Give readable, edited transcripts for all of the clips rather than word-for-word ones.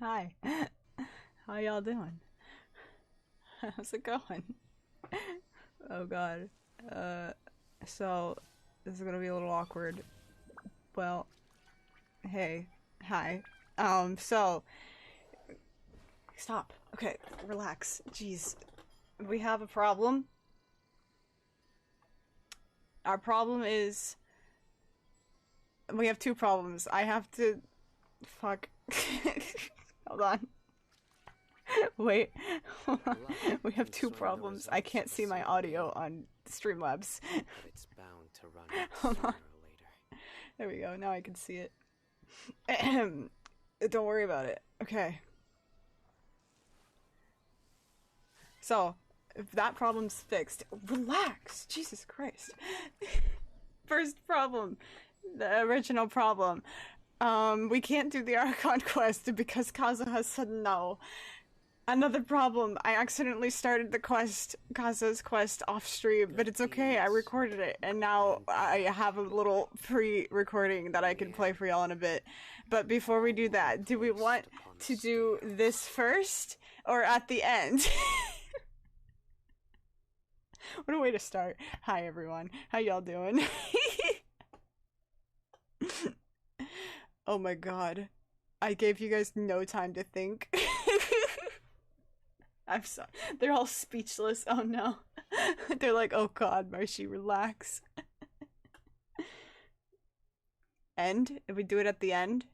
Hi. How y'all doing? How's it going? Oh god. So this is gonna be a little awkward. Well, hey. Hi. So stop. Okay, relax. Jeez. We have a problem. Our problem is we have two problems. I have to fuck. Hold on. Wait. Hold on. We have two problems. I can't see my audio on Streamlabs. It's bound to run Hold sooner on. or later. There we go. Now I can see it. Don't worry about it. Okay. So, if that problem's fixed, relax. Jesus Christ. First problem. The original problem. We can't do the Archon quest because Kazuha said no. Another problem. I accidentally started the quest, Kazuha's quest, off stream, but it's okay. I recorded it, and now I have a little pre-recording that I can play for y'all in a bit. But before we do that, do we want to do this first or at the end? What a way to start. Hi everyone. How y'all doing? Oh my god. I gave you guys no time to think. I'm sorry. They're all speechless. Oh no. They're like, oh god, Marshy, relax. End? If we do it at the end?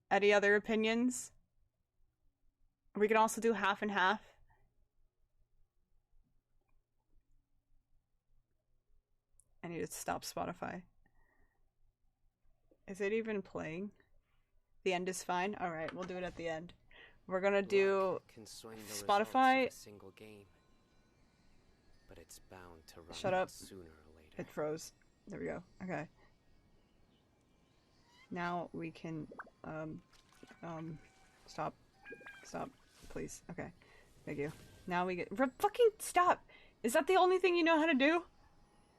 Any other opinions? We can also do half and half. I need to stop Spotify. Is it even playing? The end is fine? Alright, we'll do it at the end. We're gonna do Spotify. Single game, but it's bound to run Shut up. Sooner or later. It froze. There we go. Okay. Now we can, stop. Stop. Please. Okay. Thank you. Now we get- fucking stop! Is that the only thing you know how to do?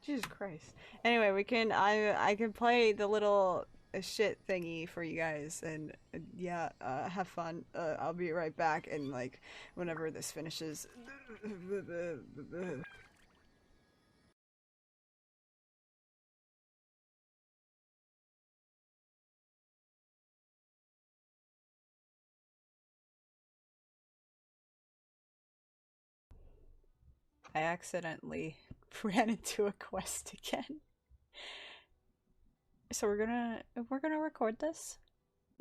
Jesus Christ. Anyway, we can- I can play the little shit thingy for you guys, and yeah, have fun. I'll be right back, and like, whenever this finishes. I accidentally ran into a quest again. So we're gonna record this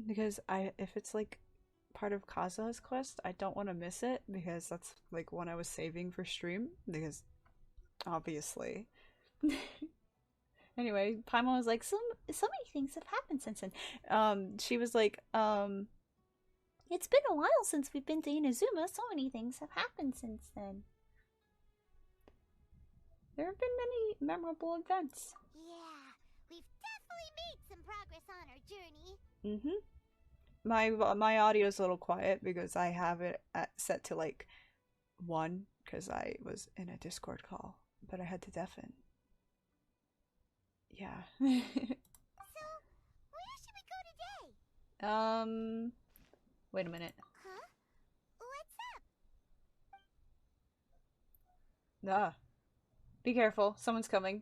because if it's like part of Kazuha's quest, I don't want to miss it because that's like one I was saving for stream because obviously. Anyway, Paimon was like, so many things have happened since then. She was like, it's been a while since we've been to Inazuma. So many things have happened since then. There have been many memorable events. Yeah, we've definitely made some progress on our journey. My audio's a little quiet because I have it set to like 1 because I was in a Discord call, but I had to deafen. Yeah. So, where should we go today? Wait a minute. Huh? What's up? Ah. Be careful, someone's coming.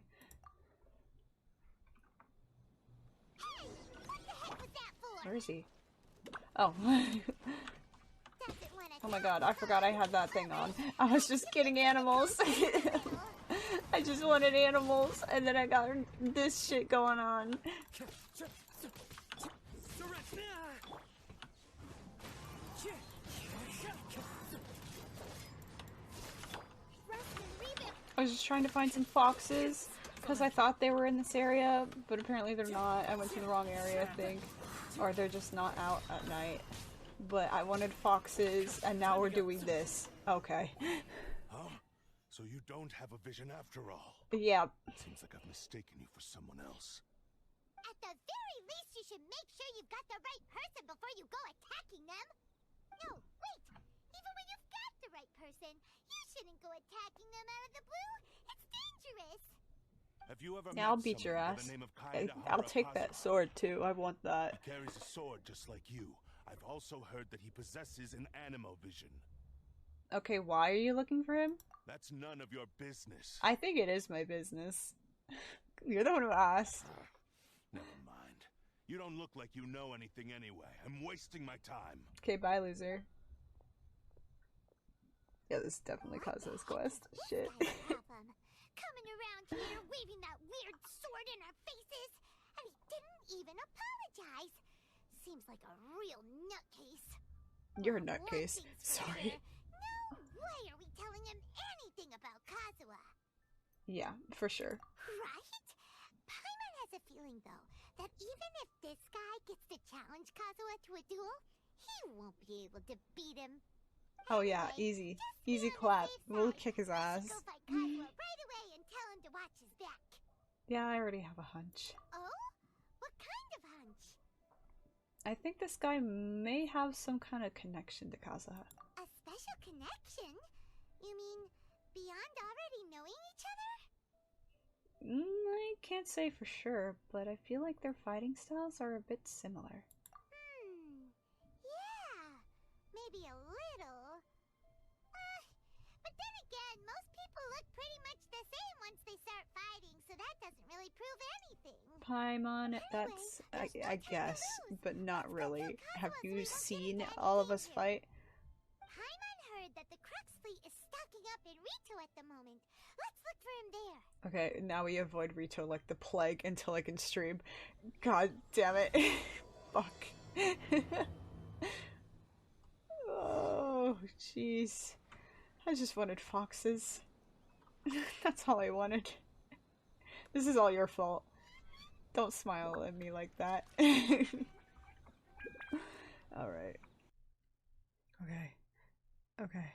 Hey, what the heck was that for? Where is he? Oh. Doesn't wanna Oh my god, I forgot I had that thing on. I was just getting animals. I just wanted animals, and then I got this shit going on. I was just trying to find some foxes, because I thought they were in this area, but apparently they're not. I went to the wrong area, I think. Or they're just not out at night. But I wanted foxes, and now we're doing this. Okay. Huh? So you don't have a vision after all? Yeah. Seems like I've mistaken you for someone else. At the very least, you should make sure you've got the right person before you go attacking them. No, wait! Even when you've got the right person, you shouldn't go attacking them out of the blue. It's dangerous. Have you ever Yeah, I'll met beat your someone by ass. the name of Kazuha I'll take that Kazuha? sword too. I want that. He carries a sword just like you. I've also heard that he possesses an animal vision. Okay, why are you looking for him? That's none of your business. I think it is my business. You're the one who asked. Never mind. You don't look like you know anything anyway. I'm wasting my time. Okay, bye, loser. Yeah, this is definitely Kazuha's quest. Shit. Coming around here, waving that weird sword in our faces, and he didn't even apologize. Seems like a real nutcase. You're a One nutcase. thing's for Sorry. sure, no way are we telling him anything about Kazuha. Yeah, for sure. Right? Paimon has a feeling, though, that even if this guy gets to challenge Kazuha to a duel, he won't be able to beat him. Oh yeah, Anyway, easy. just be Easy on the clap. safe We'll side. kick his We should ass. go fight Kazuha right away and tell him to watch his back. Yeah, I already have a hunch. Oh? What kind of hunch? I think this guy may have some kind of connection to Kazuha. A special connection? You mean beyond already knowing each other? I can't say for sure, but I feel like their fighting styles are a bit similar. Yeah. Maybe a little. But then again, most people look pretty much the same once they start fighting, so that doesn't really prove anything. Paimon, that's, I guess, but not really. Have you seen all of us fight? Paimon heard that the Crux fleet is stocking up in Rito at the moment. Let's look for him there. Okay, now we avoid Rito like the plague until I can stream. God damn it. Fuck. Oh, jeez. I just wanted foxes. That's all I wanted. This is all your fault. Don't smile at me like that. Alright. Okay. Okay.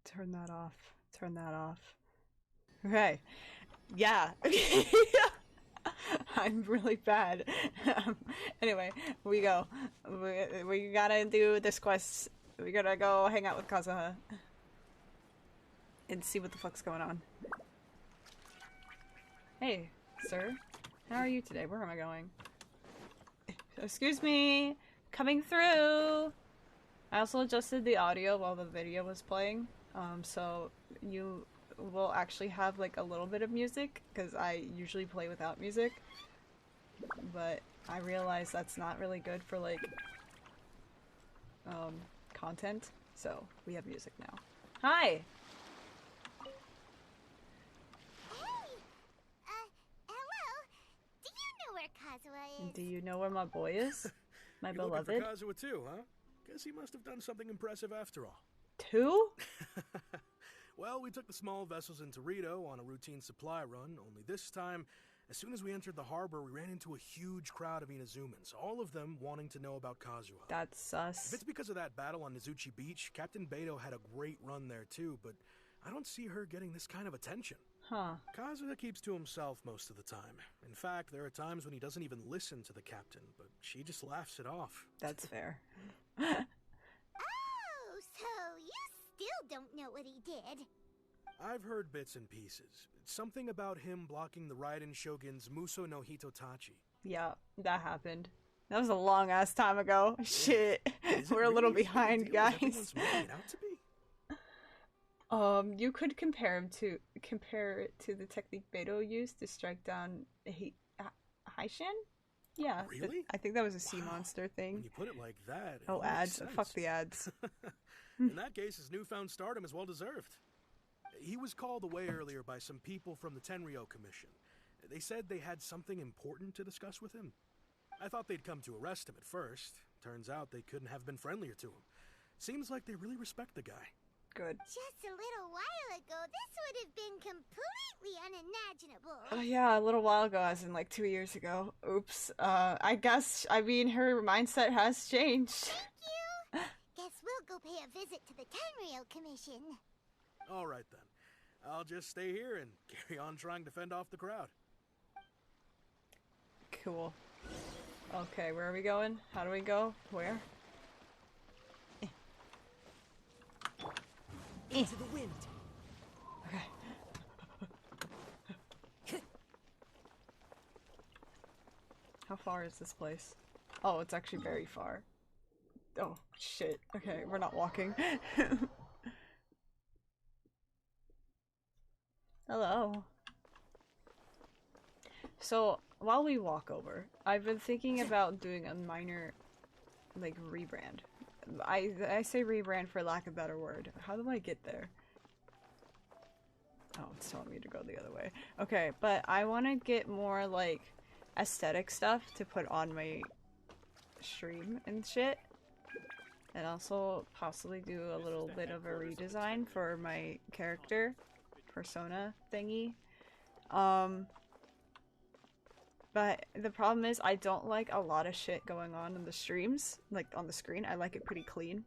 Turn that off. Turn that off. Okay. Yeah. I'm really bad. Anyway, we go. We gotta do this quest. We gotta go hang out with Kazuha. And see what the fuck's going on. Hey, sir. How are you today? Where am I going? Excuse me. Coming through. I also adjusted the audio while the video was playing. So you will actually have like a little bit of music because I usually play without music. But I realize that's not really good for like content. So we have music now. Hi. Hello. Do you know where Kazuha is? Do you know where my boy is? My You're beloved. looking for Kazuha too, huh? Guess he must have done something impressive after all. 2? Well, we took the small vessels into Rito on a routine supply run, only this time, as soon as we entered the harbor, we ran into a huge crowd of Inazumans, all of them wanting to know about Kazuha. That's sus. If it's because of that battle on Nizuchi Beach, Captain Beto had a great run there too, but I don't see her getting this kind of attention. Huh. Kazuha keeps to himself most of the time. In fact, there are times when he doesn't even listen to the captain, but she just laughs it off. That's fair. Oh, so you still don't know what he did. I've heard bits and pieces. Something about him blocking the Raiden Shogun's Muso no Hitotachi. Yeah, that happened. That was a long ass time ago. Shit. Is it We're a little really as big a behind, deal as guys. everyone's making it out to be? You could compare it to the technique Beto used to strike down Haishin? Yeah. Really? I think that was a sea Wow. monster thing. When you put it like that, it Oh, all makes ads. sense. Fuck the ads. In that case, his newfound stardom is well deserved. He was called away earlier by some people from the Tenryo Commission. They said they had something important to discuss with him. I thought they'd come to arrest him at first. Turns out they couldn't have been friendlier to him. Seems like they really respect the guy. Good. Just a little while ago, this would have been completely unimaginable. Oh yeah, a little while ago, as in like 2 years ago. Oops. I mean, her mindset has changed. Thank you. Guess we'll go pay a visit to the Tenryo Commission. All right then. I'll just stay here and carry on trying to fend off the crowd. Cool. Okay, where are we going? How do we go? Where? Into the wind. Okay. How far is this place? Oh, it's actually very far. Oh, shit. Okay, we're not walking. Hello. So, while we walk over, I've been thinking about doing a minor, like, rebrand. I say rebrand for lack of a better word. How do I get there? Oh, it's telling me to go the other way. Okay, but I want to get more, like, aesthetic stuff to put on my stream and shit. And also possibly do a little bit of a redesign for my character persona thingy. But the problem is I don't like a lot of shit going on in the streams, like on the screen. I like it pretty clean.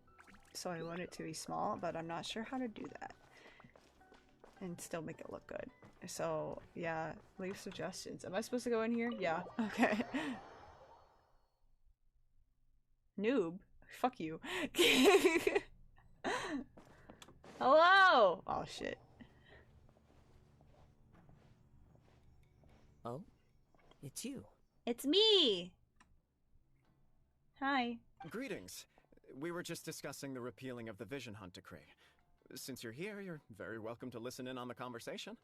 So I want it to be small, but I'm not sure how to do that. And still make it look good. So, yeah, leave suggestions. Am I supposed to go in here? Yeah. Okay. Noob. Fuck you. Hello! Oh, shit. Oh? It's you. It's me! Hi. Greetings. We were just discussing the repealing of the Vision Hunt Decree. Since you're here, you're very welcome to listen in on the conversation.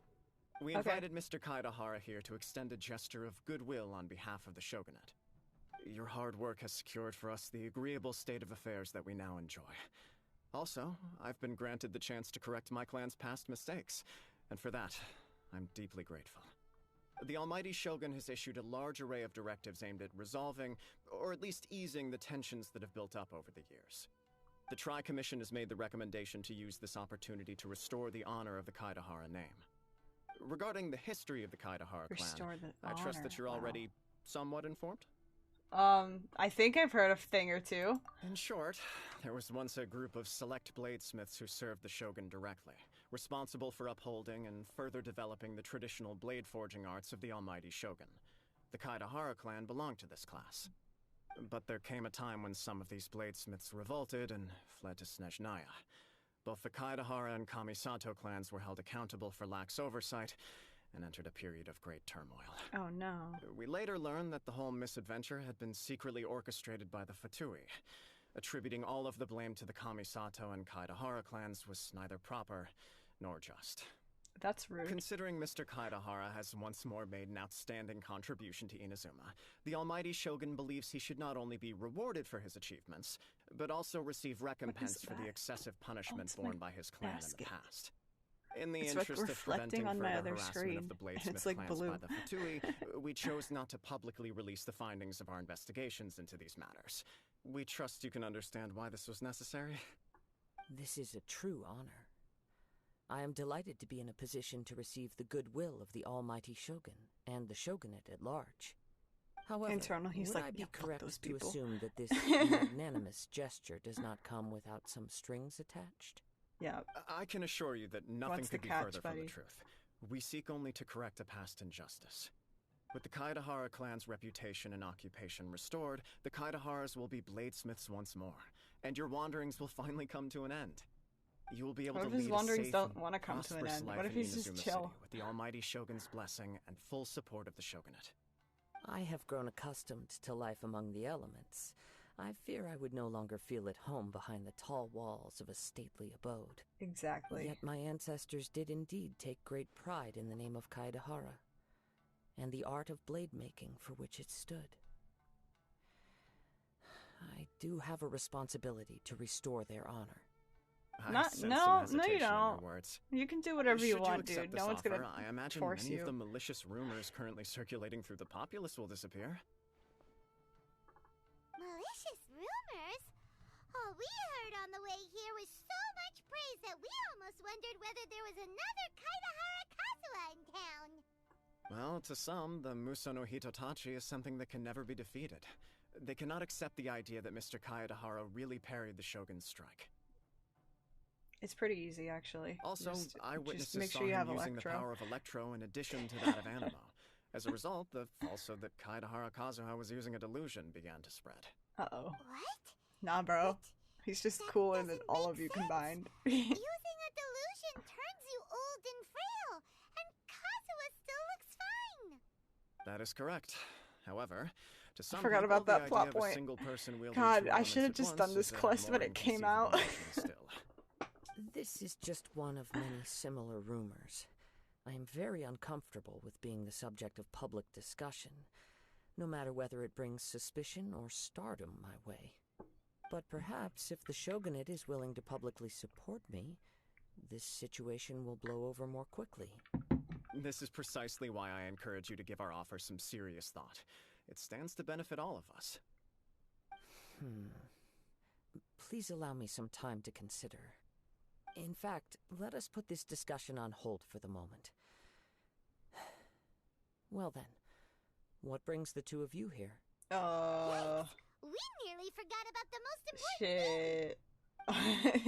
We invited Mr. Kaidahara here to extend a gesture of goodwill on behalf of the Shogunate. Your hard work has secured for us the agreeable state of affairs that we now enjoy. Also, I've been granted the chance to correct my clan's past mistakes, and for that, I'm deeply grateful. The Almighty Shogun has issued a large array of directives aimed at resolving, or at least easing, the tensions that have built up over the years. The Tri-Commission has made the recommendation to use this opportunity to restore the honor of the Kaidahara name. Regarding the history of the Kaidahara clan, I trust that you're already somewhat informed? I think I've heard a thing or two. In short, there was once a group of select bladesmiths who served the Shogun directly, responsible for upholding and further developing the traditional blade forging arts of the Almighty Shogun. The Kaidahara clan belonged to this class. But there came a time when some of these bladesmiths revolted and fled to Snezhnaya. Both the Kaidahara and Kamisato clans were held accountable for lax oversight and entered a period of great turmoil. Oh no. We later learned that the whole misadventure had been secretly orchestrated by the Fatui. Attributing all of the blame to the Kamisato and Kaidahara clans was neither proper nor just. That's rude. Considering Mr. Kaidahara has once more made an outstanding contribution to Inazuma, the Almighty Shogun believes he should not only be rewarded for his achievements, but also receive recompense for the excessive punishment borne by his clan in the past. In the interest of preventing further harassment of the bladesmith clans by the Fatui, we chose not to publicly release the findings of our investigations into these matters. We trust you can understand why this was necessary. This is a true honor. I am delighted to be in a position to receive the goodwill of the Almighty Shogun and the Shogunate at large. However, internal, he's would like, I be yeah, correct those to people. assume that this magnanimous gesture does not come without some strings attached? Yeah. I can assure you that nothing What's could the be catch, further from buddy? the truth. We seek only to correct a past injustice. With the Kaidahara clan's reputation and occupation restored, the Kaidaharas will be bladesmiths once more, and your wanderings will finally come to an end. You will be able What to if his lead wanderings a safe don't and want to come to an prosperous end? life What if in he's just Inazuma chill? City with the Almighty Shogun's blessing and full support of the Shogunate. I have grown accustomed to life among the elements. I fear I would no longer feel at home behind the tall walls of a stately abode. Exactly. Yet my ancestors did indeed take great pride in the name of Kaidahara, and the art of blade making for which it stood. I do have a responsibility to restore their honor. No, you don't. You can do whatever you want, dude. No one's gonna I imagine force many you. of the malicious rumors currently circulating through the populace will disappear. Malicious rumors? All we heard on the way here was so much praise that we almost wondered whether there was another Kaidahara Kazuha in town. Well, to some, the Muso no Hitotachi is something that can never be defeated. They cannot accept the idea that Mr. Kaidahara really parried the Shogun's strike. It's pretty easy, actually. Also, just eyewitnesses make saw sure you him have using Electro. the power of Electro in addition to that of Animo. As a result, the falsehood that Kaidahara Kazuha was using a delusion began to spread. Uh-oh. What? Nah, bro. He's just cooler than doesn't all make of you sense. combined. Using a delusion turns you old and frail, and Kazuha still looks fine. That is correct. However, To some I forgot people, about the that idea plot of a point. single person wielding God, two I should have elements at just done once this is a quest more when it came out. inconceivable notion still. This is just one of many similar rumors. I am very uncomfortable with being the subject of public discussion, no matter whether it brings suspicion or stardom my way. But perhaps if the Shogunate is willing to publicly support me, this situation will blow over more quickly. This is precisely why I encourage you to give our offer some serious thought. It stands to benefit all of us. Please allow me some time to consider. In fact, let us put this discussion on hold for the moment. Well then, what brings the two of you here? We nearly forgot about the most important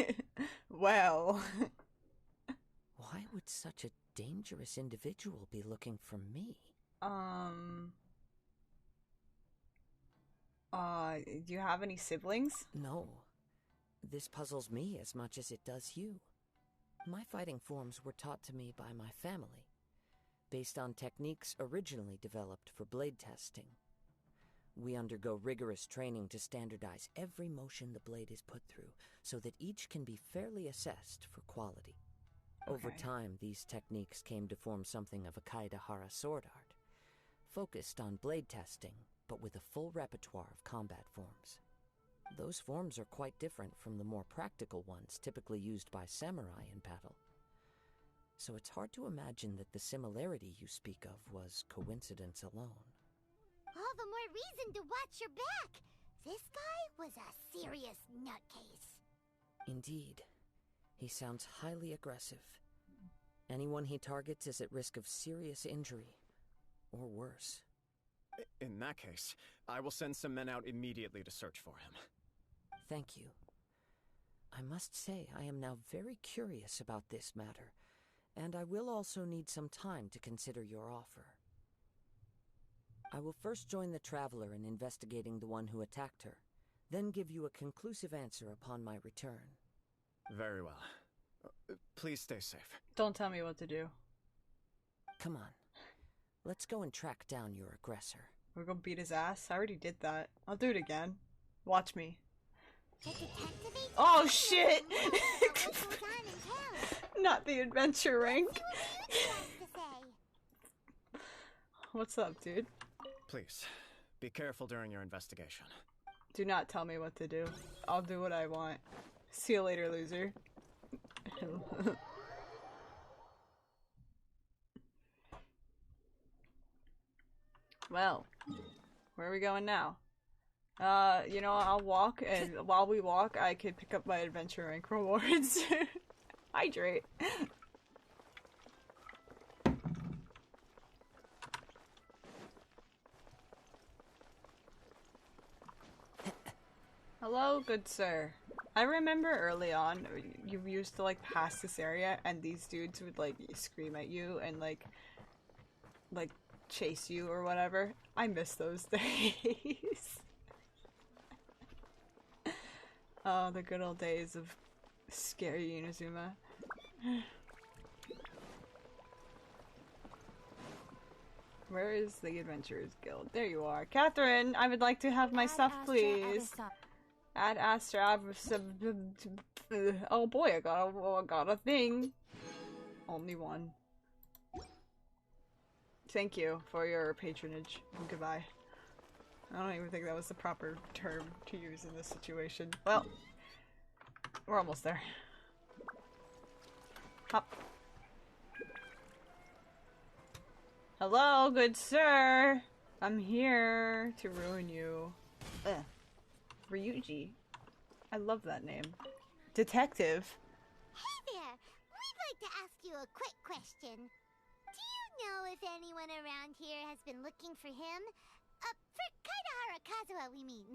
Shit. Well. Why would such a dangerous individual be looking for me? Do you have any siblings? No. This puzzles me as much as it does you. My fighting forms were taught to me by my family, based on techniques originally developed for blade testing. We undergo rigorous training to standardize every motion the blade is put through, so that each can be fairly assessed for quality. Over Okay. time, these techniques came to form something of a Kaidahara sword art, focused on blade testing, but with a full repertoire of combat forms. Those forms are quite different from the more practical ones typically used by samurai in battle. So it's hard to imagine that the similarity you speak of was coincidence alone. All the more reason to watch your back. This guy was a serious nutcase. Indeed. He sounds highly aggressive. Anyone he targets is at risk of serious injury, or worse. In that case, I will send some men out immediately to search for him. Thank you. I must say I am now very curious about this matter, and I will also need some time to consider your offer. I will first join the Traveler in investigating the one who attacked her, then give you a conclusive answer upon my return. Very well. Please stay safe. Don't tell me what to do. Come on. Let's go and track down your aggressor. We're gonna beat his ass. I already did that. I'll do it again. Watch me. The detective agent Oh knows shit! more about what goes on in town. Not the adventure rank. See what Yuji has to say. What's up, dude? Please, be careful during your investigation. Do not tell me what to do. I'll do what I want. See you later, loser. Well, where are we going now? You know, I'll walk, and while we walk, I could pick up my adventure rank rewards. Hydrate. Hello, good sir. I remember early on, you used to like pass this area, and these dudes would like scream at you and like chase you or whatever. I miss those days. Oh, the good old days of scary Inazuma. Where is the Adventurers Guild? There you are. Catherine, I would like to have my stuff, please. Add Astra. Oh boy, I got a thing. Only one. Thank you for your patronage. Goodbye. I don't even think that was the proper term to use in this situation. Well, we're almost there. Hop. Hello, good sir. I'm here to ruin you. Ryuji. I love that name. Detective. Hey there! We'd like to ask you a quick question. Do you know if anyone around here has been looking for him? For Kaidahara Kazuha, we mean.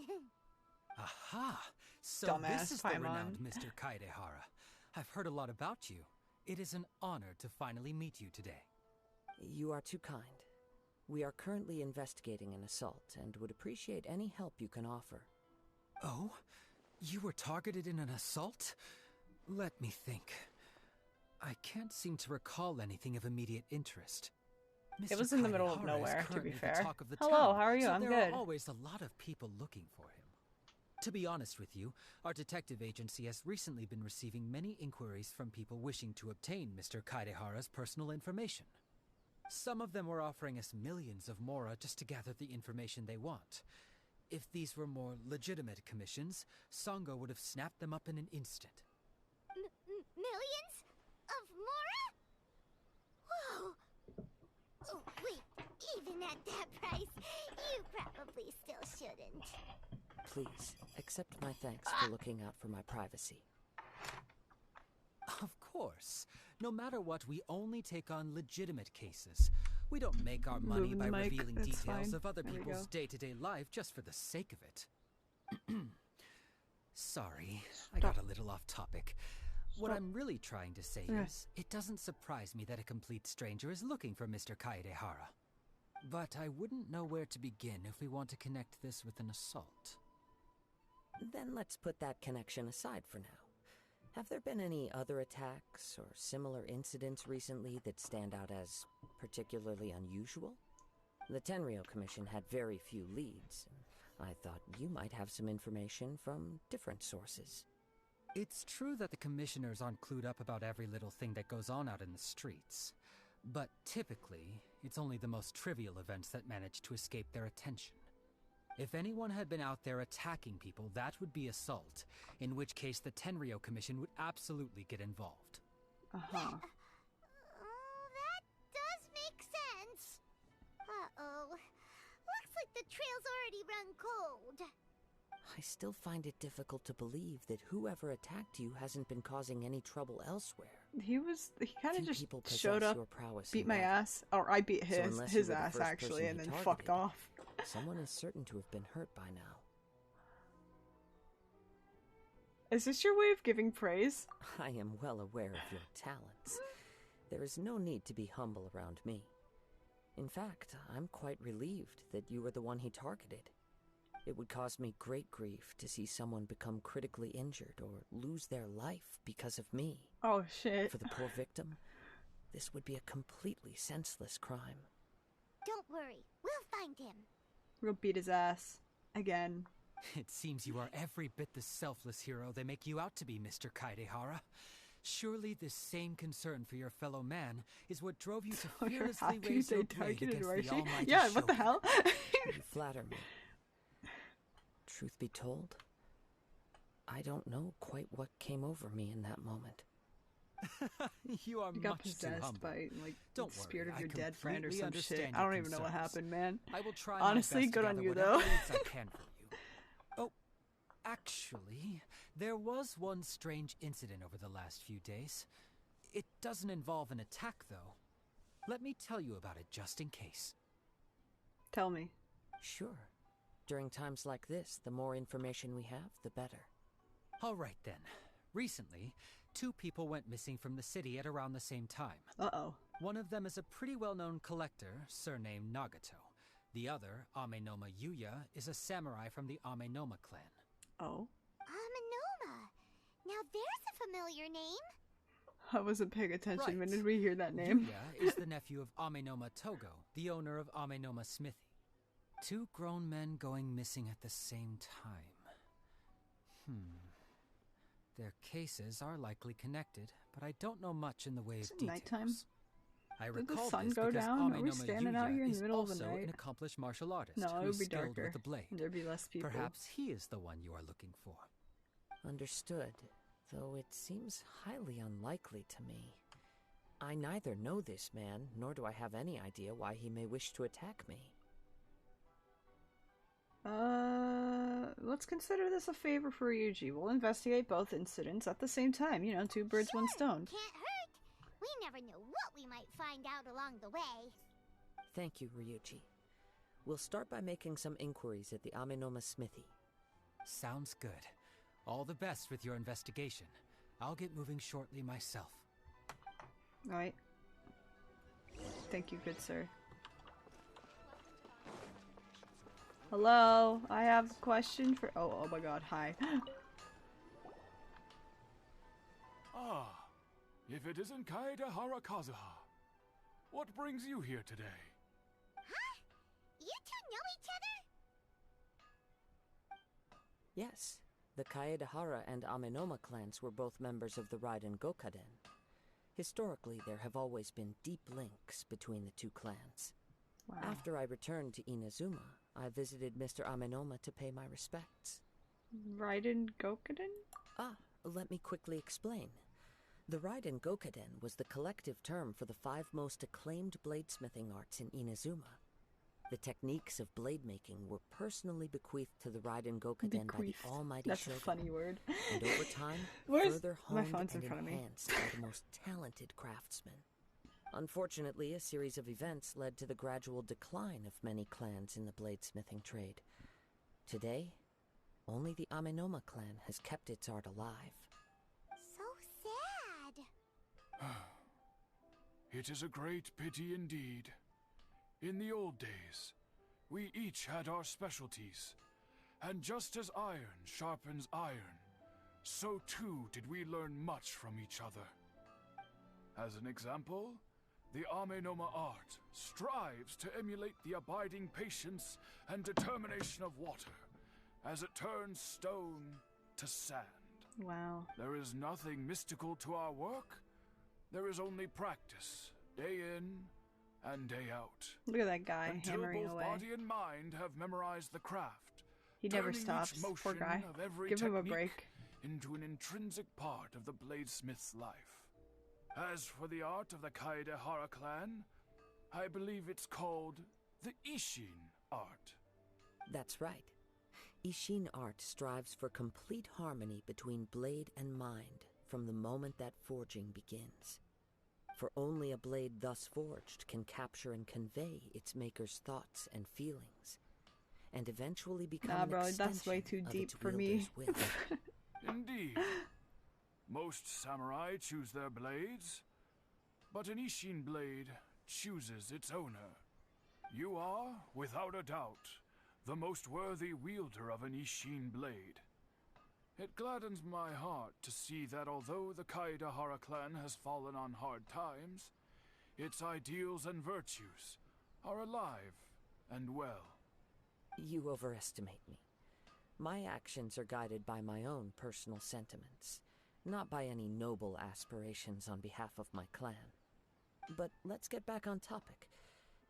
Aha! So Dumbass this is the Paimon. renowned Mr. Kaidehara. I've heard a lot about you. It is an honor to finally meet you today. You are too kind. We are currently investigating an assault and would appreciate any help you can offer. Oh? You were targeted in an assault? Let me think. I can't seem to recall anything of immediate interest. It was in the middle of Kaidehara is nowhere, to be currently the fair. talk of the Hello, town, how are you? so I'm there good. are always a lot of people looking for him. To be honest with you, our detective agency has recently been receiving many inquiries from people wishing to obtain Mr. Kaidehara's personal information. Some of them were offering us millions of mora just to gather the information they want. If these were more legitimate commissions, Sango would have snapped them up in an instant. Millions? Of mora? Whoa! Oh, wait, even at that price, you probably still shouldn't. Please, accept my thanks for looking out for my privacy. Of course. No matter what, we only take on legitimate cases. We don't make our money Moving by the mic, revealing that's details fine. of other There we people's go. day-to-day life just for the sake of it. Sorry, I got a little off topic. What I'm really trying to say is, it doesn't surprise me that a complete stranger is looking for Mr. Kaedehara. But I wouldn't know where to begin if we want to connect this with an assault. Then let's put that connection aside for now. Have there been any other attacks or similar incidents recently that stand out as particularly unusual? The Tenryo Commission had very few leads. I thought you might have some information from different sources. It's true that the commissioners aren't clued up about every little thing that goes on out in the streets. But typically, it's only the most trivial events that manage to escape their attention. If anyone had been out there attacking people, that would be assault, in which case the Tenryo Commission would absolutely get involved. Uh-huh. Oh, that does make sense. Uh-oh. Looks like the trail's already run cold. I still find it difficult to believe that whoever attacked you hasn't been causing any trouble elsewhere. He kind of Few just people possess showed up, your prowess beat in my battle. ass, or I beat So his unless you were the ass first actually, person and he then targeted, fucked off. Someone is certain to have been hurt by now. Is this your way of giving praise? I am well aware of your talents. There is no need to be humble around me. In fact, I'm quite relieved that you were the one he targeted. It would cause me great grief to see someone become critically injured or lose their life because of me. Oh shit. For the poor victim, this would be a completely senseless crime. Don't worry, we'll find him. We'll beat his ass. Again. It seems you are every bit the selfless hero they make you out to be, Mr. Kaedehara. Surely this same concern for your fellow man is what drove you to So you're fearlessly happy raise they your blade targeted against Rishi? the almighty Yeah, what the Shogun. hell? You flatter me. Truth be told, I don't know quite what came over me in that moment. You are You got much too possessed humble. by, like, Don't the spirit worry, of I your dead friend or completely some understand shit. your I don't even know what concerns. happened, man. I will try Honestly, my best good to on gather you, whatever though. leads I can for you. Oh, actually, there was one strange incident over the last few days. It doesn't involve an attack, though. Let me tell you about it just in case. Tell me. Sure. During times like this, the more information we have, the better. All right, then. Recently, 2 people went missing from the city at around the same time. Uh-oh. One of them is a pretty well-known collector, surnamed Nagato. The other, Amenoma Yuya, is a samurai from the Amenoma clan. Oh? Amenoma. Now there's a familiar name. I wasn't paying attention. When Right. did we hear that name? Yuya is the nephew of Amenoma Togo, the owner of Amenoma Smithy. 2 grown men going missing at the same time. Their cases are likely connected, but I don't know much in the way Is of it details. nighttime? I Did the recall sun this go because down? Are we Amenoma standing Yuya out here in the is middle of the also night? an accomplished martial artist No, it who would is be skilled darker. with the blade. There'd be less people. Perhaps he is the one you are looking for. Understood, though it seems highly unlikely to me. I neither know this man, nor do I have any idea why he may wish to attack me. Let's consider this a favor for Ryuji. We'll investigate both incidents at the same time. You know, 2 birds, 1 stone. Can't hurt. We never know what we might find out along the way. Thank you, Ryuji. We'll start by making some inquiries at the Amenoma Smithy. Sounds good. All the best with your investigation. I'll get moving shortly myself. Alright. Thank you, good sir. Hello, I have a question for- oh my god, hi. Ah, if it isn't Kaedehara Kazuha. What brings you here today? Huh? You two know each other? Yes, the Kaedehara and Amenoma clans were both members of the Raiden Gokaden. Historically, there have always been deep links between the two clans. Wow. After I returned to Inazuma, I visited Mr. Amenoma to pay my respects. Raiden Gokaden? Let me quickly explain. The Raiden Gokaden was the collective term for the 5 most acclaimed bladesmithing arts in Inazuma. The techniques of blade making were personally bequeathed to the Raiden Gokaden by the almighty That's Shogun. a funny word. And over time, Where's further my honed phone's and in front of me? enhanced by the most talented craftsmen. Unfortunately, a series of events led to the gradual decline of many clans in the bladesmithing trade. Today, only the Amenoma clan has kept its art alive. So sad. It is a great pity indeed. In the old days, we each had our specialties, and just as iron sharpens iron, so too did we learn much from each other. As an example, the Amenoma art strives to emulate the abiding patience and determination of water as it turns stone to sand. Wow. There is nothing mystical to our work. There is only practice, day in and day out. Look at that guy Until hammering both away. body and mind have memorized the craft. He never turning each stops. Poor motion guy. of every Give him a technique break. into an intrinsic part of the bladesmith's life. As for the art of the Kaedehara clan, I believe it's called the Ishin art. That's right. Ishin art strives for complete harmony between blade and mind from the moment that forging begins. For only a blade thus forged can capture and convey its maker's thoughts and feelings, and eventually become an bro, extension that's way too of deep its for me. wielder's will. Indeed. Most samurai choose their blades, but an Ishin blade chooses its owner. You are, without a doubt, the most worthy wielder of an Ishin blade. It gladdens my heart to see that although the Kaedehara clan has fallen on hard times, its ideals and virtues are alive and well. You overestimate me. My actions are guided by my own personal sentiments, not by any noble aspirations on behalf of my clan. But let's get back on topic.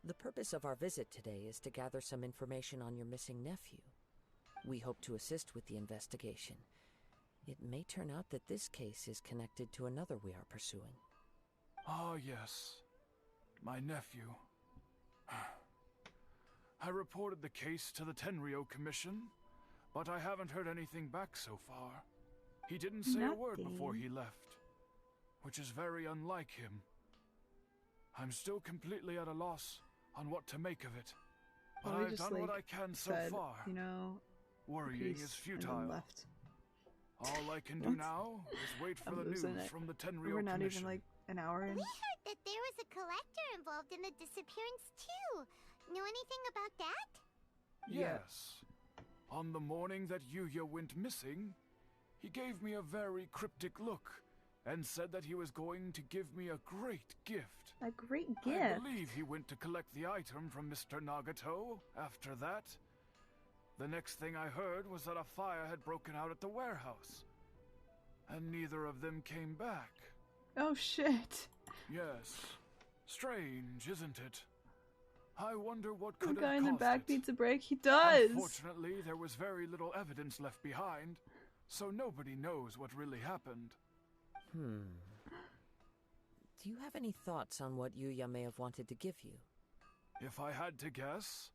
The purpose of our visit today is to gather some information on your missing nephew. We hope to assist with the investigation. It may turn out that this case is connected to another we are pursuing. Ah, yes. My nephew. I reported the case to the Tenryo Commission, but I haven't heard anything back so far. He didn't say a word before he left, which is very unlike him. I'm still completely at a loss on what to make of it, but Well, we I've just, done what I like, can so said, far. you know, Worrying peace, is and then futile. left. All I can do now is wait for I'm the news losing it. from the Tenryo We're not Commission. even like an hour in. We heard that there was a collector involved in the disappearance too. Know anything about that? Yes. On the morning that Yuya went missing, he gave me a very cryptic look and said that he was going to give me a great gift. A great I gift. believe he went to collect the item from Mr. Nagato after that. The next thing I heard was that a fire had broken out at the warehouse, and neither of them came back. Oh shit. Yes. Strange, isn't it? I wonder what The could guy have in the caused back it. needs a break. He does. Unfortunately, there was very little evidence left behind, so nobody knows what really happened. Do you have any thoughts on what Yuya may have wanted to give you? If I had to guess,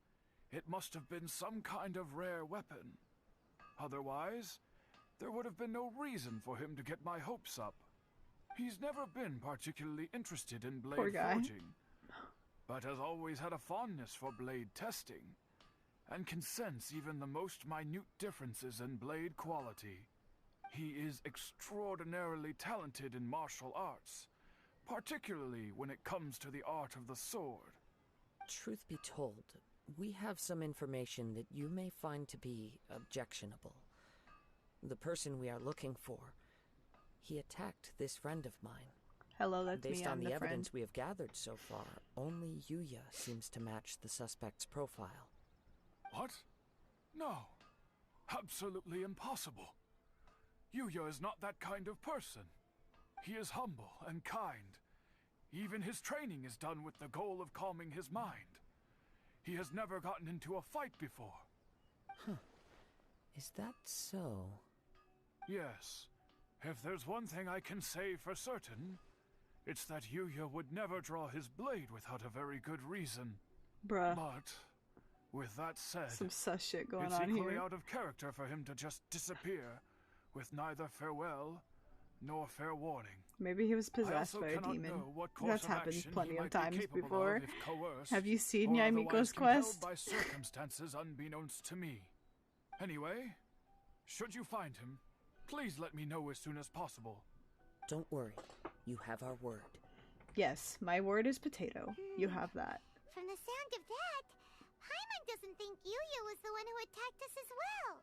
it must have been some kind of rare weapon. Otherwise, there would have been no reason for him to get my hopes up. He's never been particularly interested in Poor blade guy. forging, but has always had a fondness for blade testing, and can sense even the most minute differences in blade quality. He is extraordinarily talented in martial arts, particularly when it comes to the art of the sword. Truth be told, we have some information that you may find to be objectionable. The person we are looking for, he attacked this friend of mine. Hello, that's Based me. on I'm the the friend. evidence we have gathered so far, only Yuya seems to match the suspect's profile. What? No. Absolutely impossible. Yuya is not that kind of person. He is humble and kind. Even his training is done with the goal of calming his mind. He has never gotten into a fight before. Huh. Is that so? Yes. If there's one thing I can say for certain, it's that Yuya would never draw his blade without a very good reason. Bruh. But, with that said, Some sus shit going it's on equally here. out of character for him to just disappear, with neither farewell nor fair warning. Maybe he was possessed I also by a cannot demon. know what course That's of happened action plenty he of might be times capable before. of if coerced, Have you seen or Yaimiko's otherwise compelled quest? by circumstances unbeknownst to me. Anyway, should you find him, please let me know as soon as possible. Don't worry. You have our word. Yes, my word is potato. You have that. From the sound of that, Paimon doesn't think Yuya was the one who attacked us as well.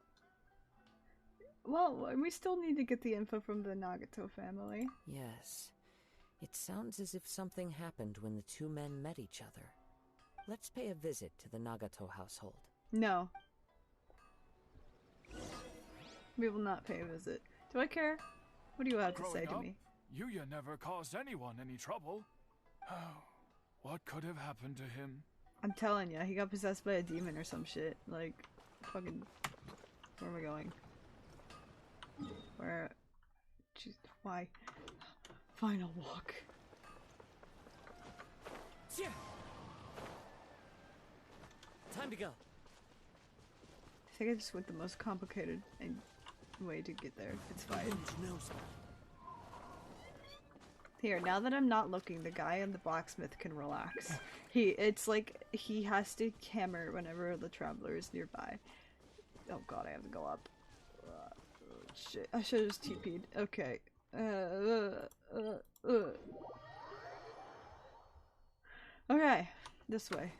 Well, we still need to get the info from the Nagato family. Yes. It sounds as if something happened when the two men met each other. Let's pay a visit to the Nagato household. No. We will not pay a visit. Do I care? What do you have to say to me? Yuya never caused anyone any trouble. What could have happened to him? I'm telling ya, he got possessed by a demon or some shit. Like, fucking... Where am I going? Where... Jeez, why? Fine, I'll walk. Time to go. I think I just went the most complicated way to get there. It's fine. Here, now that I'm not looking, the guy in the blacksmith can relax. It's like he has to hammer whenever the traveler is nearby. Oh god, I have to go up. Shit, I should have just TP'd. Okay. Okay, this way.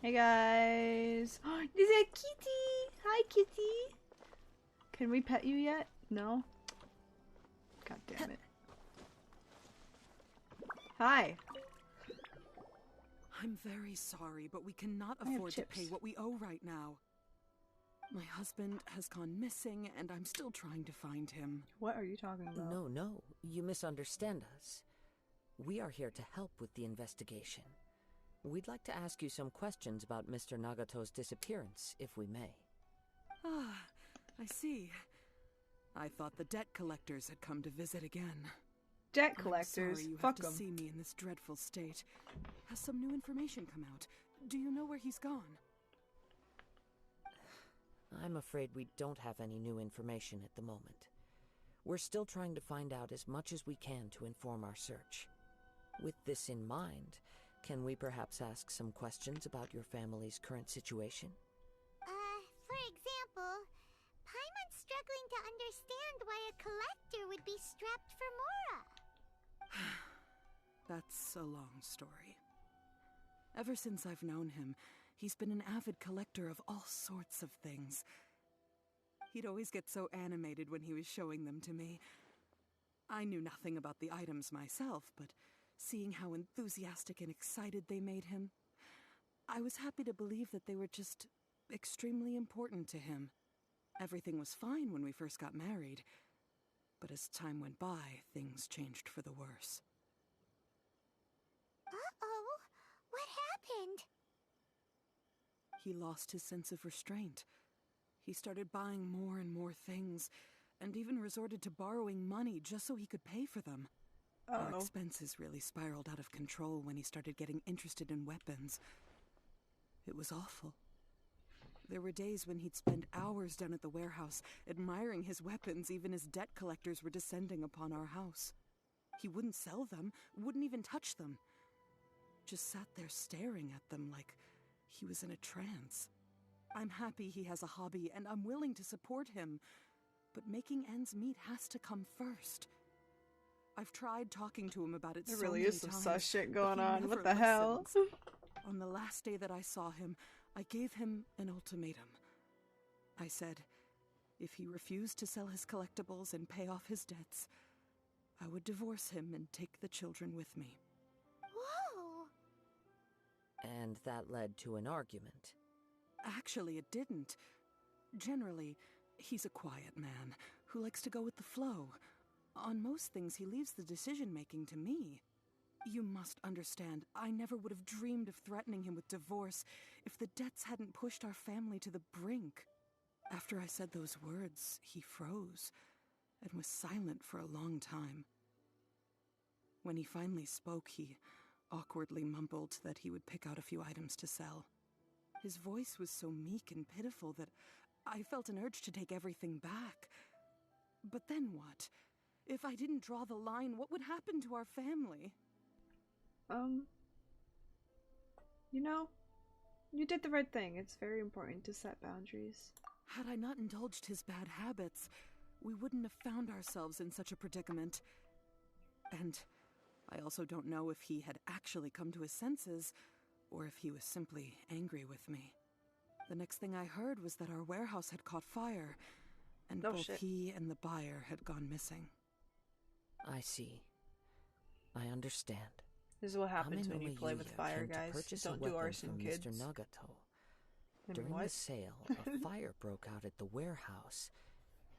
Hey guys! There's a kitty! Hi kitty! Can we pet you yet? No? God damn it. Hi! I'm very sorry, but we cannot I have afford to chips. pay what we owe right now. My husband has gone missing, and I'm still trying to find him. What are you talking about? No, you misunderstand us. We are here to help with the investigation. We'd like to ask you some questions about Mr. Nagato's disappearance, if we may. Ah, I see. I thought the debt collectors had come to visit again. Debt I'm collectors? sorry you Fuck have to them. see me in this dreadful state. Has some new information come out? Do you know where he's gone? I'm afraid we don't have any new information at the moment. We're still trying to find out as much as we can to inform our search. With this in mind, can we perhaps ask some questions about your family's current situation? For example, Paimon's struggling to understand why a collector would be strapped for Mora. That's a long story. Ever since I've known him, he's been an avid collector of all sorts of things. He'd always get so animated when he was showing them to me. I knew nothing about the items myself, but seeing how enthusiastic and excited they made him, I was happy to believe that they were just extremely important to him. Everything was fine when we first got married, but as time went by, things changed for the worse. Uh-oh, what happened? He lost his sense of restraint. He started buying more and more things, and even resorted to borrowing money just so he could pay for them. Our expenses really spiraled out of control when he started getting interested in weapons. It was awful. There were days when he'd spend hours down at the warehouse, admiring his weapons even as debt collectors were descending upon our house. He wouldn't sell them, wouldn't even touch them. Just sat there staring at them like he was in a trance. I'm happy he has a hobby, and I'm willing to support him. But making ends meet has to come first. I've tried talking to him about it There so really many is some times, sus shit but going he on. never What the hell? listens. On the last day that I saw him, I gave him an ultimatum. I said, if he refused to sell his collectibles and pay off his debts, I would divorce him and take the children with me. Whoa! And that led to an argument. Actually, it didn't. Generally, he's a quiet man who likes to go with the flow. On most things, he leaves the decision-making to me. You must understand, I never would have dreamed of threatening him with divorce if the debts hadn't pushed our family to the brink. After I said those words, he froze and was silent for a long time. When he finally spoke, he awkwardly mumbled that he would pick out a few items to sell. His voice was so meek and pitiful that I felt an urge to take everything back. But then what? If I didn't draw the line, what would happen to our family? You know, you did the right thing. It's very important to set boundaries. Had I not indulged his bad habits, we wouldn't have found ourselves in such a predicament. And I also don't know if he had actually come to his senses, or if he was simply angry with me. The next thing I heard was that our warehouse had caught fire, and both he and the buyer had gone missing. I see. I understand. This is what happens when you play with fire, guys. Don't do arson, kids. Mr. Nagato. During the sale, a fire broke out at the warehouse,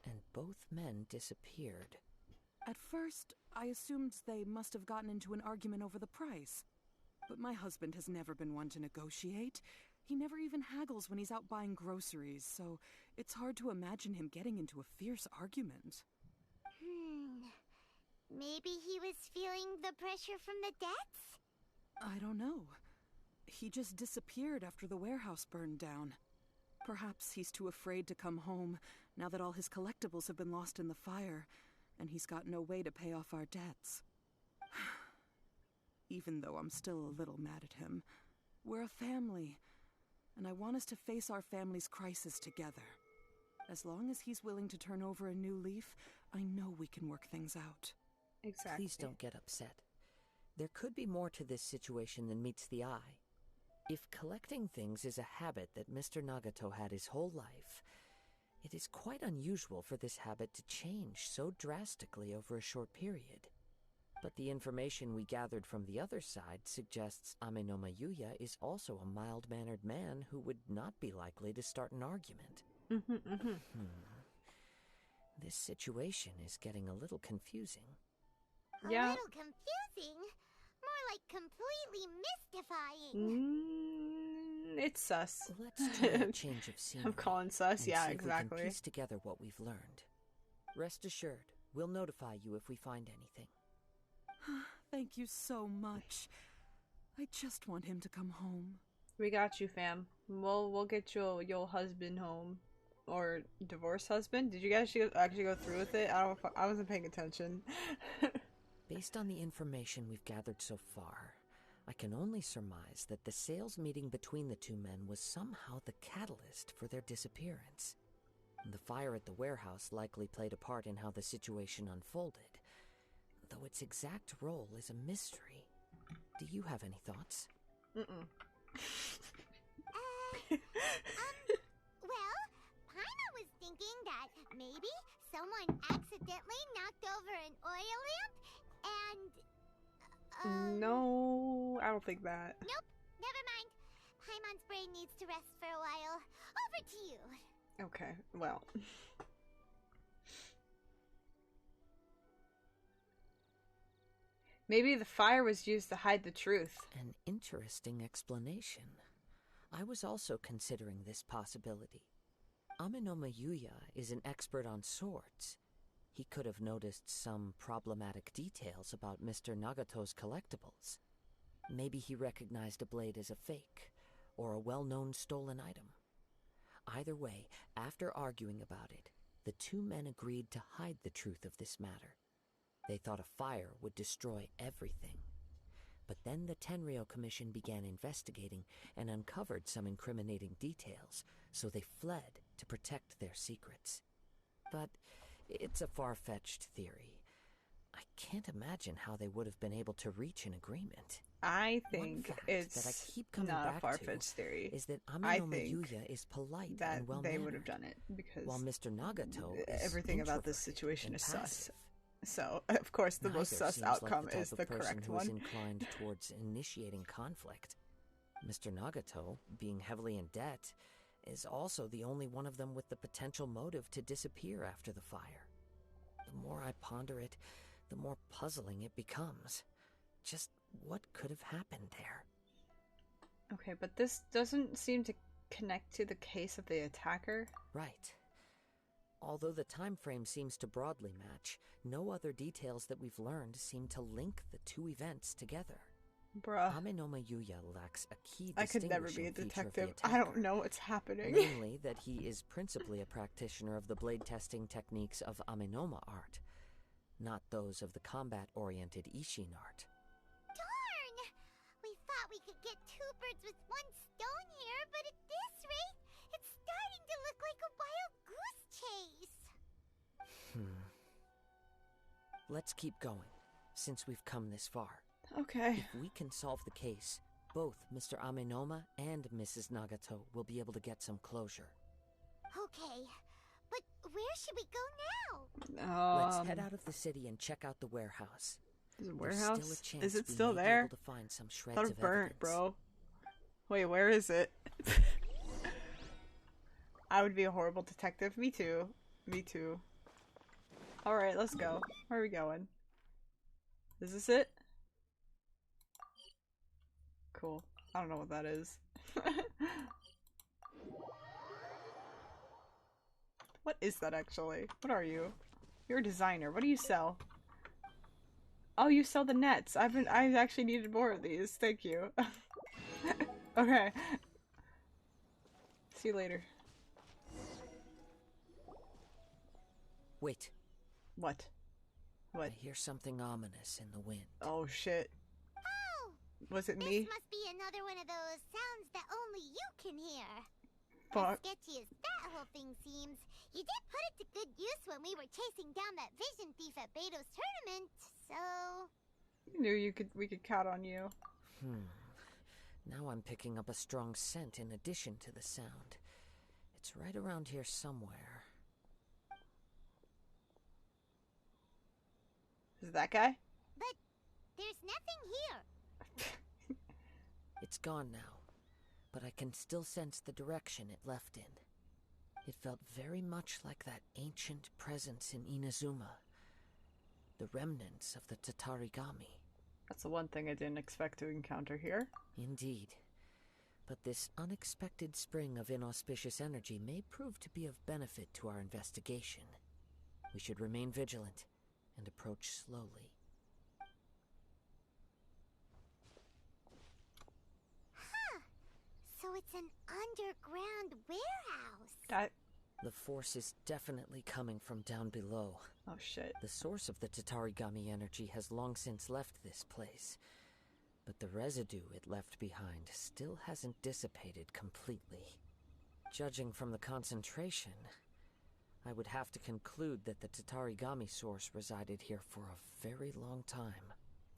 and both men disappeared. At first, I assumed they must have gotten into an argument over the price. But my husband has never been one to negotiate. He never even haggles when he's out buying groceries, so it's hard to imagine him getting into a fierce argument. Maybe he was feeling the pressure from the debts? I don't know. He just disappeared after the warehouse burned down. Perhaps he's too afraid to come home now that all his collectibles have been lost in the fire, and he's got no way to pay off our debts. Even though I'm still a little mad at him, we're a family, and I want us to face our family's crisis together. As long as he's willing to turn over a new leaf, I know we can work things out. Exactly. Please don't get upset. There could be more to this situation than meets the eye. If collecting things is a habit that Mr. Nagato had his whole life, it is quite unusual for this habit to change so drastically over a short period. But the information we gathered from the other side suggests Amenoma Yuya is also a mild-mannered man who would not be likely to start an argument. This situation is getting a little confusing. A little confusing? More like completely mystifying. It's sus. Let's try a change of scenery. I'm calling sus, yeah, exactly. If we can piece together what we've learned. Rest assured, we'll notify you if we find anything. Thank you so much. I just want him to come home. We got you, fam. We'll get your husband home. Or divorce husband? Did you guys actually go through with it? I wasn't paying attention. Based on the information we've gathered so far, I can only surmise that the sales meeting between the two men was somehow the catalyst for their disappearance. The fire at the warehouse likely played a part in how the situation unfolded, though its exact role is a mystery. Do you have any thoughts? Well, Paimon was thinking that maybe someone accidentally knocked over an oil lamp and... No, I don't think that. Nope, never mind. Paimon's brain needs to rest for a while. Over to you. Okay, well. Maybe the fire was used to hide the truth. An interesting explanation. I was also considering this possibility. Amenoma Yuya is an expert on swords. He could have noticed some problematic details about Mr. Nagato's collectibles. Maybe he recognized a blade as a fake, or a well-known stolen item. Either way, after arguing about it, the two men agreed to hide the truth of this matter. They thought a fire would destroy everything. But then the Tenryou Commission began investigating and uncovered some incriminating details, so they fled to protect their secrets. But it's a far-fetched theory. I can't imagine how they would have been able to reach an agreement. I One think fact it's that I keep coming not a back far-fetched to theory. is that I Ame no think Mayuya is polite that and well they would have done it because while Mr. Nagato is everything about this introverted situation and is passive. sus. So, of course, the most Neither sus seems outcome like the type is of the person correct who is one. inclined towards initiating conflict. Mr. Nagato, being heavily in debt, is also the only one of them with the potential motive to disappear after the fire. The more I ponder it, the more puzzling it becomes. Just what could have happened there? Okay, but this doesn't seem to connect to the case of the attacker. Right. Although the time frame seems to broadly match, no other details that we've learned seem to link the two events together. Bruh. Ame no Mayuya lacks a key I could never be a distinguishing feature of the detective. attacker, I don't know what's happening. namely that he is principally a practitioner of the blade testing techniques of Amenoma art, not those of the combat-oriented Ishin art. Darn! We thought we could get two birds with one stone here, but at this rate, it's starting to look like a wild goose chase. Let's keep going, since we've come this far. Okay. If we can solve the case, both Mr. Amenoma and Mrs. Nagato will be able to get some closure. Okay, but where should we go now? Let's head out of the city and check out the warehouse. Is it There's warehouse? still a chance Is it we still may be there? able to find some shreds Thought of it burnt, evidence. bro. Wait, where is it? I would be a horrible detective. Me too. Me too. Alright, let's go. Where are we going? Is this it? Cool. I don't know what that is. What is that actually? What are you? You're a designer. What do you sell? Oh, you sell the nets. I actually needed more of these. Thank you. Okay. See you later. Wait, What? What? I hear something ominous in the wind. Oh shit. Oh! Was it This me? must be another one of those sounds that only you can hear. Fuck. As sketchy as that whole thing seems, you did put it to good use when we were chasing down that vision thief at Beto's tournament, so... Knew we could count on you. Now I'm picking up a strong scent in addition to the sound. It's right around here somewhere. Is it that guy? But there's nothing here. It's gone now, but I can still sense the direction it left in. It felt very much like that ancient presence in Inazuma. The remnants of the Tatarigami. That's the one thing I didn't expect to encounter here. Indeed. But this unexpected spring of inauspicious energy may prove to be of benefit to our investigation. We should remain vigilant and approach slowly. Huh. So it's an underground warehouse. That. The force is definitely coming from down below. Oh shit. The source of the Tatarigami energy has long since left this place, but the residue it left behind still hasn't dissipated completely. Judging from the concentration, I would have to conclude that the Tatarigami source resided here for a very long time.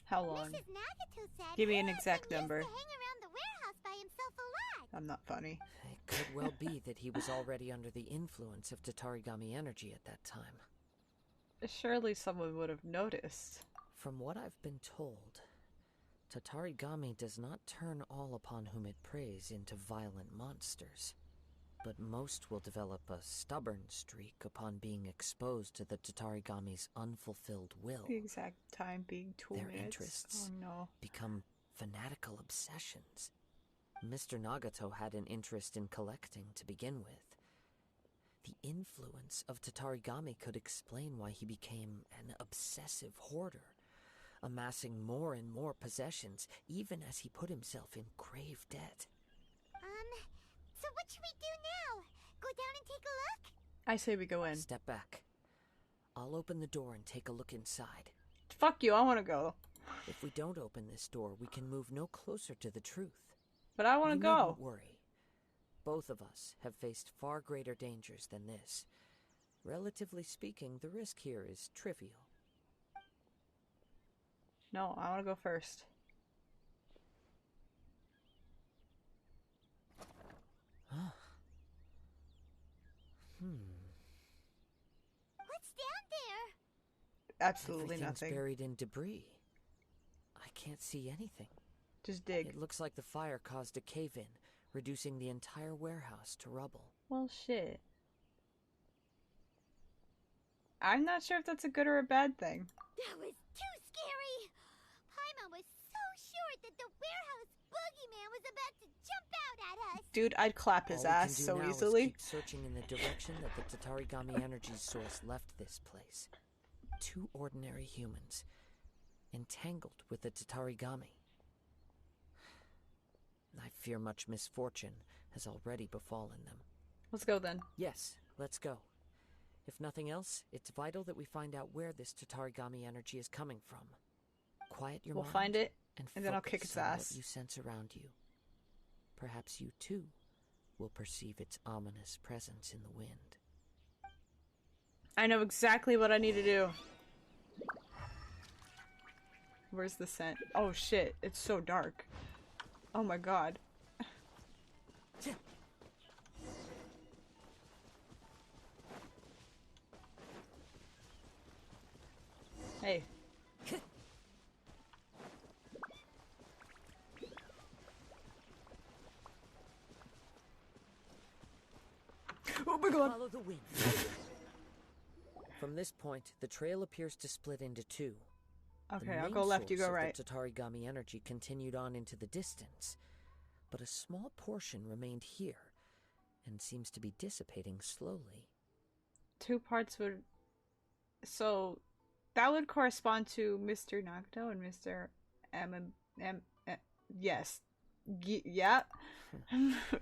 How long? Mrs. Nagato said Give me an her exact husband number. used to hang around the warehouse by himself a lot. I'm not funny. It could well be that he was already under the influence of Tatarigami energy at that time. Surely someone would have noticed. From what I've been told, Tatarigami does not turn all upon whom it preys into violent monsters, but most will develop a stubborn streak upon being exposed to the Tatarigami's unfulfilled will. The exact time being 2 Their minutes. interests Oh no. become fanatical obsessions. Mr. Nagato had an interest in collecting to begin with. The influence of Tatarigami could explain why he became an obsessive hoarder, amassing more and more possessions, even as he put himself in grave debt. So what should we do now? Go down and take a look? I say we go in. Step back. I'll open the door and take a look inside. Fuck you, I want to go. If we don't open this door, we can move no closer to the truth. But I want to You go. needn't worry. Both of us have faced far greater dangers than this. Relatively speaking, the risk here is trivial. No, I want to go first. What's down there? Absolutely Everything's nothing. buried in debris. I can't see anything. Just dig. It looks like the fire caused a cave-in, reducing the entire warehouse to rubble. Well, shit. I'm not sure if that's a good or a bad thing. That was too scary. Paimon was so sure that the warehouse boogeyman was about to jump out at us. Dude, I'd clap his All we ass can do so now easily. is keep searching in the direction that the Tatarigami energy source left this place. 2 ordinary humans, entangled with the Tatarigami. I fear much misfortune has already befallen them. Let's go then. Yes, let's go. If nothing else, it's vital that we find out where this Tatarigami energy is coming from. Quiet your mind. We'll find it, and then I'll kick focus its on ass. what you sense around you. Perhaps you too will perceive its ominous presence in the wind. I know exactly what I need to do. Where's the scent? Oh shit, it's so dark. Oh my god. Hey. Oh my god. Follow the wind. From this point, the trail appears to split into 2. Okay, I'll go left, you go right. The Tatarigami energy continued on into the distance, but a small portion remained here and seems to be dissipating slowly. 2 parts would... So, that would correspond to Mr. Nagato and Mr. Yes. Yeah.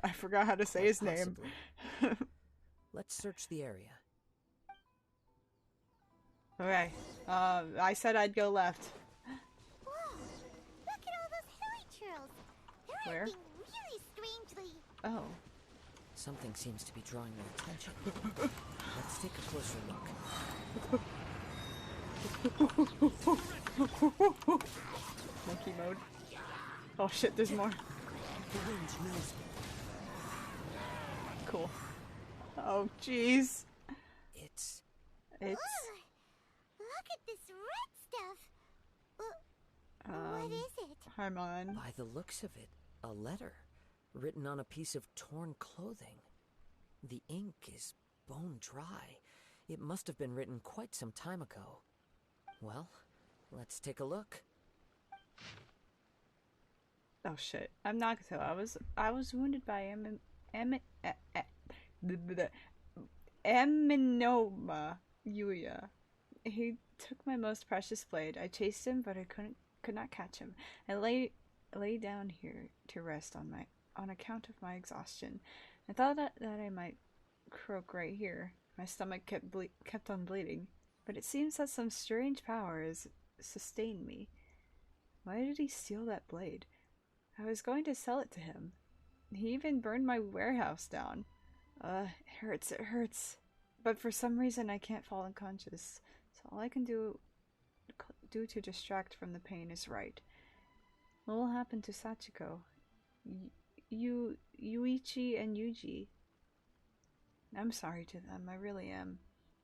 I forgot how to say his name. Let's search the area. Okay. I said I'd go left. Whoa! Look at all those hilly trails. They're Where? acting really strangely. Oh. Something seems to be drawing their attention. Let's take a closer look. Monkey mode. Oh shit, there's more. The wind knows me. Cool. Oh jeez. It's Ugh, look at this red stuff. What is it? Harmon. by the looks of it, a letter written on a piece of torn clothing. The ink is bone dry. It must have been written quite some time ago. Well, let's take a look. Oh shit. I'm Nagato. I was wounded by Aminoma Yuya. He took my most precious blade. I chased him, but I could not catch him. I lay down here to rest on account of my exhaustion. I thought that I might croak right here. My stomach kept on bleeding, but it seems that some strange power has sustained me. Why did he steal that blade? I was going to sell it to him. He even burned my warehouse down. It hurts. But for some reason I can't fall unconscious. So all I can do to distract from the pain is write. What will happen to Sachiko? Yuichi and Yuji? I'm sorry to them, I really am.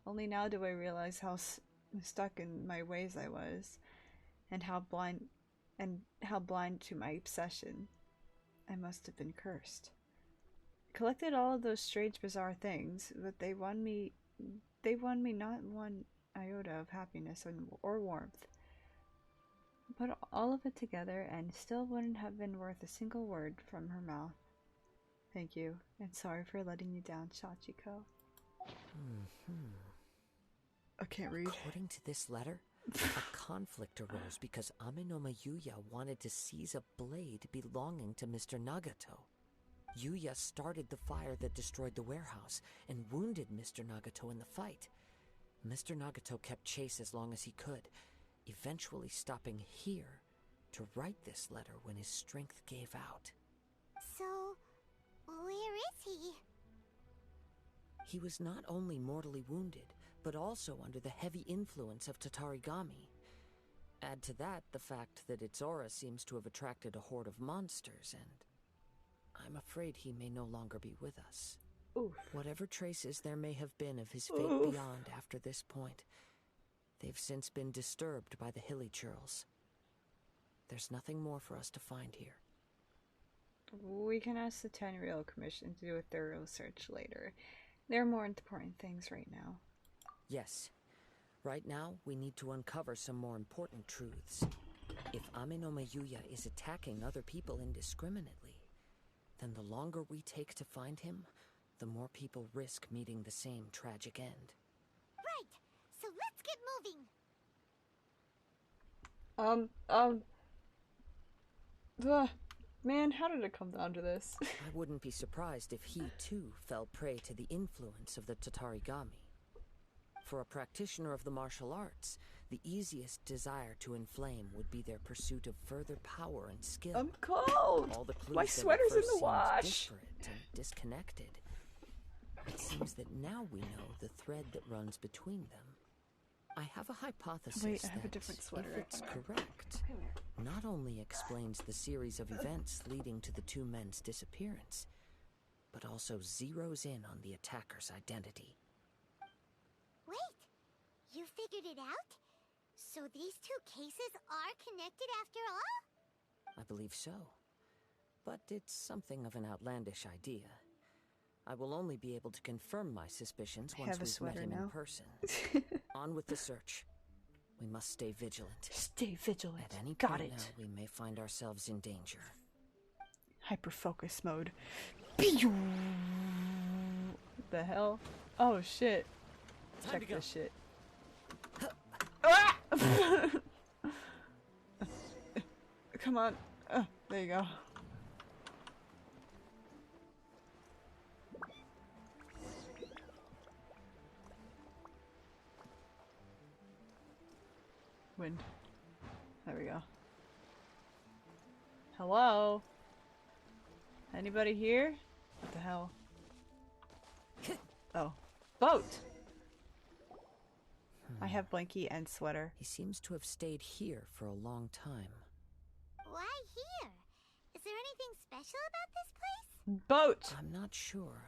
Only now do I realize how stuck in my ways I was, and how blind to my obsession. I must have been cursed. I collected all of those strange, bizarre things, but they won me not one iota of happiness or warmth. Put all of it together, and still wouldn't have been worth a single word from her mouth. Thank you, and sorry for letting you down, Sachiko. I can't read. According to this letter, a conflict arose because Aminoma Yuya wanted to seize a blade belonging to Mr. Nagato. Yuya started the fire that destroyed the warehouse and wounded Mr. Nagato in the fight. Mr. Nagato kept chase as long as he could, eventually stopping here to write this letter when his strength gave out. So, where is he? He was not only mortally wounded, but also under the heavy influence of Tatarigami. Add to that the fact that its aura seems to have attracted a horde of monsters, and I'm afraid he may no longer be with us. Oof. Whatever traces there may have been of his fate beyond after this point, they've since been disturbed by the hilly churls. There's nothing more for us to find here. We can ask the Tenryou Commission to do a thorough search later. There are more important things right now. Yes. Right now, we need to uncover some more important truths. If Ame no Mayuya is attacking other people indiscriminately, then the longer we take to find him, the more people risk meeting the same tragic end. Right. So let's get moving. Man, how did it come down to this? I wouldn't be surprised if he, too, fell prey to the influence of the Tatarigami. For a practitioner of the martial arts, the easiest desire to inflame would be their pursuit of further power and skill. I'm cold! All the clues My that sweater's at in first the seemed wash! disparate and disconnected. It seems that now we know the thread that runs between them. I have a hypothesis Wait, I have a that, different sweater. if it's correct, not only explains the series of events leading to the two men's disappearance, but also zeroes in on the attacker's identity. Wait, you figured it out? So these two cases are connected after all? I believe so. But it's something of an outlandish idea. I will only be able to confirm my suspicions once we've met him in person. On with the search. We must stay vigilant. Stay vigilant. At any Got point it. now, we may find ourselves in danger. Hyper-focus mode. What the hell? Oh shit. Check this shit. Ah! Come on. There you go. Wind. There we go. Hello? Anybody here? What the hell? Oh. Boat! I have blankie and sweater. He seems to have stayed here for a long time. Why here? Is there anything special about this place? Boat! I'm not sure.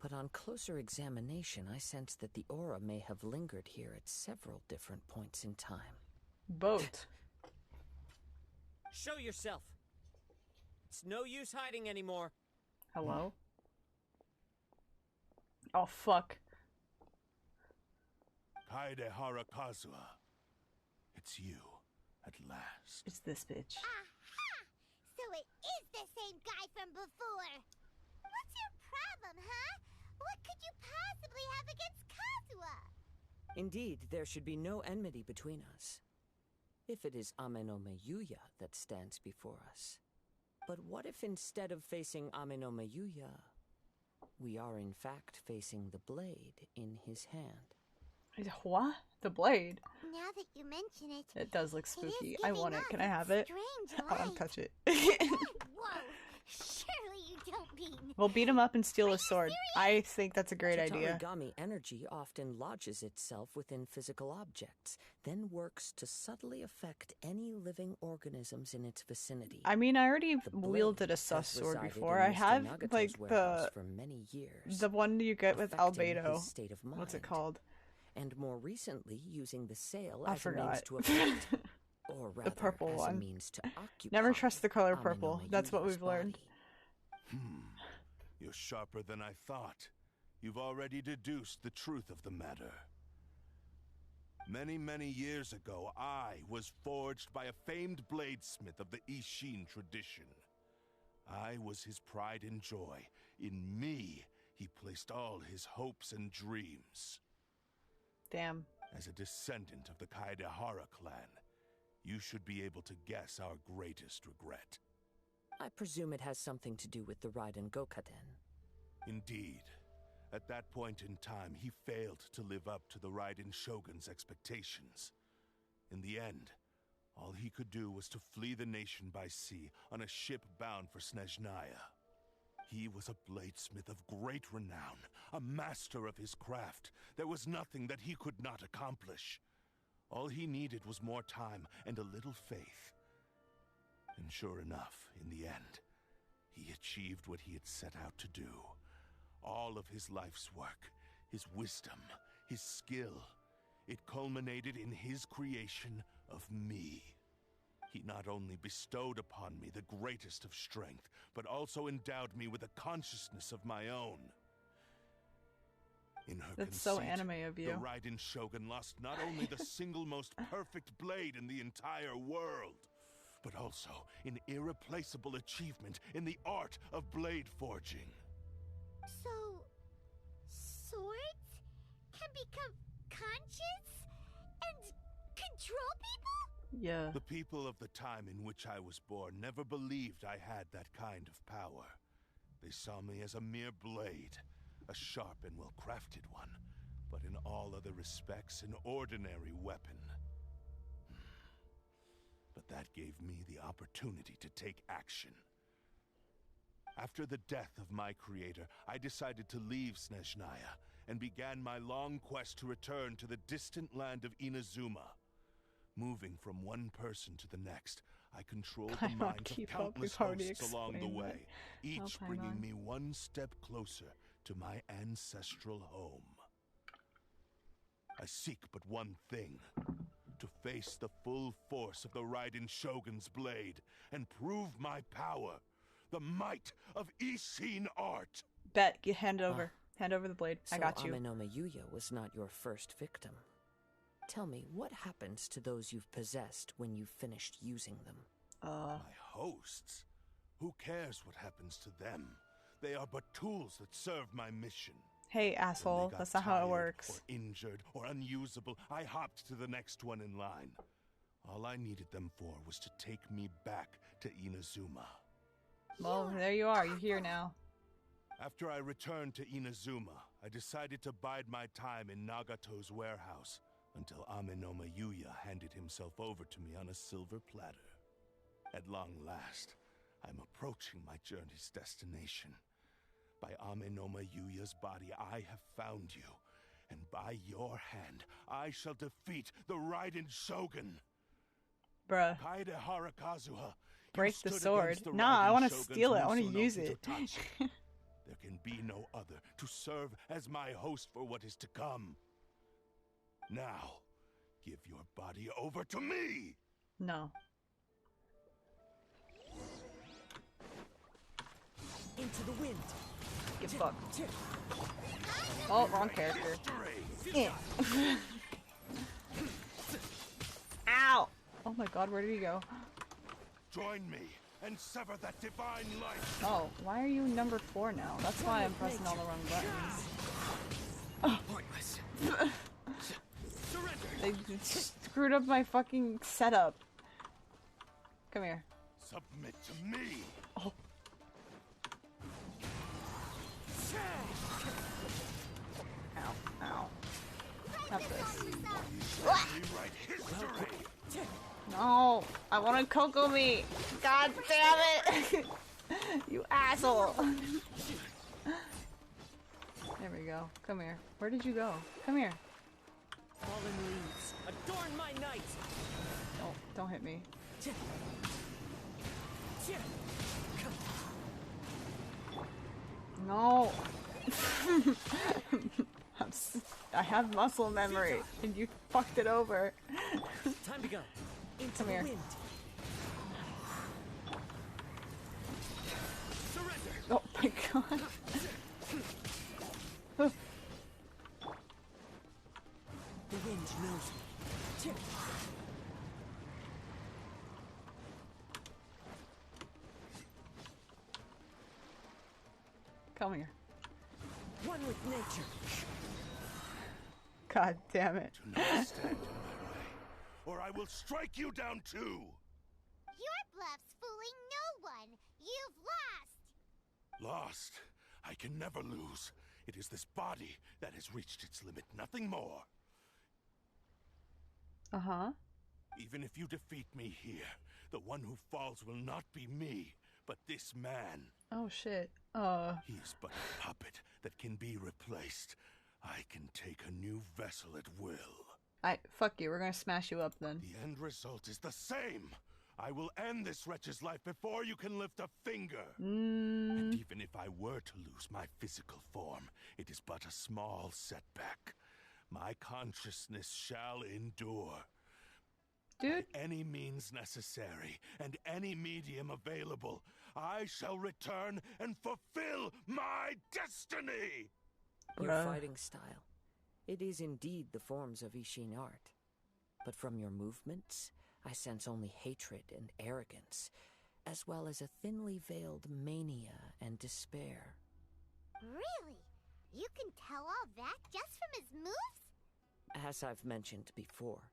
But on closer examination, I sense that the aura may have lingered here at several different points in time. Boat. Show yourself. It's no use hiding anymore. Hello? Oh, fuck. Kaidehara Kazuha. It's you, at last. It's this bitch. Aha! So it is the same guy from before. What's your problem, huh? What could you possibly have against Kazuha? Indeed, there should be no enmity between us. If it is Ame no Mayuya that stands before us. But what if instead of facing Ame no Mayuya, we are in fact facing the blade in his hand? What? The blade? Now that you mention it, It does look it is spooky. I giving want it. off Can I a have it? strange I want light. to touch it. Whoa! Surely you don't mean. We'll beat him up and steal Are his you sword. I think that's a great idea. Tatarigami energy often lodges itself within physical objects, then works to subtly affect any living organisms in its vicinity. I mean, I already The blade wielded a has sus sword resided before. in I Mr. have, Nagato's like, warehouse for many years, the one you get with affecting Albedo. his state of What's it mind. called? And more recently, using the sail I as a means forgot. to affect, or rather, purple as one. a means to occupy. Never trust the color Ame no purple. That's what Mayuya's we've learned. body. You're sharper than I thought. You've already deduced the truth of the matter. Many, many years ago, I was forged by a famed bladesmith of the Ishin tradition. I was his pride and joy. In me, he placed all his hopes and dreams. Damn. As a descendant of the Kaidehara clan, you should be able to guess our greatest regret. I presume it has something to do with the Raiden Gokaden. Indeed. At that point in time, he failed to live up to the Raiden Shogun's expectations. In the end, all he could do was to flee the nation by sea on a ship bound for Snezhnaya. He was a bladesmith of great renown, a master of his craft. There was nothing that he could not accomplish. All he needed was more time and a little faith. And sure enough, in the end, he achieved what he had set out to do. All of his life's work, his wisdom, his skill, it culminated in his creation of me. He not only bestowed upon me the greatest of strength, but also endowed me with a consciousness of my own. In her That's conceit, so anime of you. the Raiden Shogun lost not only the single most perfect blade in the entire world, but also an irreplaceable achievement in the art of blade forging. So, swords can become conscious and control people? Yeah. The people of the time in which I was born never believed I had that kind of power. They saw me as a mere blade, a sharp and well-crafted one, but in all other respects an ordinary weapon. But that gave me the opportunity to take action. After the death of my creator, I decided to leave Snezhnaya and began my long quest to return to the distant land of Inazuma. Moving from one person to the next, I controlled the minds of countless hosts along the way, each bringing me one step closer to my ancestral home. I seek but one thing: to face the full force of the Raiden Shogun's blade and prove my power, the might of Ishin art. Bet, you hand it over. Hand over the blade. So I got you. Amenoma Yuya was not your first victim. Tell me, what happens to those you've possessed when you've finished using them? My hosts? Who cares what happens to them? They are but tools that serve my mission. Hey, asshole. That's not how it works. Or injured or unusable, I hopped to the next one in line. All I needed them for was to take me back to Inazuma. Well, there you are. You're here now. After I returned to Inazuma, I decided to bide my time in Nagato's warehouse until Amenoma Yuya handed himself over to me on a silver platter. At long last, I'm approaching my journey's destination. By Amenoma Yuya's body, I have found you, and by your hand, I shall defeat the Raiden Shogun. Bruh. Kaidehara Kazuha, break the sword. Nah, I want to steal it. I want to use it. There can be no other to serve as my host for what is to come. Now, give your body over to me! No. Into the wind. Get fucked. Oh, wrong character. Ow! Oh my god, where did he go? Join me and sever that divine light. Oh, why are you number 4 now? That's why I'm pressing all the wrong buttons. Oh. They screwed up my fucking setup. Come here. Submit to me. Oh. Ow, ow. Not this. Rewrite history. No, I want to Coco me. God damn it. You asshole. There we go. Come here. Where did you go? Come here. Fallen leaves, adorn my night. Don't hit me. No. I have muscle memory, and you fucked it over. Time to go. Into Come the here. wind. Surrender. Oh my god. The wind knows me. Come here. One with nature. God damn it. Do not stand in my way, or I will strike you down too. Your bluff's fooling no one. You've lost. Lost. I can never lose. It is this body that has reached its limit, nothing more. Uh-huh. Even if you defeat me here, the one who falls will not be me, but this man. Oh shit. He is but a puppet that can be replaced. I can take a new vessel at will. Fuck you, we're gonna smash you up then. The end result is the same. I will end this wretch's life before you can lift a finger. And even if I were to lose my physical form, it is but a small setback. My consciousness shall endure. Dude. By any means necessary, and any medium available, I shall return and fulfill my destiny! Your fighting style. It is indeed the forms of Ishin art. But from your movements, I sense only hatred and arrogance, as well as a thinly veiled mania and despair. Really? You can tell all that just from his moves? As I've mentioned before,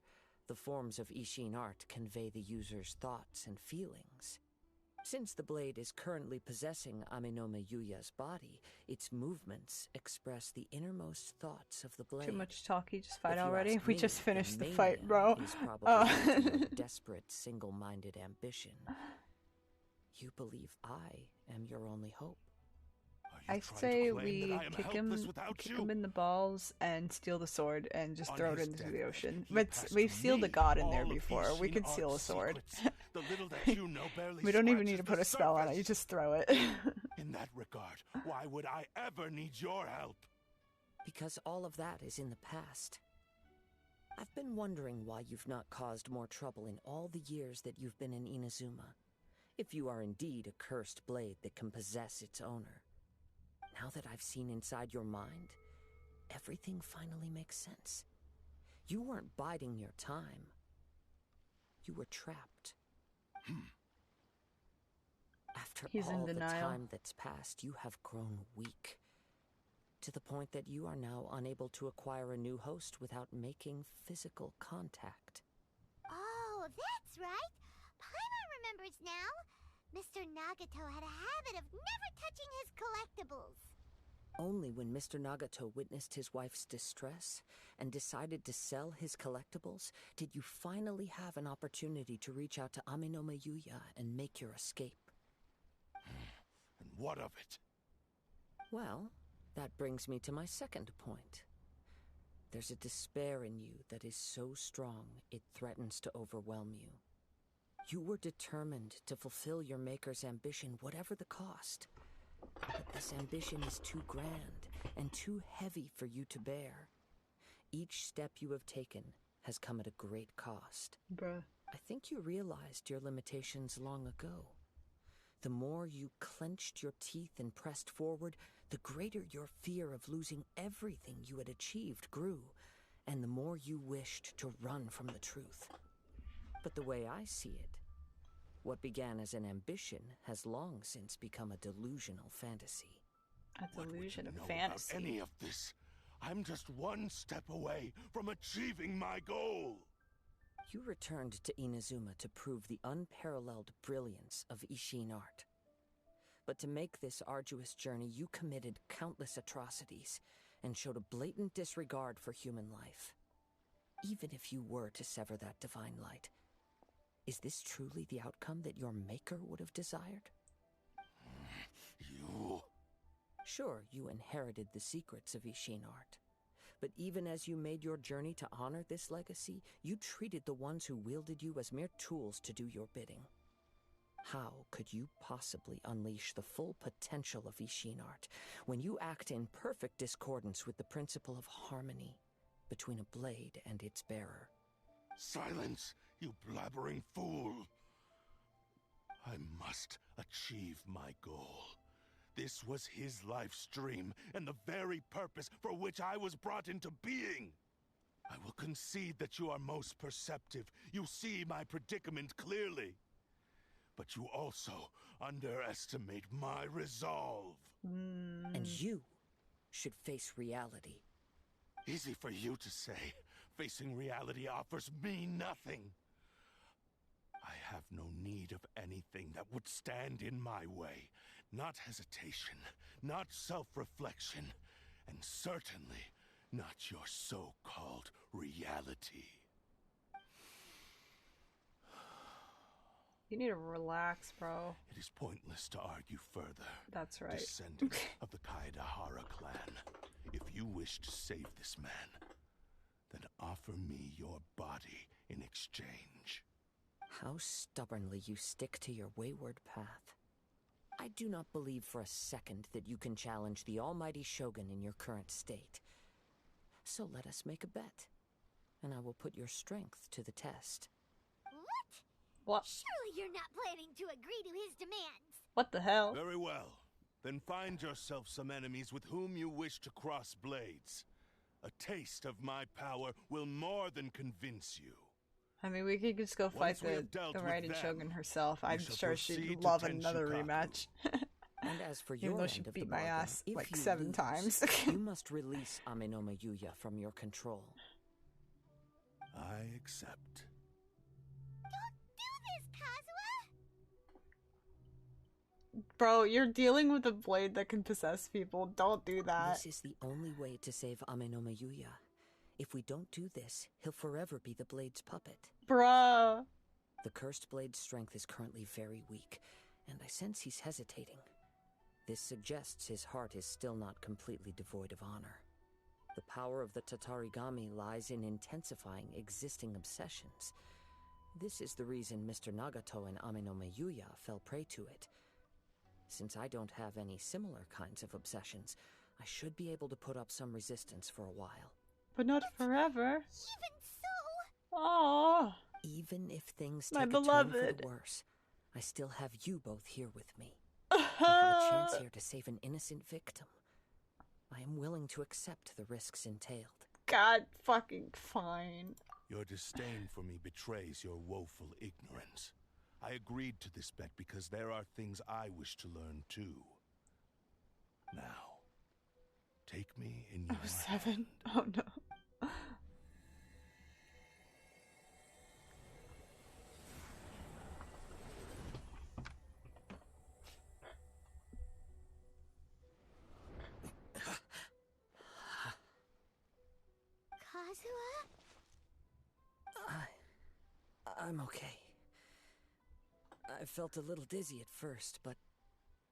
the forms of Ishin art convey the user's thoughts and feelings. Since the blade is currently possessing Aminome Yuya's body, its movements express the innermost thoughts of the blade. Too much talk, you just fight If you already? ask We me, just finished the mania fight, bro. is probably your desperate, single-minded ambition. You believe I am your only hope. I say we kick him in the balls and steal the sword and just throw it into the ocean. We've sealed a god in there before. We could seal a sword. We don't even need to put a spell on it. You just throw it. In that regard, why would I ever need your help? Because all of that is in the past. I've been wondering why you've not caused more trouble in all the years that you've been in Inazuma. If you are indeed a cursed blade that can possess its owner. Now that I've seen inside your mind, everything finally makes sense. You weren't biding your time. You were trapped. After all the time that's passed, you have grown weak. To the point that you are now unable to acquire a new host without making physical contact. Oh, that's right. Paimon remembers now. Mr. Nagato had a habit of never touching his collectibles. Only when Mr. Nagato witnessed his wife's distress and decided to sell his collectibles did you finally have an opportunity to reach out to Aminome Yuya and make your escape. And what of it? Well, that brings me to my second point. There's a despair in you that is so strong it threatens to overwhelm you. You were determined to fulfill your maker's ambition, whatever the cost. But this ambition is too grand and too heavy for you to bear. Each step you have taken has come at a great cost. Bruh. I think you realized your limitations long ago. The more you clenched your teeth and pressed forward, the greater your fear of losing everything you had achieved grew, and the more you wished to run from the truth. But the way I see it, what began as an ambition has long since become a delusional fantasy. A delusion of What would you know fantasy. about any of this? I'm just one step away from achieving my goal. You returned to Inazuma to prove the unparalleled brilliance of Ishin art. But to make this arduous journey, you committed countless atrocities and showed a blatant disregard for human life. Even if you were to sever that divine light, is this truly the outcome that your maker would have desired? You... Sure, you inherited the secrets of Ishin art. But even as you made your journey to honor this legacy, you treated the ones who wielded you as mere tools to do your bidding. How could you possibly unleash the full potential of Ishin art when you act in perfect discordance with the principle of harmony between a blade and its bearer? Silence, you blabbering fool! I must achieve my goal. This was his life's dream, and the very purpose for which I was brought into being. I will concede that you are most perceptive. You see my predicament clearly. But you also underestimate my resolve. And you should face reality. Easy for you to say. Facing reality offers me nothing. I have no need of anything that would stand in my way. Not hesitation, not self-reflection, and certainly not your so-called reality. You need to relax, bro. It is pointless to argue further. That's right. Descendant of the Kaedahara clan, if you wish to save this man, then offer me your body in exchange. How stubbornly you stick to your wayward path. I do not believe for a second that you can challenge the almighty Shogun in your current state. So let us make a bet, and I will put your strength to the test. What? Surely you're not planning to agree to his demands. What the hell? Very well. Then find yourself some enemies with whom you wish to cross blades. A taste of my power will more than convince you. I mean, we could just go fight the Raiden Shogun herself. I'm sure she'd love another rematch. And as for Even your though she end of beat the my bargain, ass if like you 7 lose, times. you must release Amenoma Yuya from your control. I accept. Don't do this, Kazuha! Bro, you're dealing with a blade that can possess people. Don't do that. This is the only way to save Amenoma Yuya. If we don't do this, he'll forever be the blade's puppet. Bruh. The cursed blade's strength is currently very weak, and I sense he's hesitating. This suggests his heart is still not completely devoid of honor. The power of the Tatarigami lies in intensifying existing obsessions. This is the reason Mr. Nagato and Amenoma Yuya fell prey to it. Since I don't have any similar kinds of obsessions, I should be able to put up some resistance for a while. But not forever. Even so... Aww. Even if things My take a turn for beloved. the worse, I still have you both here with me. We have a chance here to save an innocent victim. I am willing to accept the risks entailed. God fucking fine. Your disdain for me betrays your woeful ignorance. I agreed to this bet because there are things I wish to learn too. Now, take me in your 7. Oh no. Kazuha? I'm okay. I felt a little dizzy at first, but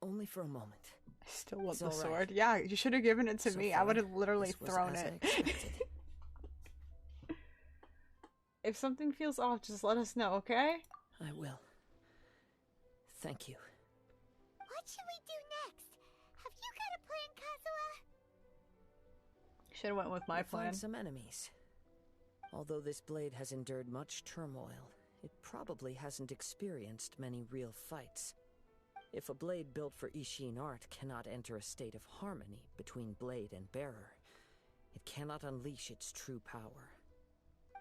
only for a moment. I still want It's the all right. sword. Yeah, you should have given it to So me. I far, would have literally this was thrown as I it. expected. If something feels off, just let us know, okay? I will. Thank you. What should we do next? Have you got a plan, Kazuha? Should have went with my We'll plan. find some enemies. Although this blade has endured much turmoil, it probably hasn't experienced many real fights. If a blade built for Ishin art cannot enter a state of harmony between blade and bearer, it cannot unleash its true power.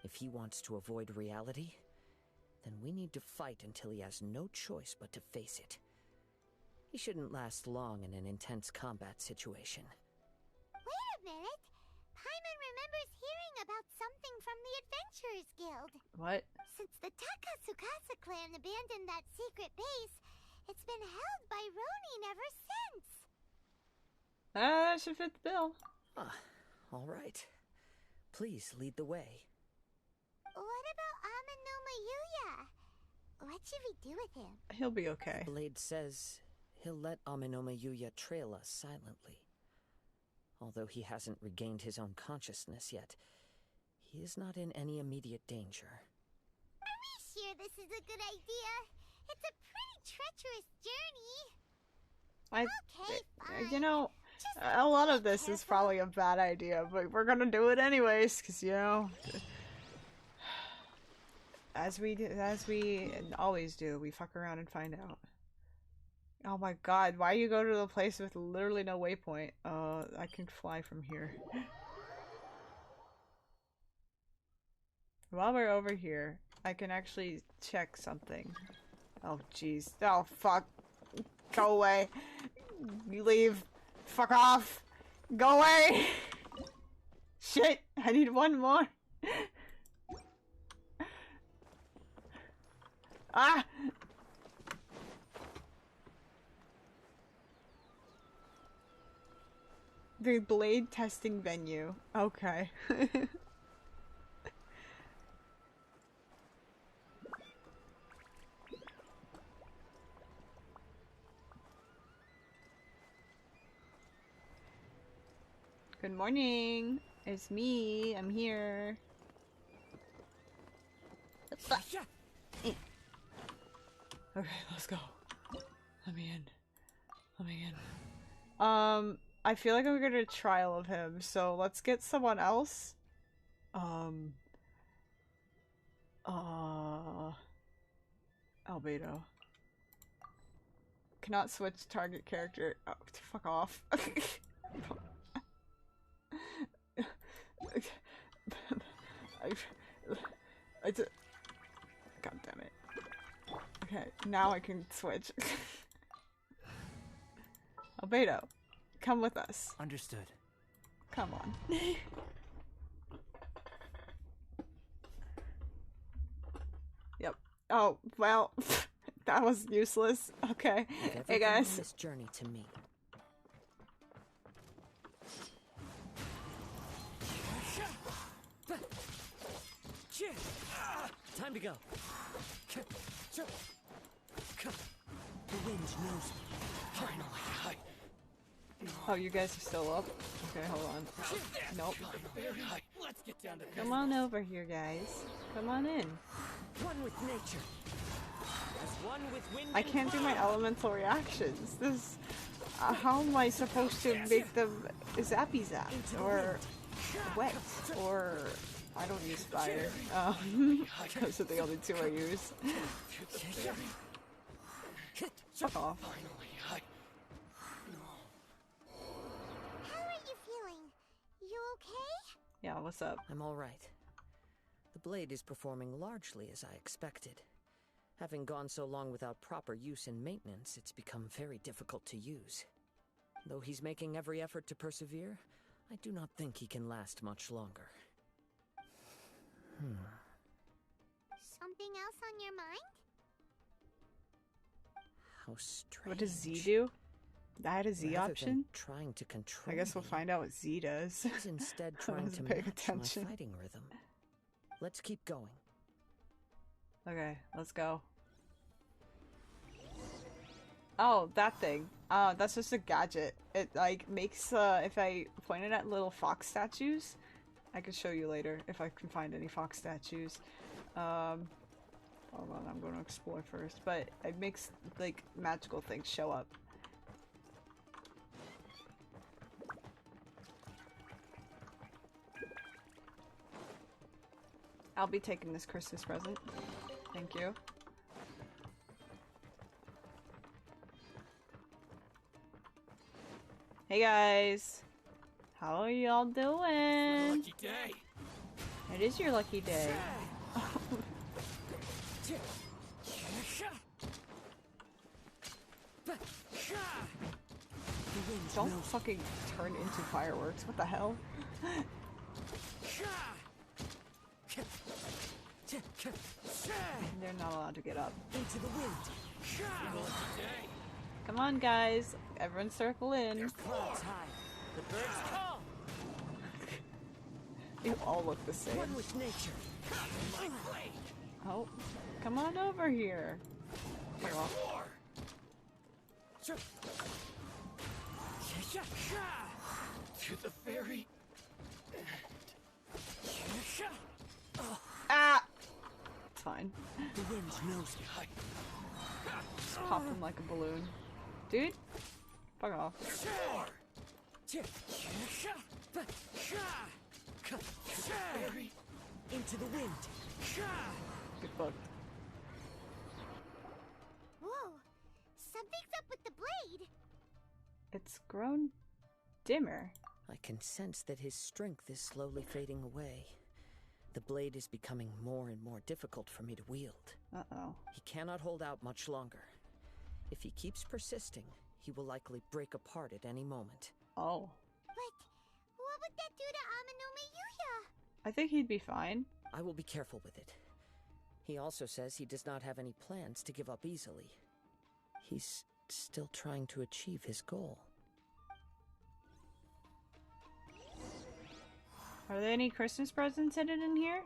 If he wants to avoid reality, then we need to fight until he has no choice but to face it. He shouldn't last long in an intense combat situation. Wait a minute. Paimon remembers hearing about something from the Adventurers Guild. What? Since the Takatsukasa clan abandoned that secret base, it's been held by Ronin ever since. That should fit the bill. Ah, all right. Please lead the way. What about Amenoma Yuya? What should we do with him? He'll be okay. Blade says he'll let Amenoma Yuya trail us silently. Although he hasn't regained his own consciousness yet, he is not in any immediate danger. Are we sure this is a good idea? It's a pretty treacherous journey. Okay, fine. You know, Just a lot of be this is careful. probably a bad idea, but we're gonna do it anyways, because, you know, as we always do, we fuck around and find out. Oh my god, why you go to the place with literally no waypoint? I can fly from here. While we're over here, I can actually check something. Oh jeez. Oh fuck. Go away. You leave. Fuck off. Go away. Shit, I need one more. Ah! The blade testing venue. Okay. Good morning. It's me. I'm here. Okay, let's go. Let me in. Let me in. I feel like I'm gonna get a trial of him, so let's get someone else. Albedo. Cannot switch target character. Oh, fuck off. God damn it. Okay, now I can switch. Albedo, come with us. Understood. Come on. Yep. Oh, well, that was useless. Okay. Hey guys. This journey to me. Time to go. The wind knows me. Finally. Oh, you guys are still up? Okay, hold on. Nope. Let's get down to Come on over here, guys. Come on in. One with nature. As one with wind. I can't do my elemental reactions. This. How am I supposed to make them zappy zap or wet or I don't use fire. Those are the only two I use. Fuck off. How are you feeling? You okay? Yeah, what's up? I'm all right. The blade is performing largely as I expected. Having gone so long without proper use and maintenance, it's become very difficult to use. Though he's making every effort to persevere, I do not think he can last much longer. Something else on your mind? How strange. What does Z do? I had a Z Rather than option? trying to control I guess we'll me, find out what Z does. he's instead I trying to wasn't paying match attention. my fighting rhythm. Let's keep going. Okay, let's go. Oh, that thing. That's just a gadget. It, like, makes, if I point it at little fox statues, I can show you later if I can find any fox statues. Hold on, I'm going to explore first. But it makes, like, magical things show up. I'll be taking this Christmas present. Thank you. Hey guys! How are y'all doing? Lucky day. It is your lucky day. Don't fucking turn into fireworks. What the hell? They're not allowed to get up. Into the wind. Come on, guys. Everyone circle in. Clouds high. The birds call. You all look the same. One with nature. Oh, come on over here. Fuck off. To the very Ah! It's fine. The wind knows me. Just pop him like a balloon. Dude, fuck off. Into the wind. Get booked. Whoa! Something's up with the blade! It's grown dimmer. I can sense that his strength is slowly fading away. The blade is becoming more and more difficult for me to wield. Uh-oh. He cannot hold out much longer. If he keeps persisting, he will likely break apart at any moment. Oh. But what would that do to Amanome Yuya? I think he'd be fine. I will be careful with it. He also says he does not have any plans to give up easily. He's still trying to achieve his goal. Are there any Christmas presents hidden in here?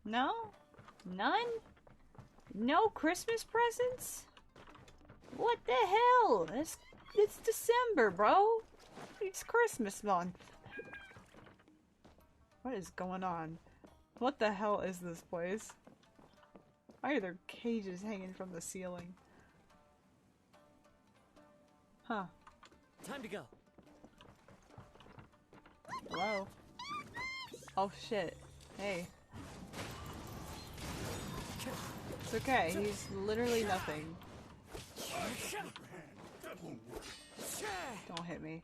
No? None? No Christmas presents? What the hell? It's December, bro. It's Christmas month. What is going on? What the hell is this place? Why are there cages hanging from the ceiling? Huh. Time to go. Hello? Oh shit. Hey. It's okay, he's literally nothing. Don't hit me.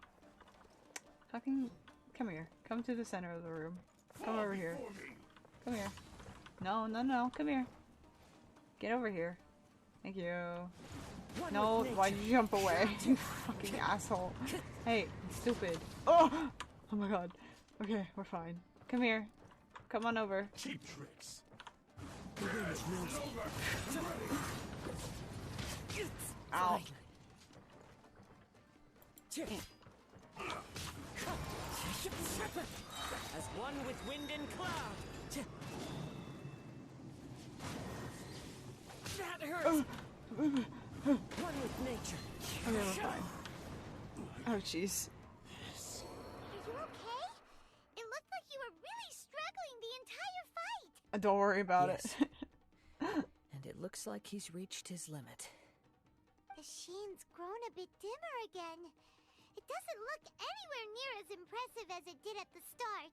Fucking... Come here. Come to the center of the room. Come over here. Come here. No, no, no. Come here. Get over here. Thank you. No, why'd you jump away? You fucking asshole. Hey, stupid. Oh! Oh my god. Okay, we're fine. Come here. Come on over. Cheap tricks. Ow. As one with wind and cloud. That hurts. One with nature. Okay, we're fine. Oh jeez. Are you okay? It looked like you were really struggling the entire fight. Don't worry about Yes. it. And it looks like he's reached his limit. The sheen's grown a bit dimmer again. It doesn't look anywhere near as impressive as it did at the start.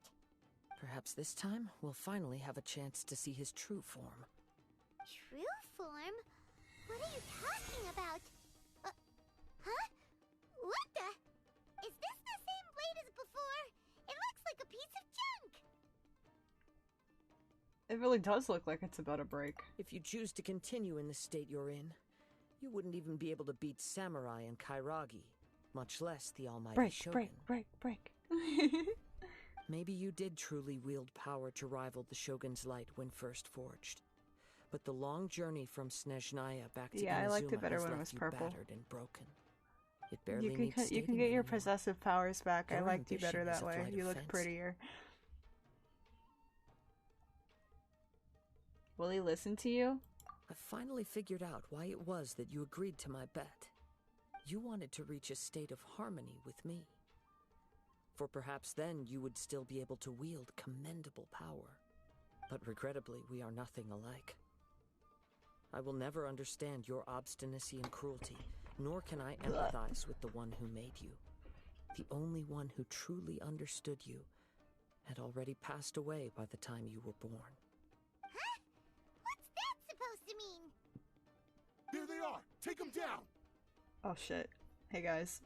Perhaps this time we'll finally have a chance to see his true form. True form? What are you talking about? Huh? What the? Is this the same blade as before? It looks like a piece of junk. It really does look like it's about to break. If you choose to continue in the state you're in, you wouldn't even be able to beat Samurai and Kairagi, much less the almighty Break, Shogun. break. Maybe you did truly wield power to rival the Shogun's light when first forged. But the long journey from Snezhnaya back to Yeah, I liked it Inazuma better has when it left was you purple. battered and broken. It barely You needs can stating get your anymore. possessive powers back. I Your liked you better ambition is that a way. flight You of look fancy. prettier. Will he listen to you? I finally figured out why it was that you agreed to my bet. You wanted to reach a state of harmony with me. For perhaps then you would still be able to wield commendable power. But regrettably, we are nothing alike. I will never understand your obstinacy and cruelty, nor can I empathize with the one who made you. The only one who truly understood you had already passed away by the time you were born. Huh? What's that supposed to mean? Here they are. Take them down. Oh shit. Hey guys.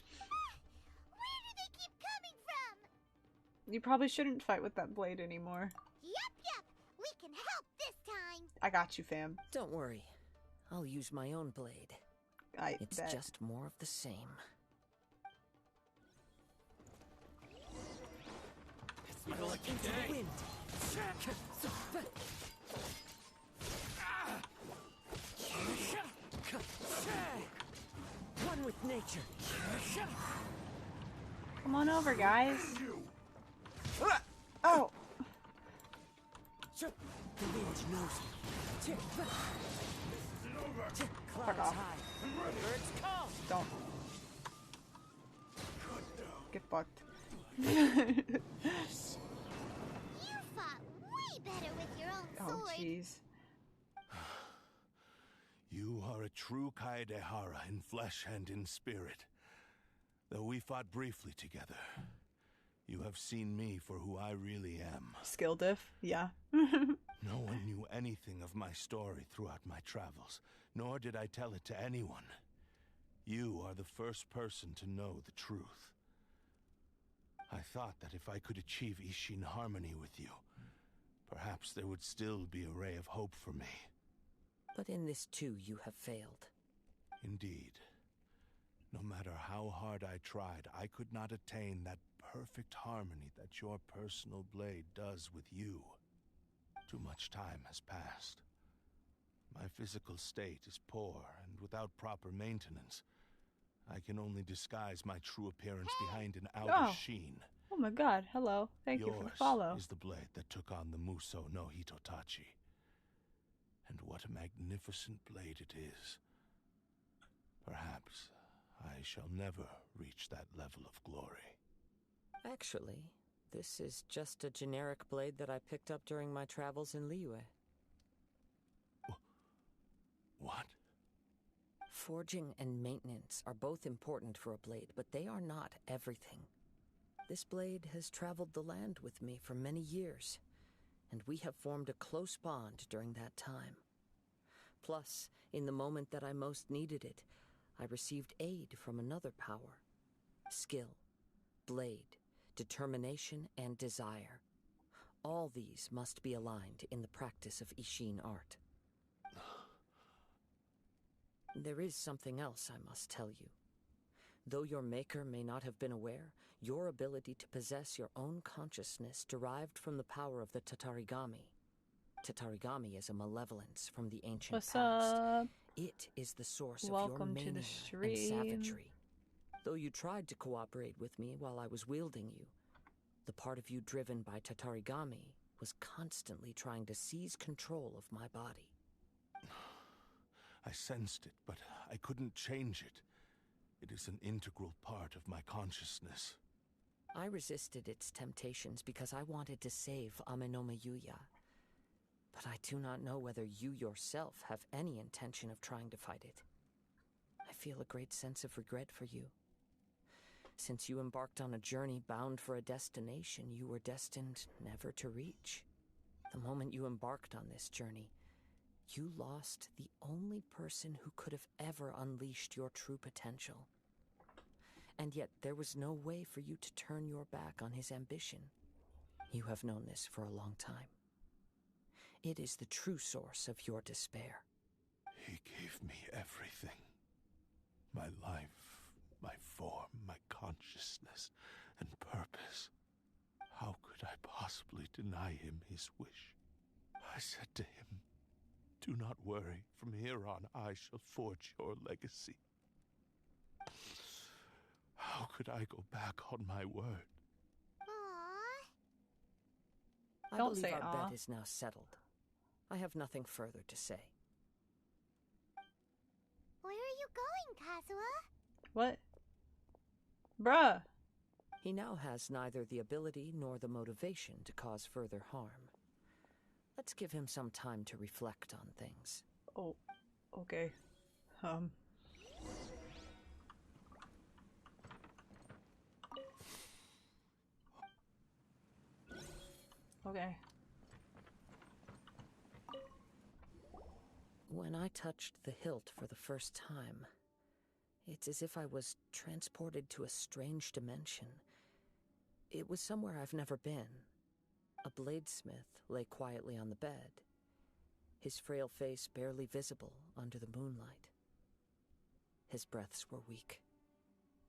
Where do they keep coming from? You probably shouldn't fight with that blade anymore. Yup. We can help this time. I got you, fam. Don't worry. I'll use my own blade. It's bet. just more of the same. It's my lucky day. Wind. One with nature. Come on over, guys. Oh! The wind knows me. Clouds off. high. Birds call. Don't. Get fucked. You fought way better with your own Oh, sword. jeez. You are a true Kaedehara in flesh and in spirit. Though we fought briefly together, you have seen me for who I really am. Skill diff? Yeah. No one knew anything of my story throughout my travels, nor did I tell it to anyone. You are the first person to know the truth. I thought that if I could achieve Ishin harmony with you, perhaps there would still be a ray of hope for me. But in this too, you have failed. Indeed. No matter how hard I tried, I could not attain that perfect harmony that your personal blade does with you. Too much time has passed. My physical state is poor, and without proper maintenance, I can only disguise my true appearance behind an outer Oh. sheen. Oh my god, hello. Thank you for the follow. Yours is the blade that took on the Muso no Hitotachi. And what a magnificent blade it is. Perhaps I shall never reach that level of glory. Actually, this is just a generic blade that I picked up during my travels in Liyue. What? Forging and maintenance are both important for a blade, but they are not everything. This blade has traveled the land with me for many years, and we have formed a close bond during that time. Plus, in the moment that I most needed it, I received aid from another power. Skill, blade, determination, and desire. All these must be aligned in the practice of Ishin art. There is something else I must tell you. Though your maker may not have been aware, your ability to possess your own consciousness derived from the power of the Tatarigami. Tatarigami is a malevolence from the ancient What's past. up? It is the source Welcome of your to the mania stream. and savagery. Though you tried to cooperate with me while I was wielding you, the part of you driven by Tatarigami was constantly trying to seize control of my body. I sensed it, but I couldn't change it. It is an integral part of my consciousness. I resisted its temptations because I wanted to save Amenome Yuya. But I do not know whether you yourself have any intention of trying to fight it. I feel a great sense of regret for you. Since you embarked on a journey bound for a destination you were destined never to reach. The moment you embarked on this journey, you lost the only person who could have ever unleashed your true potential. And yet there was no way for you to turn your back on his ambition. You have known this for a long time. It is the true source of your despair. He gave me everything. My life, my form, my consciousness, and purpose. How could I possibly deny him his wish? I said to him, "Do not worry. From here on, I shall forge your legacy." How could I go back on my word? Aww. I Don't believe say our aw. bet is now settled. I have nothing further to say. Where are you going, Kazuha? What? Bruh. He now has neither the ability nor the motivation to cause further harm. Let's give him some time to reflect on things. Oh, okay. Okay. When I touched the hilt for the first time, it's as if I was transported to a strange dimension. It was somewhere I've never been. A bladesmith lay quietly on the bed, his frail face barely visible under the moonlight. His breaths were weak,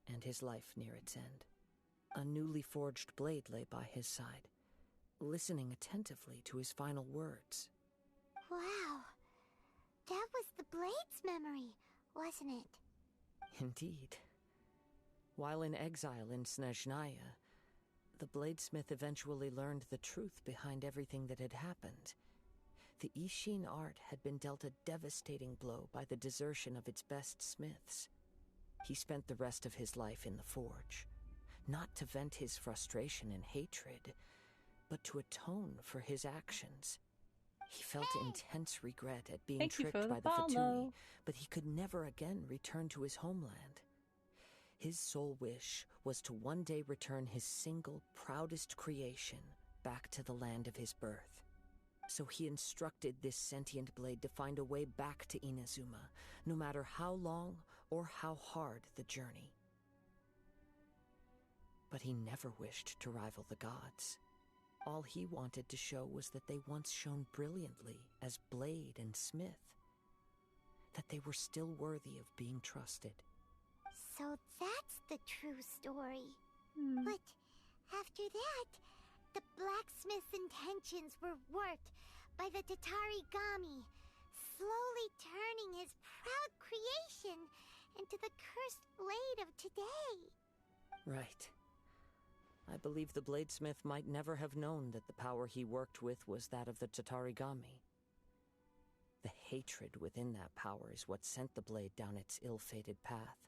and his life near its end. A newly forged blade lay by his side, listening attentively to his final words. Wow. That was the Blade's memory, wasn't it? Indeed. While in exile in Snezhnaya, the bladesmith eventually learned the truth behind everything that had happened. The Ishin art had been dealt a devastating blow by the desertion of its best smiths. He spent the rest of his life in the forge, not to vent his frustration and hatred, but to atone for his actions. He felt intense regret at being Thank you tricked for by the the Fatui, follow. but he could never again return to his homeland. His sole wish was to one day return his single, proudest creation back to the land of his birth. So he instructed this sentient blade to find a way back to Inazuma, no matter how long or how hard the journey. But he never wished to rival the gods. All he wanted to show was that they once shone brilliantly as blade and smith, that they were still worthy of being trusted. So that's the true story. Hmm. But after that, the blacksmith's intentions were warped by the Tatarigami, slowly turning his proud creation into the cursed blade of today. Right. I believe the bladesmith might never have known that the power he worked with was that of the Tatarigami. The hatred within that power is what sent the blade down its ill-fated path.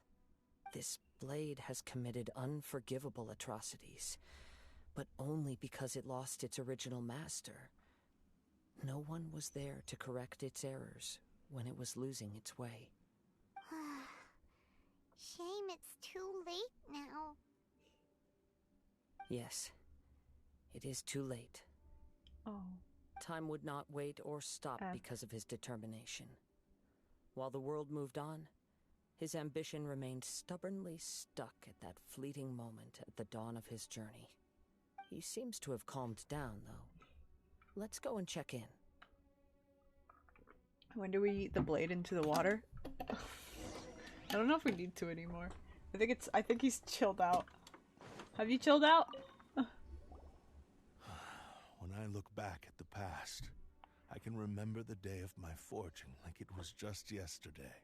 This blade has committed unforgivable atrocities, but only because it lost its original master. No one was there to correct its errors when it was losing its way. Shame it's too late now. Yes, it is too late. Oh. Time would not wait or stop because of his determination. While the world moved on, his ambition remained stubbornly stuck at that fleeting moment at the dawn of his journey. He seems to have calmed down, though. Let's go and check in. When do we eat the blade into the water? I don't know if we need to anymore. I think he's chilled out. Have you chilled out? When I look back at the past, I can remember the day of my forging like it was just yesterday.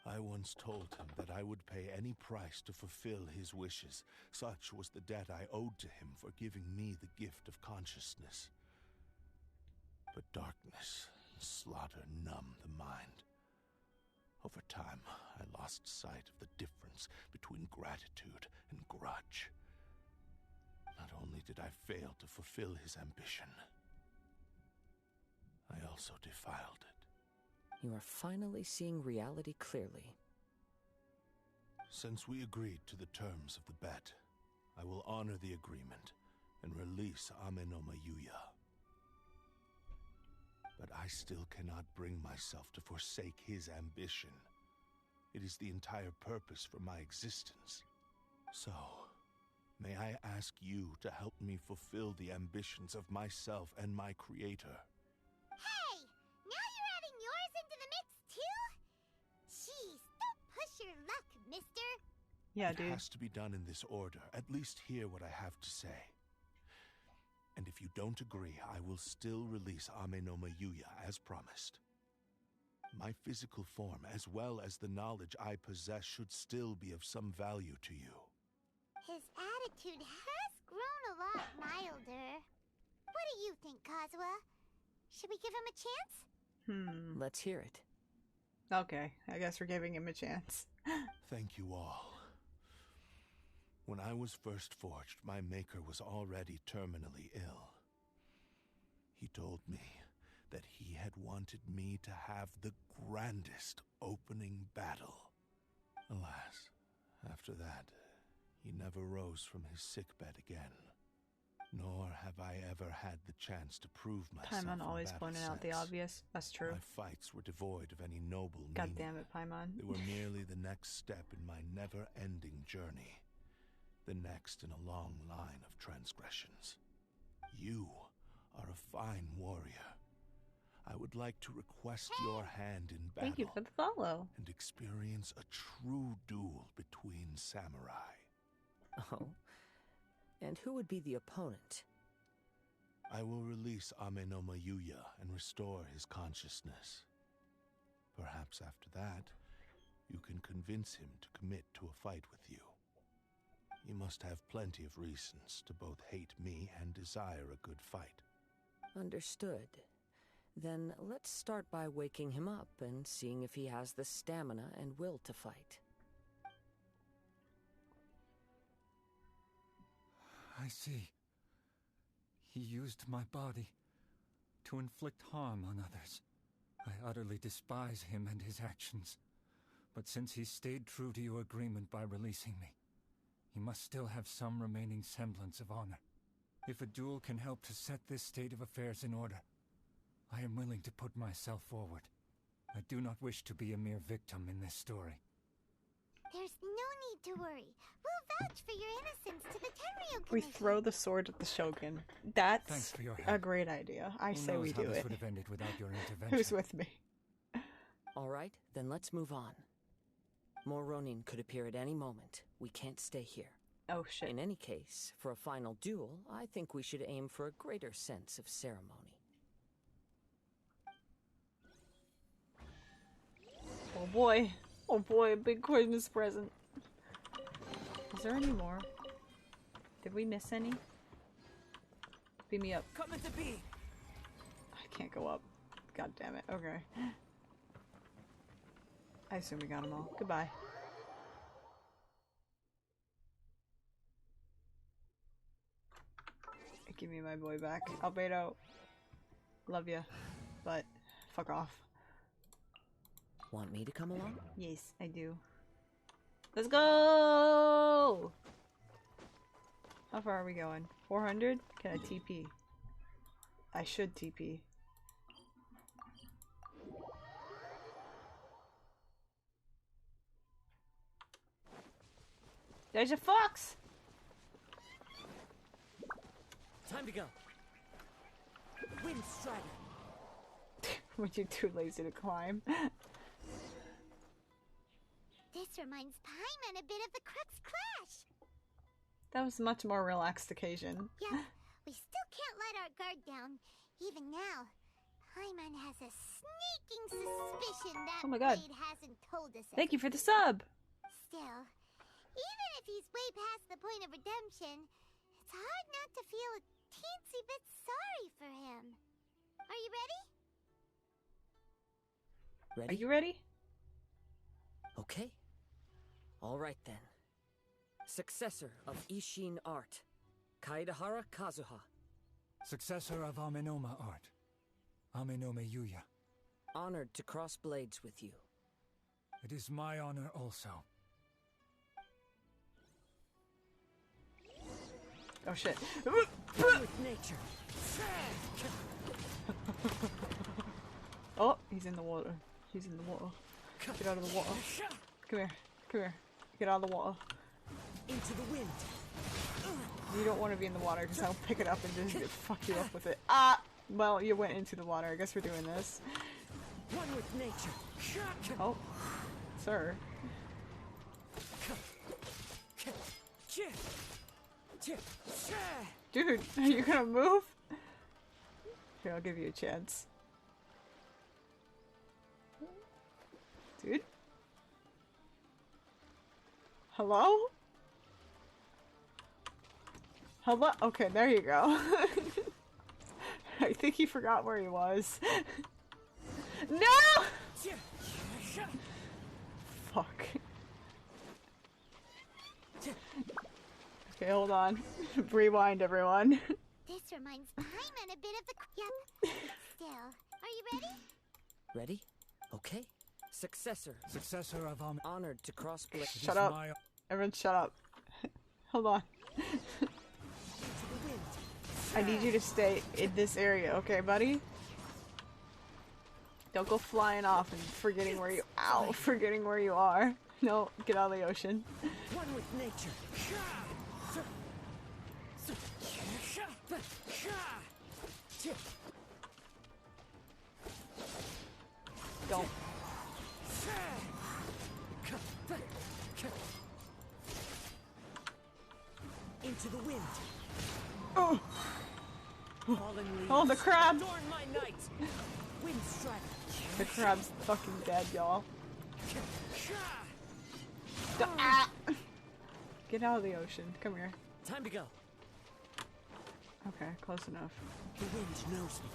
I once told him that I would pay any price to fulfill his wishes. Such was the debt I owed to him for giving me the gift of consciousness. But darkness and slaughter numb the mind. Over time, I lost sight of the difference between gratitude and grudge. Not only did I fail to fulfill his ambition, I also defiled it. You are finally seeing reality clearly. Since we agreed to the terms of the bet, I will honor the agreement and release Ame no Mayuya. But I still cannot bring myself to forsake his ambition. It is the entire purpose for my existence. So, may I ask you to help me fulfill the ambitions of myself and my creator? Hey! Now you're adding yours into the mix, too? Jeez, don't push your luck, mister. Yeah, dude. It has to be done in this order. At least hear what I have to say. And if you don't agree, I will still release Ame no Mayuya as promised. My physical form, as well as the knowledge I possess, should still be of some value to you. His attitude has grown a lot milder. What do you think, Kazuha? Should we give him a chance? Let's hear it. Okay, I guess we're giving him a chance. Thank you all. When I was first forged, my maker was already terminally ill. He told me that he had wanted me to have the grandest opening battle. Alas, after that, he never rose from his sickbed again. Nor have I ever had the chance to prove myself. Paimon always pointing out the obvious. That's true. My fights were devoid of any noble meaning. God damn it, Paimon. They were merely the next step in my never-ending journey. The next in a long line of transgressions. You are a fine warrior. I would like to request your hand in battle. Thank you for the follow. And experience a true duel between samurai. Oh? And who would be the opponent? I will release Ame no Mayuya and restore his consciousness. Perhaps after that, you can convince him to commit to a fight with you. He must have plenty of reasons to both hate me and desire a good fight. Understood. Then let's start by waking him up and seeing if he has the stamina and will to fight. I see. He used my body to inflict harm on others. I utterly despise him and his actions. But since he stayed true to your agreement by releasing me, he must still have some remaining semblance of honor. If a duel can help to set this state of affairs in order, I am willing to put myself forward. I do not wish to be a mere victim in this story. There's no need to worry. We'll vouch for your innocence to the Tenryo We Commission. throw the sword at the Shogun. That's Thanks for your help. a great idea. I Who say knows we how do this it. would have ended without your intervention. Who's with me? All right, then let's move on. More Ronin could appear at any moment. We can't stay here. Oh shit. In any case, for a final duel, I think we should aim for a greater sense of ceremony. Oh boy. Oh boy, a big Christmas present. Is there any more? Did we miss any? Beam me up. Coming to be! I can't go up. God damn it. Okay. I assume we got them all. Goodbye. Give me my boy back. Albedo. Love ya. But fuck off. Want me to come along? Yes, I do. Let's go! How far are we going? 400? Can I TP? I should TP. There's a fox! Time to go. Wind Strider. When you're too lazy to climb. This reminds Paimon a bit of the Crux Clash. That was a much more relaxed occasion. Yep, we still can't let our guard down. Even now, Paimon has a sneaking suspicion that Oh my God. Blade hasn't told us it. Thank you for the sub! Still, even if he's way past the point of redemption, it's hard not to feel a teensy bit sorry for him. Are you ready? Ready? Are you ready? Okay. All right then. Successor of Ishin art, Kaedahara Kazuha. Successor of Amenoma art, Amenome Yuya. Honored to cross blades with you. It is my honor also. Oh shit. With nature. Oh, he's in the water. He's in the water. Get out of the water. Come here. Come here. Get out of the water. Into the wind. You don't want to be in the water because I'll pick it up and just fuck you up with it. Ah! Well, you went into the water. I guess we're doing this. One with nature. Oh. Sir. Dude, are you gonna move? Here, I'll give you a chance. Dude? Hello? Hello? Okay, there you go. I think he forgot where he was. No! Fuck. Okay, hold on. Rewind, everyone. This reminds Paimon a bit of the... Yep. Still, are you ready? Ready? Okay. Successor. Successor of Honored to cross blades. Shut up. Everyone shut up. Hold on. I need you to stay in this area, okay, buddy? Don't go flying off and forgetting where you... Ow! Forgetting where you are. No, get out of the ocean. One with nature. Don't. Into the wind. Oh! Fallen leaves. Oh, the crab! Adorn my night. Wind strider. The crab's fucking dead, y'all. Ah! Get out of the ocean. Come here. Time to go. Okay, close enough. The wind knows me.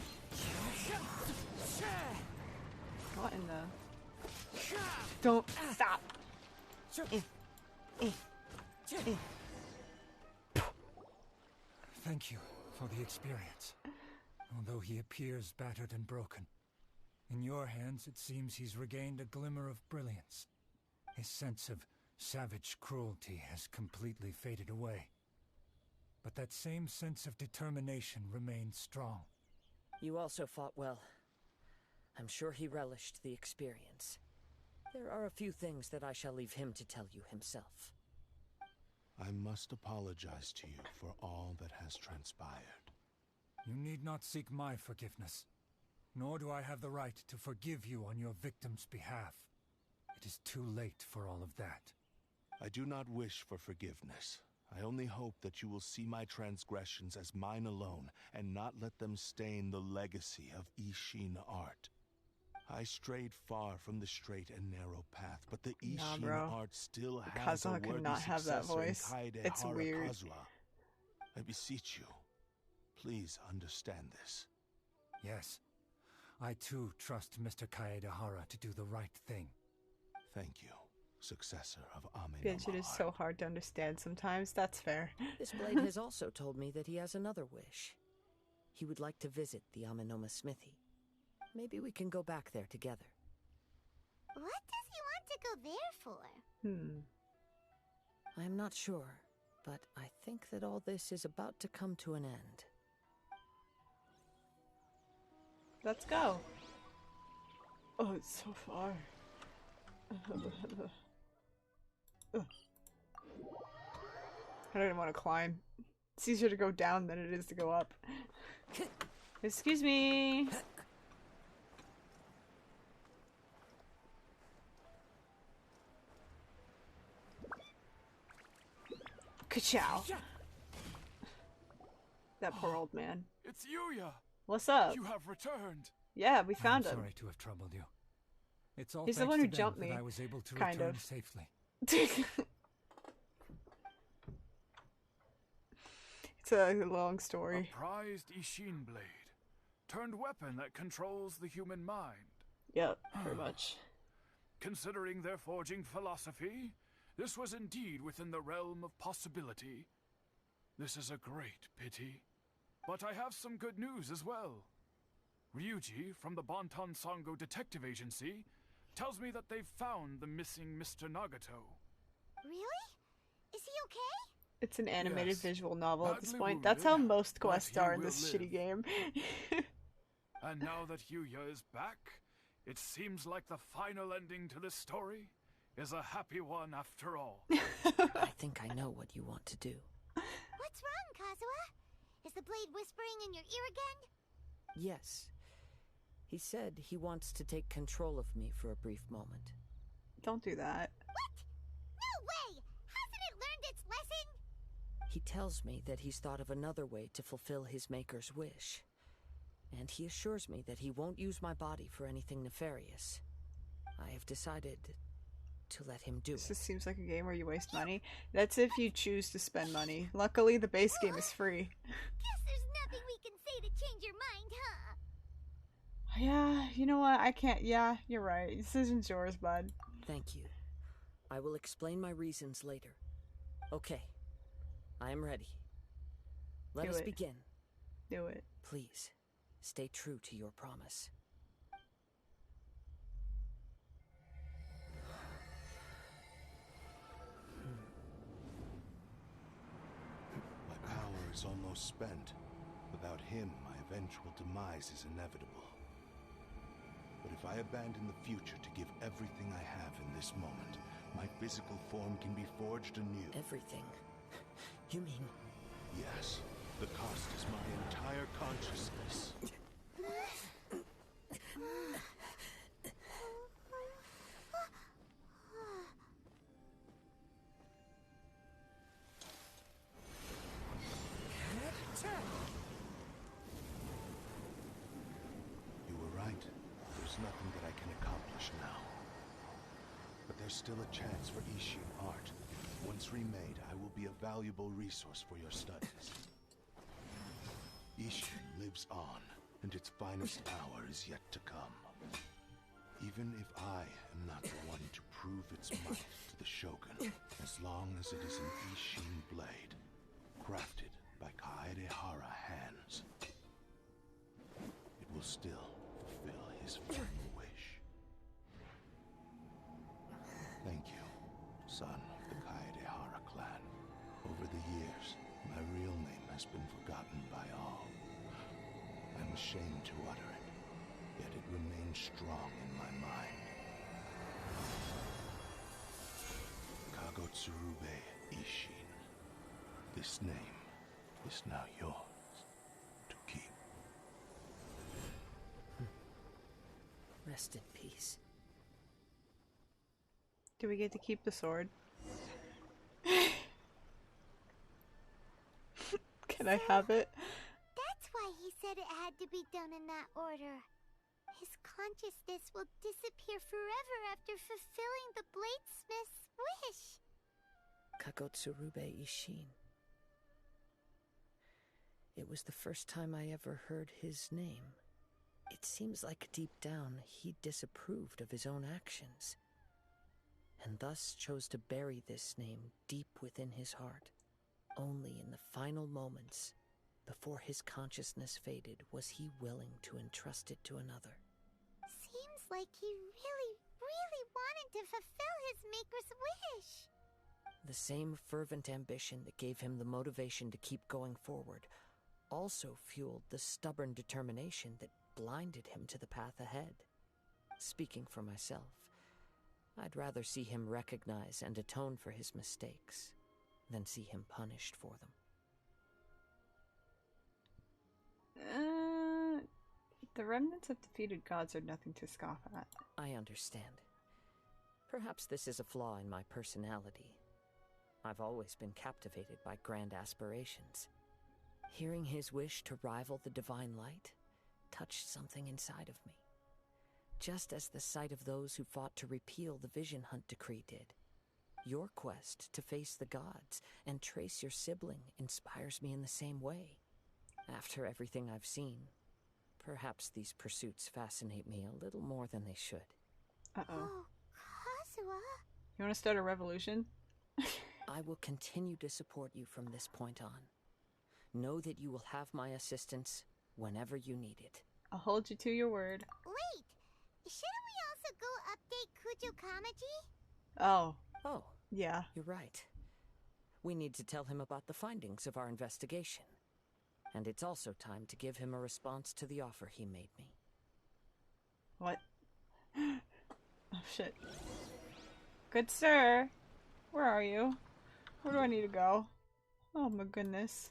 What in the... Don't stop! Thank you for the experience. Although he appears battered and broken, in your hands it seems he's regained a glimmer of brilliance. His sense of savage cruelty has completely faded away. But that same sense of determination remains strong. You also fought well. I'm sure he relished the experience. There are a few things that I shall leave him to tell you himself. I must apologize to you for all that has transpired. You need not seek my forgiveness, nor do I have the right to forgive you on your victim's behalf. It is too late for all of that. I do not wish for forgiveness. I only hope that you will see my transgressions as mine alone, and not let them stain the legacy of Ishin art. I strayed far from the straight and narrow path, but the Ishin art still has a Kazuha worthy cannot have that successor in voice. It's Kaedehara weird. Kazuha. I beseech you, please understand this. Yes, I too trust Mr. Kaedehara to do the right thing. Thank you. successor of Ame no Bitch, it is Mahar. so hard to understand sometimes. That's fair. This blade has also told me that he has another wish. He would like to visit the Amenoma smithy. Maybe we can go back there together. What does he want to go there for? I am not sure, but I think that all this is about to come to an end. Let's go. Oh, it's so far. I don't even want to climb. It's easier to go down than it is to go up. Excuse me. Ka-chow. That poor old man. It's Yuya! What's up? You have returned! Yeah, we found I'm him. sorry to have troubled you. It's all He's the thanks one who to them jumped that me, I was able to kind return of. safely. It's a long story. A prized Ishin blade. Turned weapon that controls the human mind. Yep, pretty much. Considering their forging philosophy, this was indeed within the realm of possibility. This is a great pity. But I have some good news as well. Ryuji, from the Bonton Sango Detective Agency, tells me that they've found the missing Mr. Nagato. Really? Is he okay? It's an animated Yes. visual novel at this Badly point. That's how wounded, most but quests he are in will this live. shitty game. And now that Yuya is back, it seems like the final ending to this story is a happy one after all. I think I know what you want to do. What's wrong, Kazuha? Is the blade whispering in your ear again? Yes. He said he wants to take control of me for a brief moment. Don't do that. What? No way! Hasn't it learned its lesson? He tells me that he's thought of another way to fulfill his maker's wish. And he assures me that he won't use my body for anything nefarious. I have decided to let him do This it. just seems like a game where you waste money. That's if you choose to spend money. Luckily, the base game is free. Guess there's nothing we can say to change your mind, huh? Yeah, you know what? I can't. Yeah, you're right. Decision's yours, bud. Thank you. I will explain my reasons later. Okay. I am ready. Let Do us it. begin. Do it. Please, stay true to your promise. My power is almost spent. Without him, my eventual demise is inevitable. But if I abandon the future to give everything I have in this moment, my physical form can be forged anew. Everything? You mean... Yes, the cost is my entire consciousness. You were right. There's nothing that I can accomplish now. But there's still a chance for Ishin art. Once remade, I will be a valuable resource for your studies. Ishin lives on, and its finest hour is yet to come. Even if I am not the one to prove its might to the Shogun, as long as it is an Ishin blade, crafted by Kaedehara hands, it will still fulfill his final wish. Thank you, son of the Kaedehara clan. Over the years, my real name has been forgotten by all. I'm ashamed to utter it, yet it remains strong in my mind. Kagotsurube Ishin. This name is now yours to keep. Rest in peace. Do we get to keep the sword? Can I have it? That's why he said it had to be done in that order. His consciousness will disappear forever after fulfilling the bladesmith's wish. Kagotsurube Ishin. It was the first time I ever heard his name. It seems like deep down he disapproved of his own actions. and thus chose to bury this name deep within his heart. Only in the final moments, before his consciousness faded, was he willing to entrust it to another. Seems like he really, really wanted to fulfill his maker's wish. The same fervent ambition that gave him the motivation to keep going forward also fueled the stubborn determination that blinded him to the path ahead. Speaking for myself, I'd rather see him recognize and atone for his mistakes than see him punished for them. The remnants of defeated gods are nothing to scoff at. I understand. Perhaps this is a flaw in my personality. I've always been captivated by grand aspirations. Hearing his wish to rival the divine light touched something inside of me. Just as the sight of those who fought to repeal the Vision Hunt decree did. Your quest to face the gods and trace your sibling inspires me in the same way. After everything I've seen, perhaps these pursuits fascinate me a little more than they should. Uh-oh. Oh, Kazuha. You want to start a revolution? I will continue to support you from this point on. Know that you will have my assistance whenever you need it. I'll hold you to your word. Wait, shouldn't we also go update Kujo Kamaji? Oh. Oh. Yeah. You're right. We need to tell him about the findings of our investigation. And it's also time to give him a response to the offer he made me. What? Oh, shit. Good sir. Where are you? Where do I need to go? Oh my goodness.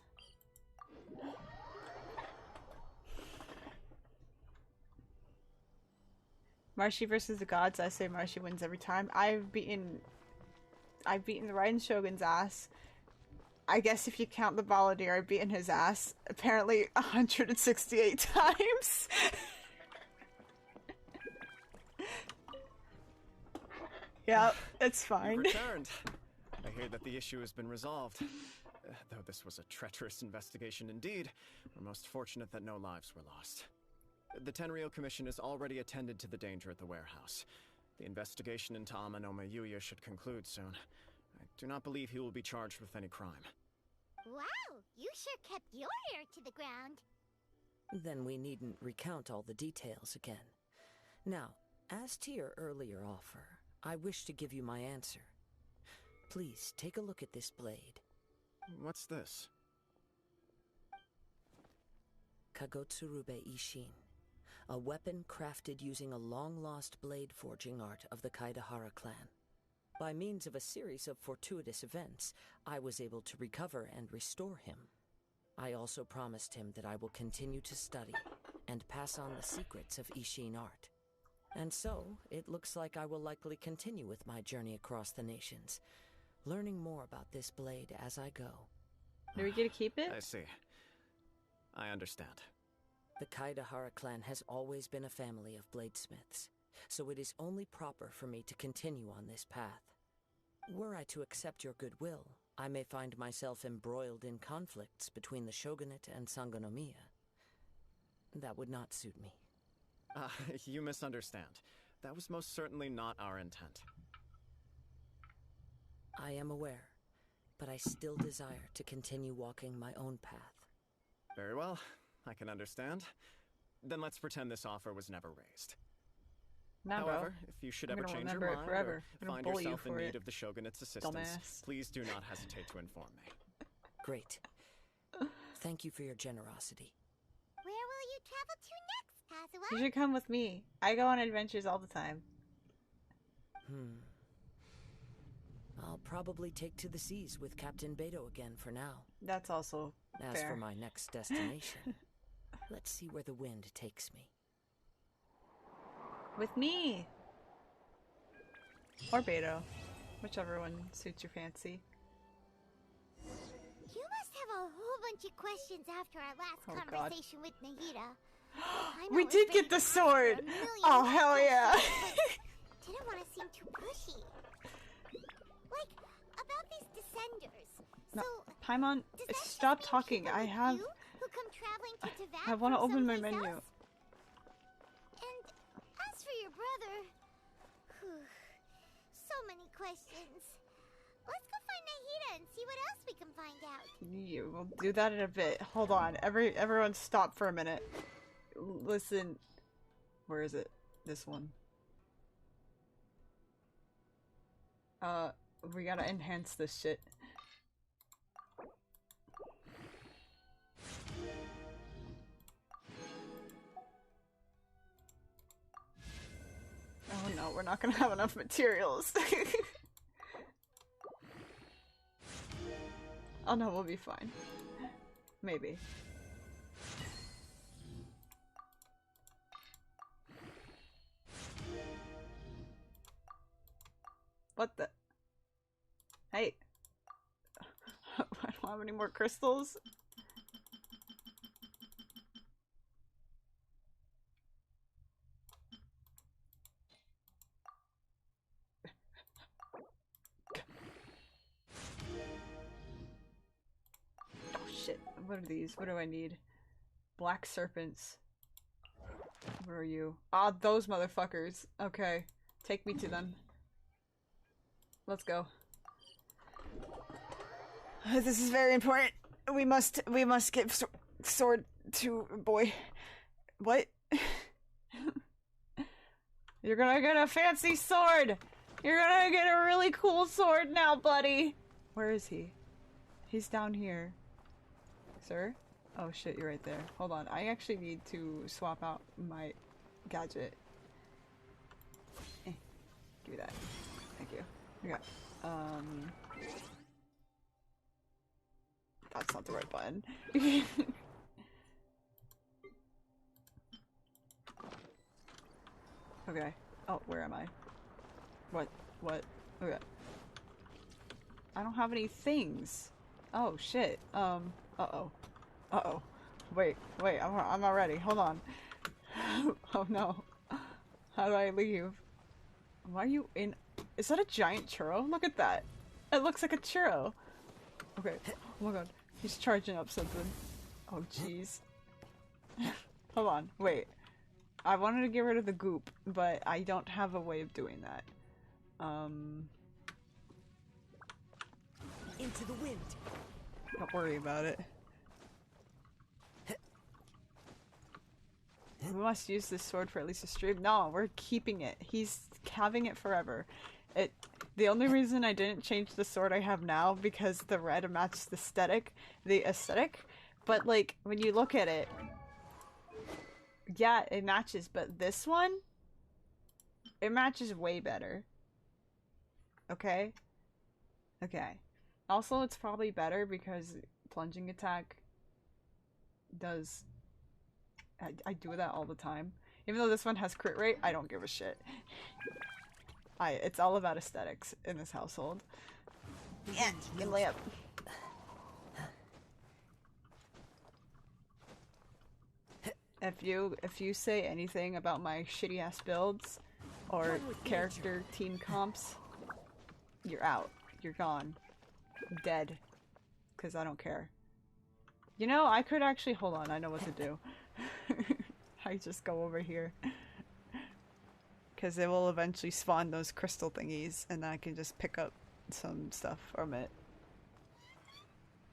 Marshy versus the gods. I say Marshy wins every time. I've beaten the Raiden Shogun's ass. I guess if you count the Balladeer, I've beaten his ass apparently 168 times. Yeah, it's fine. You've returned. I hear that the issue has been resolved. Though this was a treacherous investigation indeed, we're most fortunate that no lives were lost. The Tenryou Commission has already attended to the danger at the warehouse. The investigation into Amanome Yuya should conclude soon. I do not believe he will be charged with any crime. Wow, you sure kept your ear to the ground. Then we needn't recount all the details again. Now, as to your earlier offer, I wish to give you my answer. Please, take a look at this blade. What's this? Kagotsurube Ishin. A weapon crafted using a long-lost blade forging art of the Kaidahara clan. By means of a series of fortuitous events, I was able to recover and restore him. I also promised him that I will continue to study and pass on the secrets of Ishin art. And so, it looks like I will likely continue with my journey across the nations, learning more about this blade as I go. Do we get to keep it? I see. I understand. The Kaidahara clan has always been a family of bladesmiths, so it is only proper for me to continue on this path. Were I to accept your goodwill, I may find myself embroiled in conflicts between the shogunate and Sangonomiya. That would not suit me. You misunderstand. That was most certainly not our intent. I am aware, but I still desire to continue walking my own path. Very well, I can understand. Then let's pretend this offer was never raised. Nah, However, bro. if you should I'm ever gonna change your remember it mind forever. or I'm gonna find bully you yourself in for need it. of the shogunate's assistance, Dumbass. please do not hesitate to inform me. Great. Thank you for your generosity. Where will you travel to next, Kazuha? You should come with me. I go on adventures all the time. I'll probably take to the seas with Captain Beto again for now. That's also As fair. for my next destination, let's see where the wind takes me. With me! Or Beto. Whichever one suits your fancy. You must have a whole bunch of questions after our last Oh, God. conversation with Nahida. I know We it's did been get the asked sword! for a million Oh, hell yeah! questions, but didn't want to seem too pushy. Like, about these descenders. No, So, Paimon, does that just stop mean talking. people I like have... you who come traveling to Teyvat I want to from open my someplace menu. else? And as for your brother, so so many questions. Let's go find Nahida and see what else we can find out. We'll do that in a bit. Hold on. Everyone stop for a minute. Listen. Where is it? This one. We gotta enhance this shit. Oh no, we're not gonna have enough materials. Oh no, we'll be fine. Maybe. What the? Hey. I don't have any more crystals. Shit, what are these? What do I need? Black serpents. Where are you? Ah, those motherfuckers. Okay. Take me to them. Let's go. This is very important. We must get sword to boy. What? You're gonna get a fancy sword! You're gonna get a really cool sword now, buddy! Where is he? He's down here. Sir? Oh shit, you're right there. Hold on, I actually need to swap out my gadget. Give me that. Thank you. Okay. That's not the right button. Okay. Oh, where am I? What? Okay. I don't have any things. Oh shit. Uh-oh. Wait, I'm not ready. Hold on. Oh no. How do I leave? Why are you in? Is that a giant churro? Look at that. It looks like a churro. Okay. Oh my god. He's charging up something. Oh jeez. Hold on. Wait. I wanted to get rid of the goop, but I don't have a way of doing that. Into the wind. Don't worry about it. We must use this sword for at least a stream. No, we're keeping it. He's having it forever. The only reason I didn't change the sword I have now because the red matches the aesthetic. But like when you look at it, yeah, it matches. But this one, it matches way better. Okay. Okay. Also, it's probably better because plunging attack does. I do that all the time. Even though this one has crit rate, I don't give a shit. It's all about aesthetics in this household. Yeah, get lay up. If you say anything about my shitty ass builds or character team comps, you're out. You're gone. Dead. Because I don't care. You know, I could actually hold on. I know what to do. I just go over here. Because it will eventually spawn those crystal thingies, and I can just pick up some stuff from it.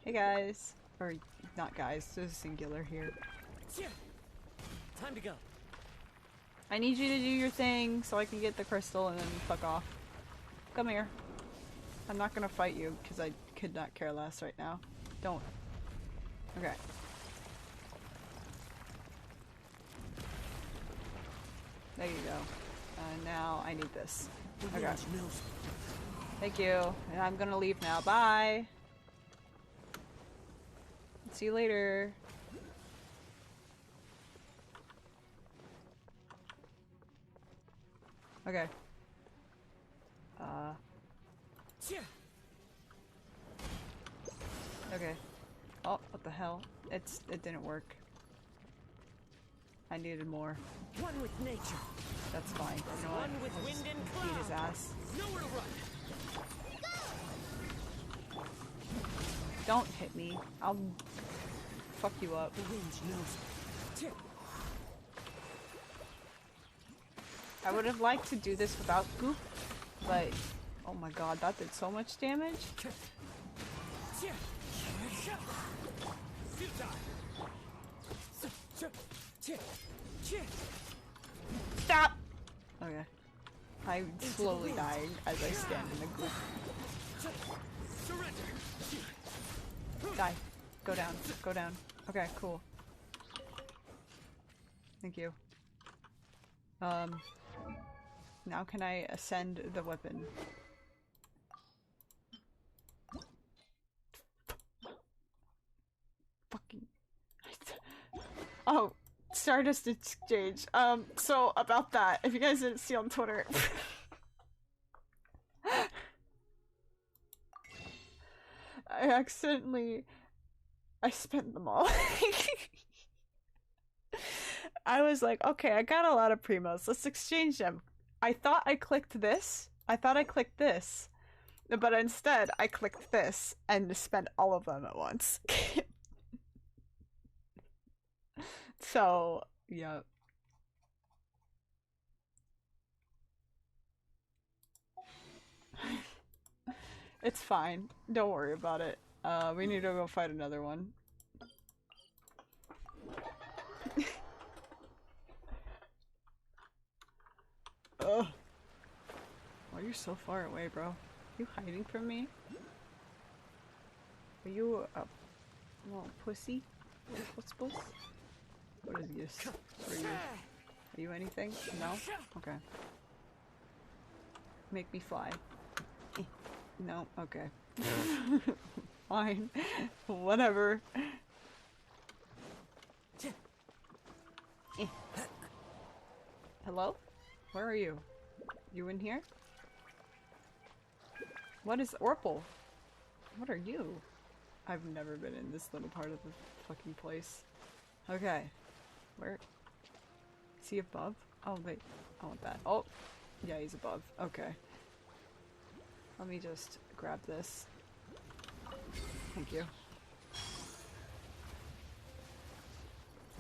Hey guys. Or, not guys, there's a singular here. Time to go. I need you to do your thing so I can get the crystal and then fuck off. Come here. I'm not gonna fight you, because I could not care less right now. Don't. Okay. There you go. Now I need this. Okay. Thank you. And I'm gonna leave now. Bye! See you later. Okay. Okay. Oh, what the hell? It didn't work. I needed more. One with nature. That's fine. You know what? One with wind and beat his ass. Nowhere to run. Don't hit me. I'll fuck you up. The wind knows. I would have liked to do this without goop, but Oh my god, that did so much damage. Stop! Okay. I'm slowly dying as I stand in the goop. Die. Go down. Go down. Okay, cool. Thank you. Now can I ascend the weapon? Fucking... Oh, Stardust Exchange. So about that, if you guys didn't see on Twitter... I spent them all. I was like, okay, I got a lot of primos. Let's exchange them. I thought I clicked this. But instead, I clicked this and spent all of them at once. So, yeah. It's fine. Don't worry about it. We need to go fight another one. Ugh. Why are you so far away, bro? Are you hiding from me? Are you a little pussy? Puss? What is this? What are you? Are you anything? No? Okay. Make me fly. No? Okay. Fine. Whatever. Hello? Where are you? You in here? What is Orpal? What are you? I've never been in this little part of the fucking place. Okay. Where? Is he above? Oh wait. I want that. Oh! Yeah, he's above. Okay. Let me just grab this. Thank you.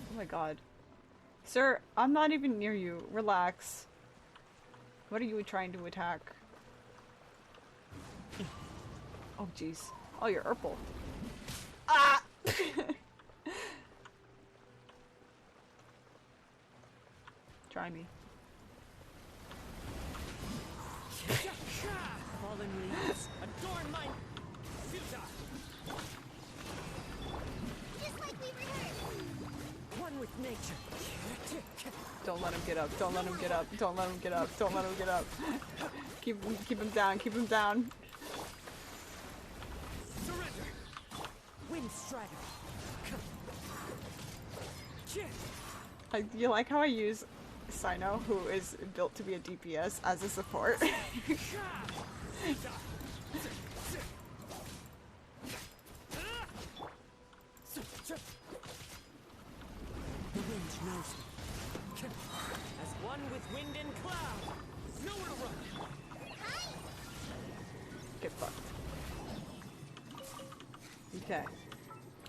Oh my god. Sir, I'm not even near you. Relax. What are you trying to attack? Oh jeez. Oh, you're Urpal. Ah! Try me. Fallen leaves, adorn my future. Just like we rehearsed. One with nature. Don't let him get up. Don't let him get up. Don't let him get up. Don't let him get up. Keep him down. Keep him down. Surrender. Wind Strider. You like how I use Sino, who is built to be a DPS, as a support? The wind knows me. As one with wind and cloud. Nowhere to run. Get fucked. Okay.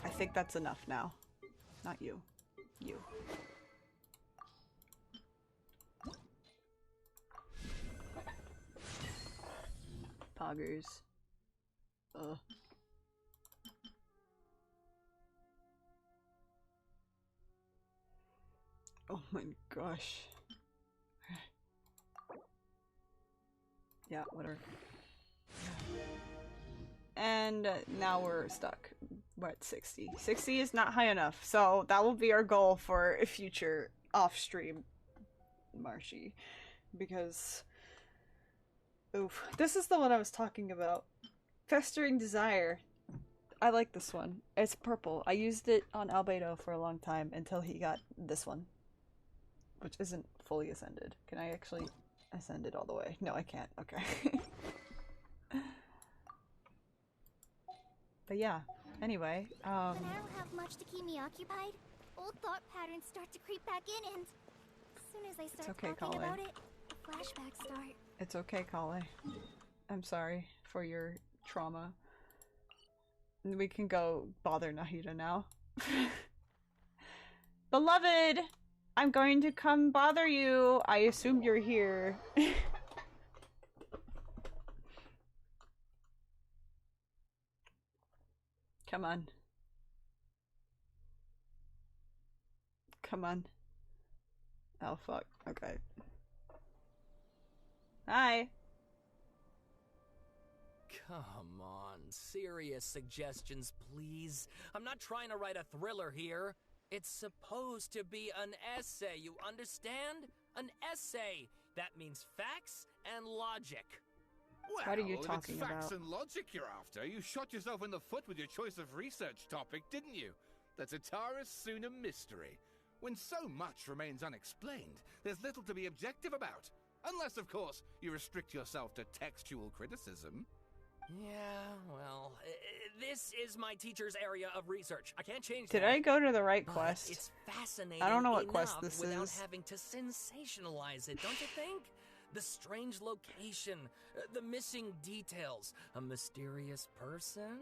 I think that's enough now. Not you. You. Poggers. Ugh. Oh my gosh. Yeah, whatever. And now we're stuck. We're at 60. 60 is not high enough, so that will be our goal for a future off-stream Marshy. Because... oof. This is the one I was talking about. Festering Desire. I like this one. It's purple. I used it on Albedo for a long time until he got this one. Which isn't fully ascended. Can I actually ascend it all the way? No, I can't. Okay. But yeah, anyway, When I don't have much to keep me occupied, old thought patterns start to creep back in, and as soon as I start talking about it, the flashbacks start. It's okay, Kale. I'm sorry for your trauma. We can go bother Nahida now. Beloved! I'm going to come bother you! I assumed you're here. Come on. Come on. Oh, fuck. Okay. Hi. Come on, serious suggestions, please. I'm not trying to write a thriller here. It's supposed to be an essay, you understand? An essay! That means facts and logic. Well, What are you if talking it's facts about? and logic you're after, you shot yourself in the foot with your choice of research topic, didn't you? The Tatara Suna mystery. When so much remains unexplained, there's little to be objective about. Unless, of course, you restrict yourself to textual criticism. Yeah, well, this is my teacher's area of research. I can't change Did that. I go to the right But quest? it's fascinating I don't know what enough quest this without is. having to sensationalize it, don't you think? The strange location, the missing details, a mysterious person.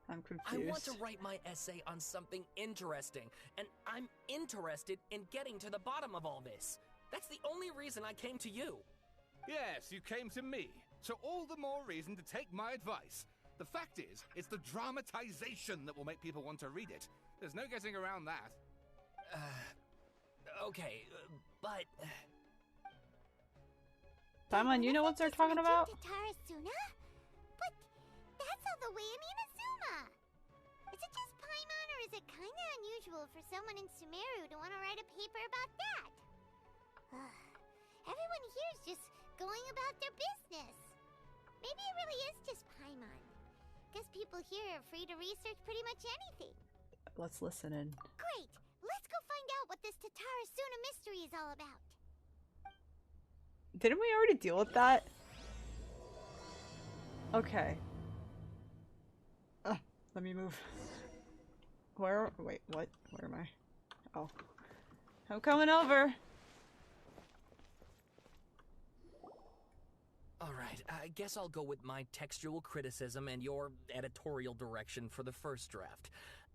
I'm I confused. want to write my essay on something interesting, and I'm interested in getting to the bottom of all this. That's the only reason I came to you. Yes, you came to me. So all the more reason to take my advice. The fact is, it's the dramatization that will make people want to read it. There's no getting around that. Okay, but... Paimon, you know what they're talking about? Tatara Suna? But that's all the way in Inazuma. Is it just Paimon, or is it kinda unusual for someone in Sumeru to want to write a paper about that? Everyone here's just going about their business. Maybe it really is just Paimon. Guess people here are free to research pretty much anything. Let's listen in. Great! Let's go find out what this Tatara Suna mystery is all about. Didn't we already deal with that? Okay. Let me move. Wait, what? Where am I? Oh. I'm coming over. Alright, I guess I'll go with my textual criticism and your editorial direction for the first draft.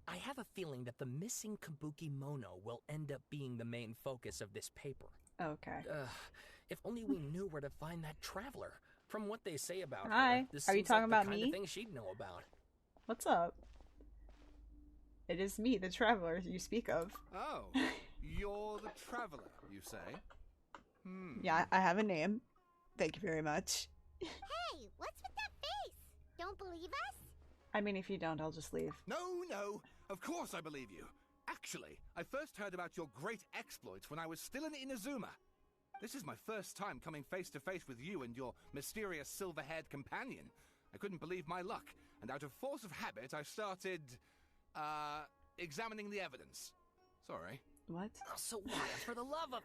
I have a feeling that the missing Kabuki Mono will end up being the main focus of this paper. Okay. If only we knew where to find that traveler. From what they say about Hi. her, this Are you seems talking like about the kind me? of thing she'd know about. What's up? It is me, the traveler you speak of. Oh, you're the traveler, you say? Yeah, I have a name. Thank you very much. Hey, what's with that face? Don't believe us? I mean, if you don't, I'll just leave. No, of course I believe you. Actually, I first heard about your great exploits when I was still in Inazuma. This is my first time coming face to face with you and your mysterious silver-haired companion. I couldn't believe my luck, and out of force of habit, I started, examining the evidence. Sorry. What? Oh, so what? For the love of...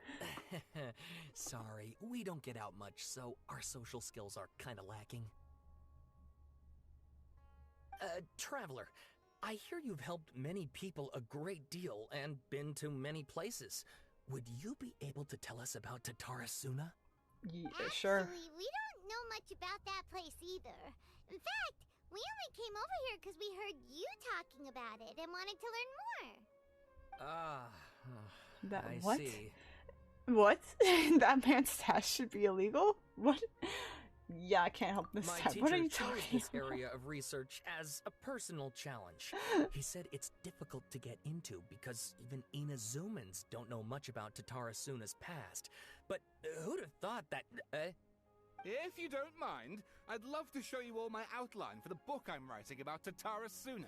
Sorry, we don't get out much, so our social skills are kinda lacking. Traveler, I hear you've helped many people a great deal and been to many places. Would you be able to tell us about Tatara Suna? Yeah, sure. Actually, we don't know much about that place either. In fact, we only came over here because we heard you talking about it and wanted to learn more. That I what? see. What? That man's stash should be illegal? What? Yeah, I can't help this My time. teacher What are you chose talking this about? area of research as a personal challenge. He said it's difficult to get into because even Inazumans don't know much about Tatara Suna's past. But who'd have thought that... If you don't mind, I'd love to show you all my outline for the book I'm writing about Tatara Suna.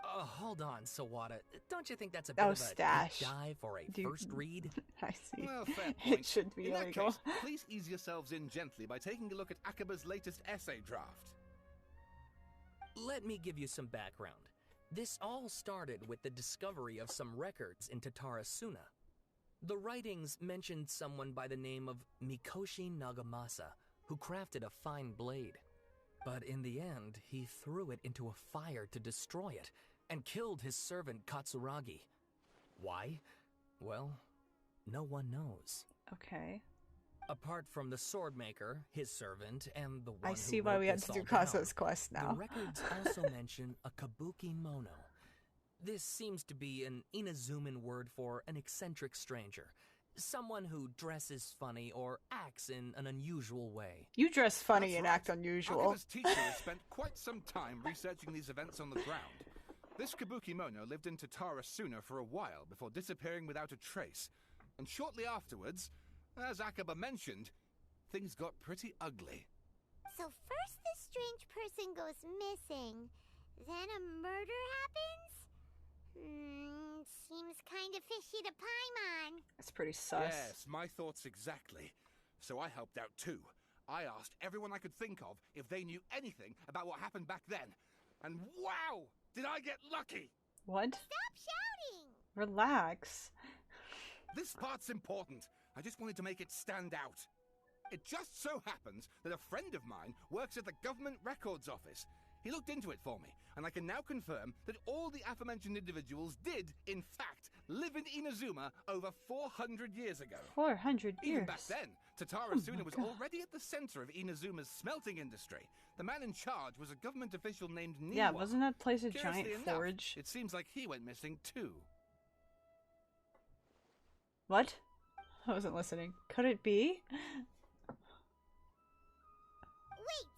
Hold on, Sawada. Don't you think that's a bit of a stash. deep dive for a first read? I see. Well, fair point. It should be In that illegal. case, please ease yourselves in gently by taking a look at Akaba's latest essay draft. Let me give you some background. This all started with the discovery of some records in Tatara Suna. The writings mentioned someone by the name of Mikoshi Nagamasa, who crafted a fine blade. But in the end, he threw it into a fire to destroy it, and killed his servant Katsuragi. Why? Well, no one knows. Okay. Apart from the swordmaker, his servant, and the one I who see why wrote we had this to do all down, Kazuha's quest now. The records also mention a kabuki mono. This seems to be an Inazuman word for an eccentric stranger. Someone who dresses funny or acts in an unusual way. You dress funny That's and right. act unusual. Akaba's teacher has spent quite some time researching these events on the ground. This Kabukimono lived in Tatarasuna for a while before disappearing without a trace. And shortly afterwards, as Akaba mentioned, things got pretty ugly. So first this strange person goes missing, then a murder happens? Seems kind of fishy to Paimon. It's pretty sus. Yes, my thoughts exactly. So I helped out too. I asked everyone I could think of if they knew anything about what happened back then. And wow! Did I get lucky? What? Stop shouting! Relax. This part's important. I just wanted to make it stand out. It just so happens that a friend of mine works at the Government Records Office. He looked into it for me, and I can now confirm that all the aforementioned individuals did, in fact, live in Inazuma over 400 years ago. 400 years? Even back then, Tatarasuna was already at the center of Inazuma's smelting industry. The man in charge was a government official named Niwa. Yeah, wasn't that place a Curiously giant enough, forge? It seems like he went missing too. What? I wasn't listening. Could it be? Wait,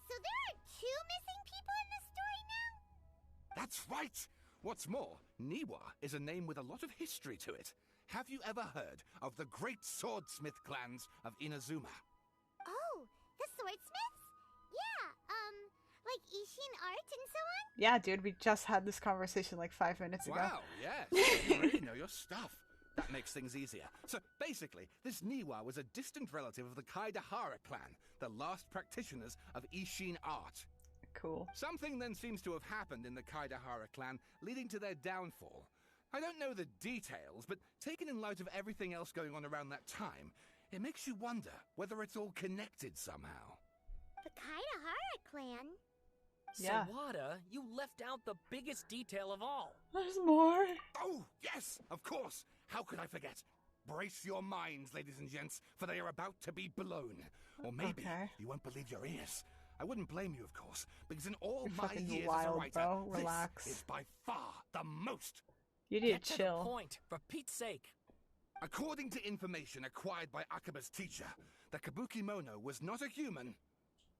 so there are 2 missing people in this story now? That's right! What's more, Niwa is a name with a lot of history to it. Have you ever heard of the great swordsmith clans of Inazuma? Oh, the swordsmiths? Yeah, like Ishin art and so on? Yeah, dude, we just had this conversation like 5 minutes ago. Wow, yes, you really know your stuff. That makes things easier. So basically, this Niwa was a distant relative of the Kaidahara clan, the last practitioners of Ishin art. Cool. Something then seems to have happened in the Kaidahara clan, leading to their downfall. I don't know the details, but taken in light of everything else going on around that time, it makes you wonder whether it's all connected somehow. The Kaidahara clan? Yeah. Sawada, you left out the biggest detail of all. There's more. Oh, yes, of course. How could I forget? Brace your minds, ladies and gents, for they are about to be blown. Or maybe you won't believe your ears. I wouldn't blame you, of course, because in all You're my fucking years wild, as a writer, bro. Relax. this is by far the most. You need Get to to chill. the point, for Pete's sake. According to information acquired by Akaba's teacher, the Kabukimono was not a human,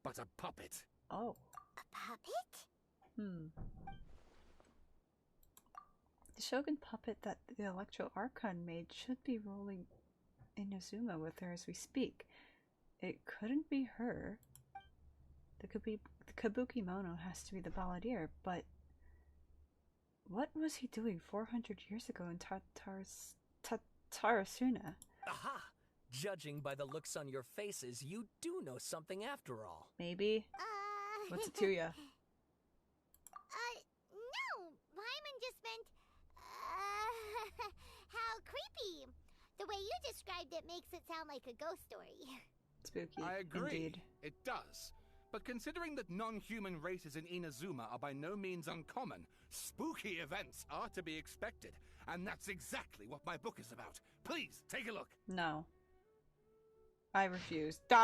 but a puppet. Oh. A puppet? The Shogun puppet that the Electro Archon made should be rolling Inazuma with her as we speak. It couldn't be her. The Kabukimono has to be the balladeer, but what was he doing 400 years ago in Tatarasuna? Aha! Judging by the looks on your faces, you do know something after all. Maybe? What's it to ya? No! Paimon just meant, how creepy. The way you described it makes it sound like a ghost story. Spooky. I agree. Indeed. It does. But considering that non-human races in Inazuma are by no means uncommon, spooky events are to be expected. And that's exactly what my book is about. Please, take a look. No. I refuse. Oh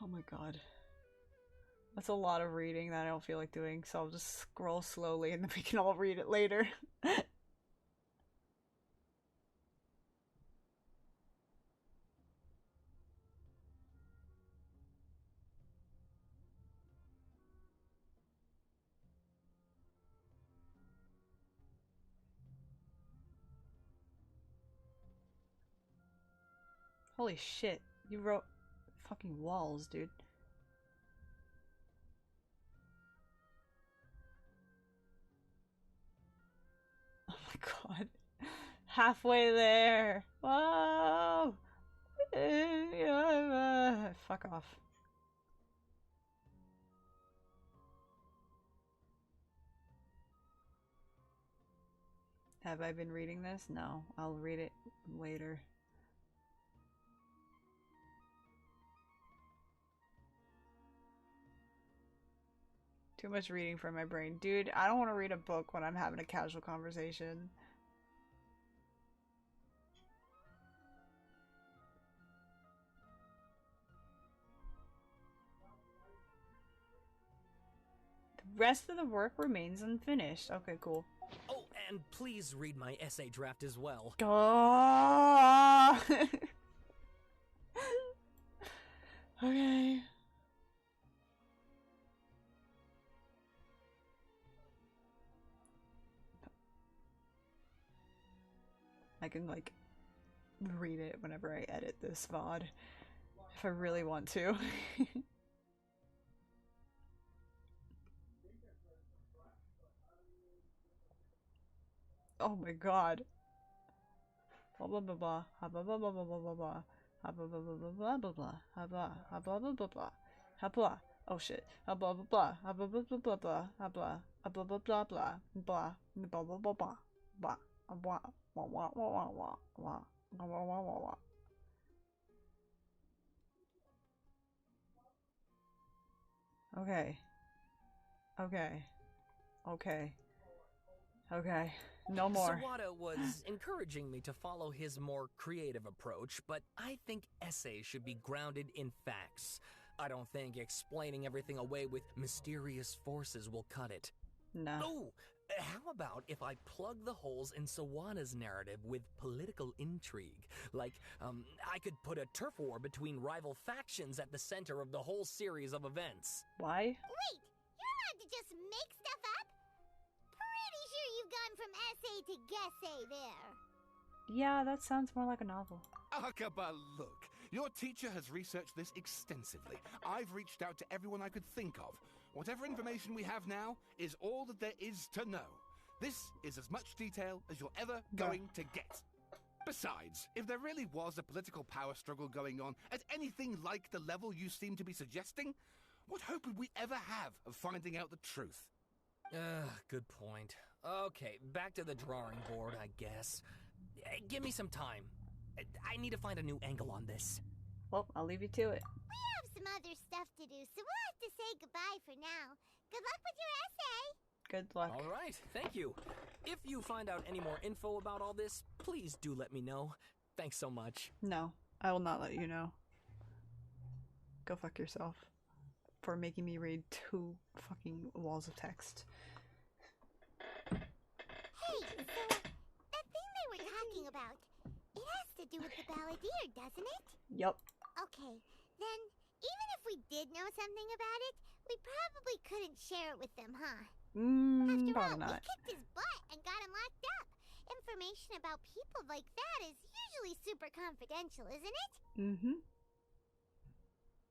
my god. That's a lot of reading that I don't feel like doing, so I'll just scroll slowly and then we can all read it later. Holy shit, you wrote fucking walls, dude. Oh my god. Halfway there. Whoa! Fuck off. Have I been reading this? No. I'll read it later. Too much reading for my brain. Dude, I don't want to read a book when I'm having a casual conversation. The rest of the work remains unfinished. Okay, cool. Oh, and please read my essay draft as well. Okay. I can, like, read it whenever I edit this VOD. If I really want to. Oh my god. Blah blah blah blah. Blah blah blah blah blah blah blah. Blah blah blah blah blah blah blah. Blah blah blah blah blah. Blah. Oh shit. Blah blah blah. Blah blah blah blah blah. Blah. Blah blah blah blah. Blah. Blah blah blah blah. Blah. Blah. Wah wah wah wah wah wah. Wah wah wah wah wah. Okay. Okay. Okay. Okay. No more. Sawada was encouraging me to follow his more creative approach, but I think essays should be grounded in facts. I don't think explaining everything away with mysterious forces will cut it. Nah. Oh, how about if I plug the holes in Sawada's narrative with political intrigue? Like, I could put a turf war between rival factions at the center of the whole series of events. Why? Wait, you're allowed to just make stuff up? Pretty sure you've gone from essay to guessay there. Yeah, that sounds more like a novel. Akaba, look. Your teacher has researched this extensively. I've reached out to everyone I could think of. Whatever information we have now is all that there is to know. This is as much detail as you're ever going to get. Besides, if there really was a political power struggle going on at anything like the level you seem to be suggesting, what hope would we ever have of finding out the truth? Good point. Okay, back to the drawing board, I guess. Give me some time. I need to find a new angle on this. Well, I'll leave you to it. We have some other stuff to do, so we'll have to say goodbye for now. Good luck with your essay. Good luck. All right, thank you. If you find out any more info about all this, please do let me know. Thanks so much. No, I will not let you know. Go fuck yourself for making me read 2 fucking walls of text. Hey, so that thing they were talking about, it has to do with the balladeer, doesn't it? Yup. Okay, then even if we did know something about it, we probably couldn't share it with them, huh? After all, Probably not. we kicked his butt and got him locked up. Information about people like that is usually super confidential, isn't it? Mm-hmm.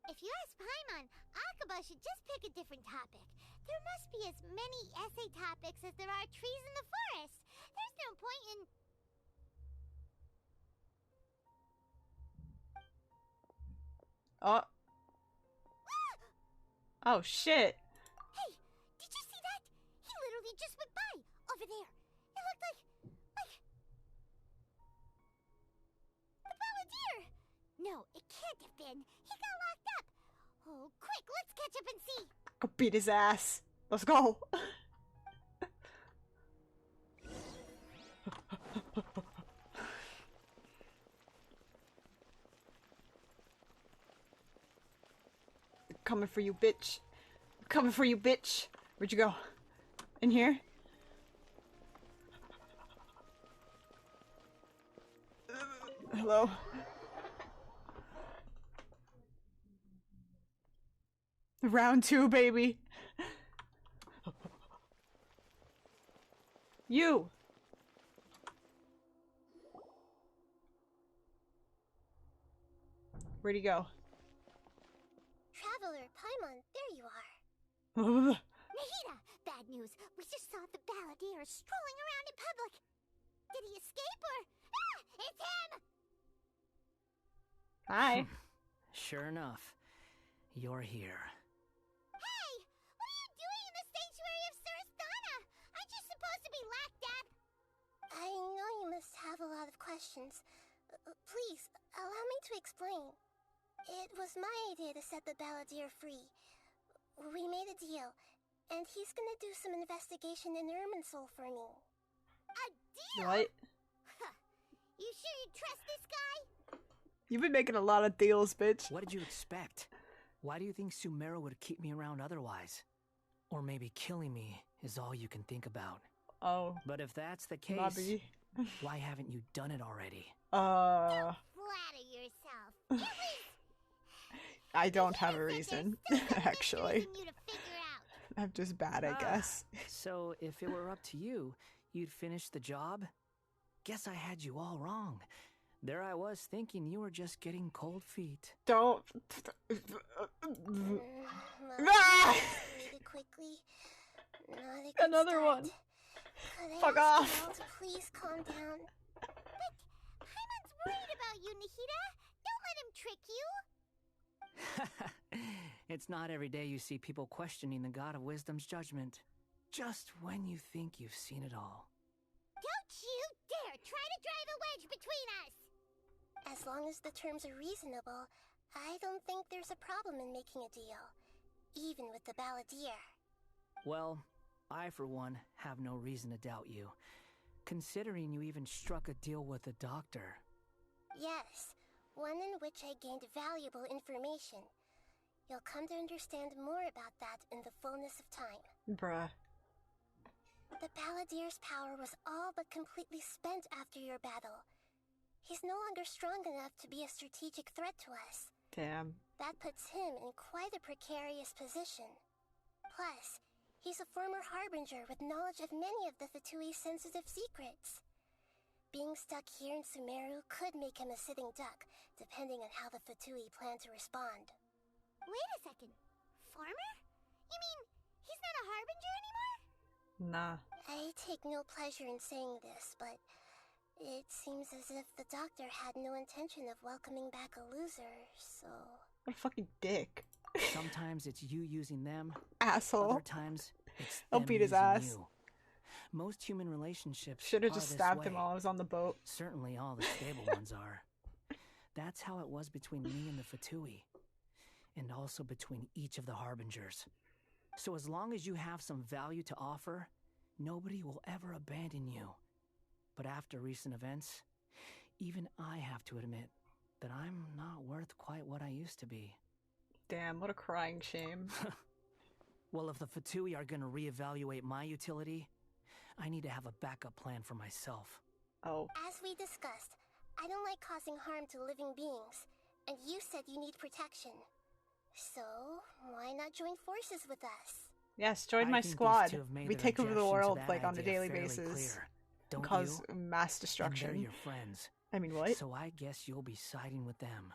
If you ask Paimon, Akaba should just pick a different topic. There must be as many essay topics as there are trees in the forest. There's no point in... Oh. Oh, shit. Hey, did you see that? He literally just went by, over there. It looked like... the balladeer! No, it can't have been. He got locked up. Oh, quick, let's catch up and see. Go beat his ass. Let's go. Coming for you, bitch. Coming for you, bitch. Where'd you go? In here? Hello? Round 2, baby. You. Where'd he go? Traveler, Paimon, there you are. Nahida! Bad news. We just saw the balladeer strolling around in public. Did he escape or... Ah! It's him! Hi. Sure enough, you're here. Hey! What are you doing in the sanctuary of Surasthana? Aren't you supposed to be locked up? I know you must have a lot of questions. Please, allow me to explain. It was my idea to set the balladeer free. We made a deal, and he's gonna do some investigation in Irminsul for me. A deal? What? You sure you trust this guy? You've been making a lot of deals, bitch. What did you expect? Why do you think Sumeru would keep me around otherwise? Or maybe killing me is all you can think about. Oh. But if that's the case, Bobby. why haven't you done it already? Don't flatter yourself. I don't have a reason, actually. You to figure out. I'm just bad, I guess. So, if it were up to you, you'd finish the job? Guess I had you all wrong. There I was thinking you were just getting cold feet. Don't. Quickly. Another one. Fuck off. To please calm down. But Paimon's worried about you, Nahida. Don't let him trick you. It's not every day you see people questioning the God of Wisdom's judgment. Just when you think you've seen it all. Don't you dare try to drive a wedge between us! As long as the terms are reasonable, I don't think there's a problem in making a deal. Even with the Balladeer. Well, I, for one, have no reason to doubt you. Considering you even struck a deal with the doctor. Yes, one in which I gained valuable information. You'll come to understand more about that in the fullness of time. Bruh. The Balladeer's power was all but completely spent after your battle. He's no longer strong enough to be a strategic threat to us. Damn. That puts him in quite a precarious position. Plus, he's a former Harbinger with knowledge of many of the Fatui's sensitive secrets. Being stuck here in Sumeru could make him a sitting duck, depending on how the Fatui plan to respond. Wait a second. Farmer? You mean he's not a Harbinger anymore? Nah. I take no pleasure in saying this, but it seems as if the doctor had no intention of welcoming back a loser, so... What a fucking dick. Sometimes it's you using them. Asshole. Other times it's I'll them beat his using ass. you. Most human relationships Should have are just this stabbed him way. while I was on the boat. Certainly all the stable ones are. That's how it was between me and the Fatui. And also between each of the Harbingers. So as long as you have some value to offer, nobody will ever abandon you. But after recent events, even I have to admit that I'm not worth quite what I used to be. Damn, what a crying shame. Well, if the Fatui are gonna reevaluate my utility, I need to have a backup plan for myself. Oh. As we discussed, I don't like causing harm to living beings, and you said you need protection. So, why not join forces with us? Yes, join I my think these squad. two have made We their take over the objection to world that like on a idea daily fairly basis. clear, don't Cause you? mass And they're destruction. your friends. I mean, what? So I guess you'll be siding with them.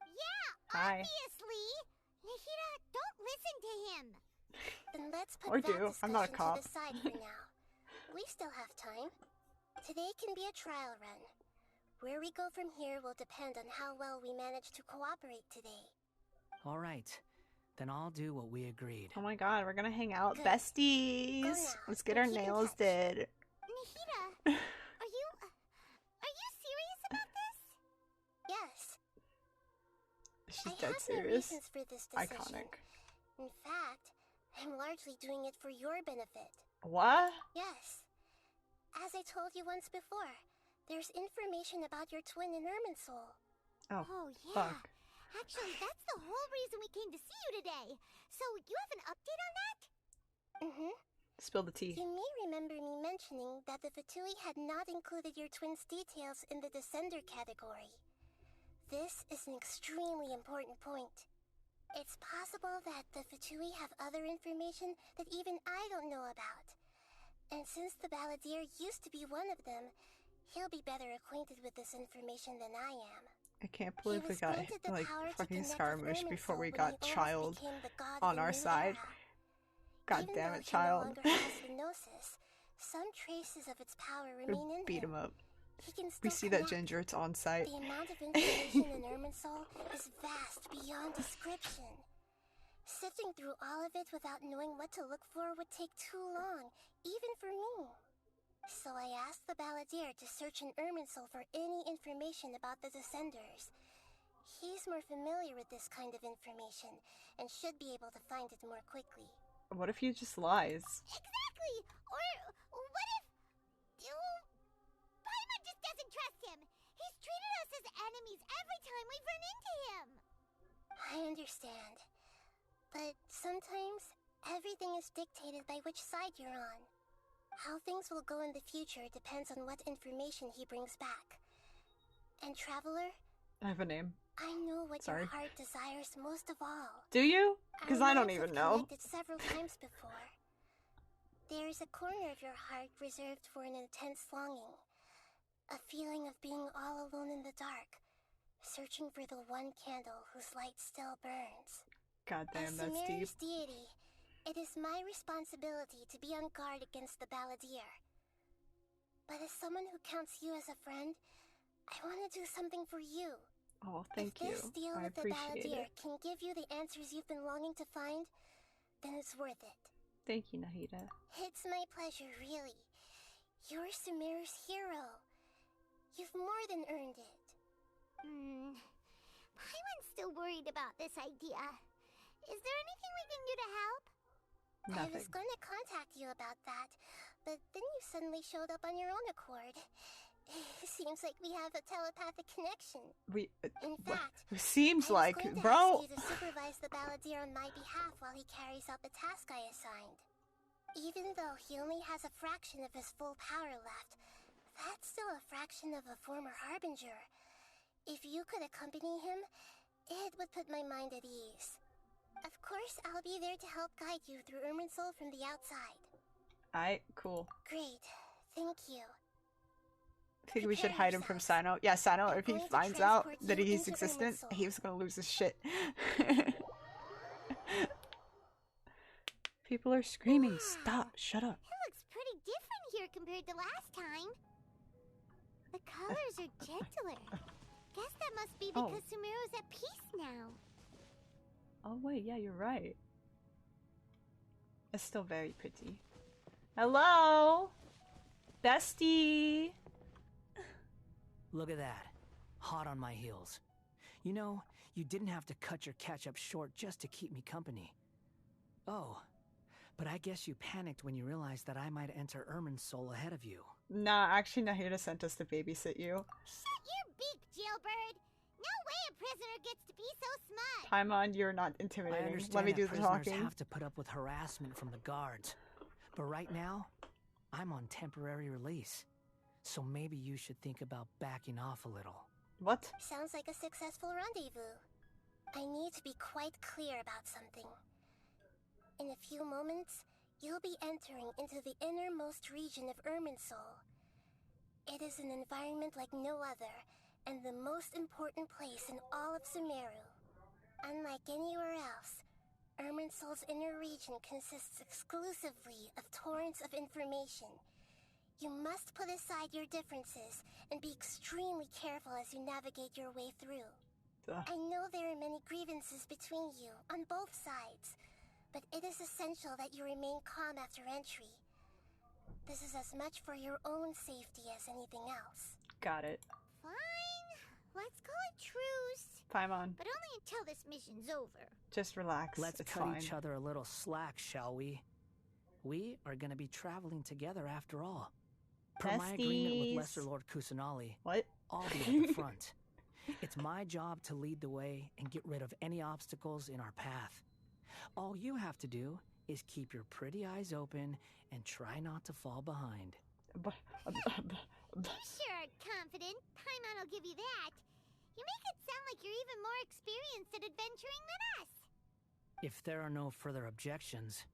Yeah, Hi. obviously! Nahida, don't listen to him! Then let's put Or that do. I'm not a discussion cop. to the side for now. We still have time. Today can be a trial run. Where we go from here will depend on how well we manage to cooperate today. All right. Then I'll do what we agreed. Oh my god, we're gonna hang out. Good. Besties! Go now. Let's get We'll our keep in nails touch. did. Nahida, are you serious about this? Yes. She's I dead have no serious. reasons for this decision. Iconic. In fact, I'm largely doing it for your benefit. What? Yes. As I told you once before, there's information about your twin in Irminsul. Oh, yeah. fuck. Actually, that's the whole reason we came to see you today. So, you have an update on that? Mm-hmm. Spill the tea. You may remember me mentioning that the Fatui had not included your twin's details in the Descender category. This is an extremely important point. It's possible that the Fatui have other information that even I don't know about. And since the Balladeer used to be one of them, he'll be better acquainted with this information than I am. I can't believe we was got granted the like power to fucking connect with Scaramouche Irminsul before we when got he almost Child became the god on of a our new side. era. God Even damn though it, he no Child. longer has the Gnosis, some traces of its power remain in Beat him. him up. He can We still see that connect. Ginger, it's on site. The amount of information in Irminsul is vast beyond description. Sifting through all of it without knowing what to look for would take too long, even for me. So I asked the Balladeer to search in Irminsul for any information about the Descenders. He's more familiar with this kind of information, and should be able to find it more quickly. What if he just lies? Exactly! Or what if... Paimon just doesn't trust him! He's treated us as enemies every time we've run into him! I understand. But sometimes, everything is dictated by which side you're on. How things will go in the future depends on what information he brings back. And Traveler, I have a name. I know what Sorry. your heart desires most of all. Do you? Because I don't even know. Connected several times before. There is a corner of your heart reserved for an intense longing. A feeling of being all alone in the dark, searching for the one candle whose light still burns. God damn, As that's deep. Sumeru's deity, it is my responsibility to be on guard against the Balladeer. But as someone who counts you as a friend, I want to do something for you. Oh, thank you. If this deal I with the appreciate Balladeer it. can give you the answers you've been longing to find, then it's worth it. Thank you, Nahida. It's my pleasure, really. You're Sumeru's hero. You've more than earned it. Paimon's still worried about this idea. Is there anything we can do to help? Nothing. I was going to contact you about that, but then you suddenly showed up on your own accord. Seems like we have a telepathic connection. In fact, seems I was like, going to bro. ask you to supervise the Balladeer on my behalf while he carries out the task I assigned. Even though he only has a fraction of his full power left, that's still a fraction of a former Harbinger. If you could accompany him, it would put my mind at ease. Of course, I'll be there to help guide you through Irminsul from the outside. Alright, cool. Great. Thank you. I think we should hide him from Sino. Yeah, Sino, if he finds out that he's existent, he's gonna lose his shit. People are screaming. Stop. Shut up. It looks pretty different here compared to last time. The colors are gentler. Guess that must be because Sumeru's at peace now. Oh wait, yeah, you're right. It's still very pretty. Hello? Bestie! Look at that. Hot on my heels. You know, you didn't have to cut your catch-up short just to keep me company. Oh, but I guess you panicked when you realized that I might enter Irminsul ahead of you. Nah, actually Nahida sent us to babysit you. Shut your beak, jailbird! No way a prisoner gets to be so smart! Paimon, you're not I intimidating. understand Let me that do the prisoners talking. have to put up with harassment from the guards. But right now, I'm on temporary release. So maybe you should think about backing off a little. What? Sounds like a successful rendezvous. I need to be quite clear about something. In a few moments, you'll be entering into the innermost region of Irminsul. It is an environment like no other, and the most important place in all of Sumeru. Unlike anywhere else, Irminsul's inner region consists exclusively of torrents of information. You must put aside your differences and be extremely careful as you navigate your way through. I know there are many grievances between you, on both sides, but it is essential that you remain calm after entry. This is as much for your own safety as anything else. Got it. Fine. Let's call it truce. Paimon, But only until this mission's over. just relax. Let's it's cut fine. each other a little slack, shall we? We are going to be traveling together after all. Per my agreement with Besties. Lesser Lord Kusanali, What? I'll be at the front. It's my job to lead the way and get rid of any obstacles in our path. All you have to do is keep your pretty eyes open and try not to fall behind. You sure are confident. Paimon will give you that. You make it sound like you're even more experienced at adventuring than us. If there are no further objections,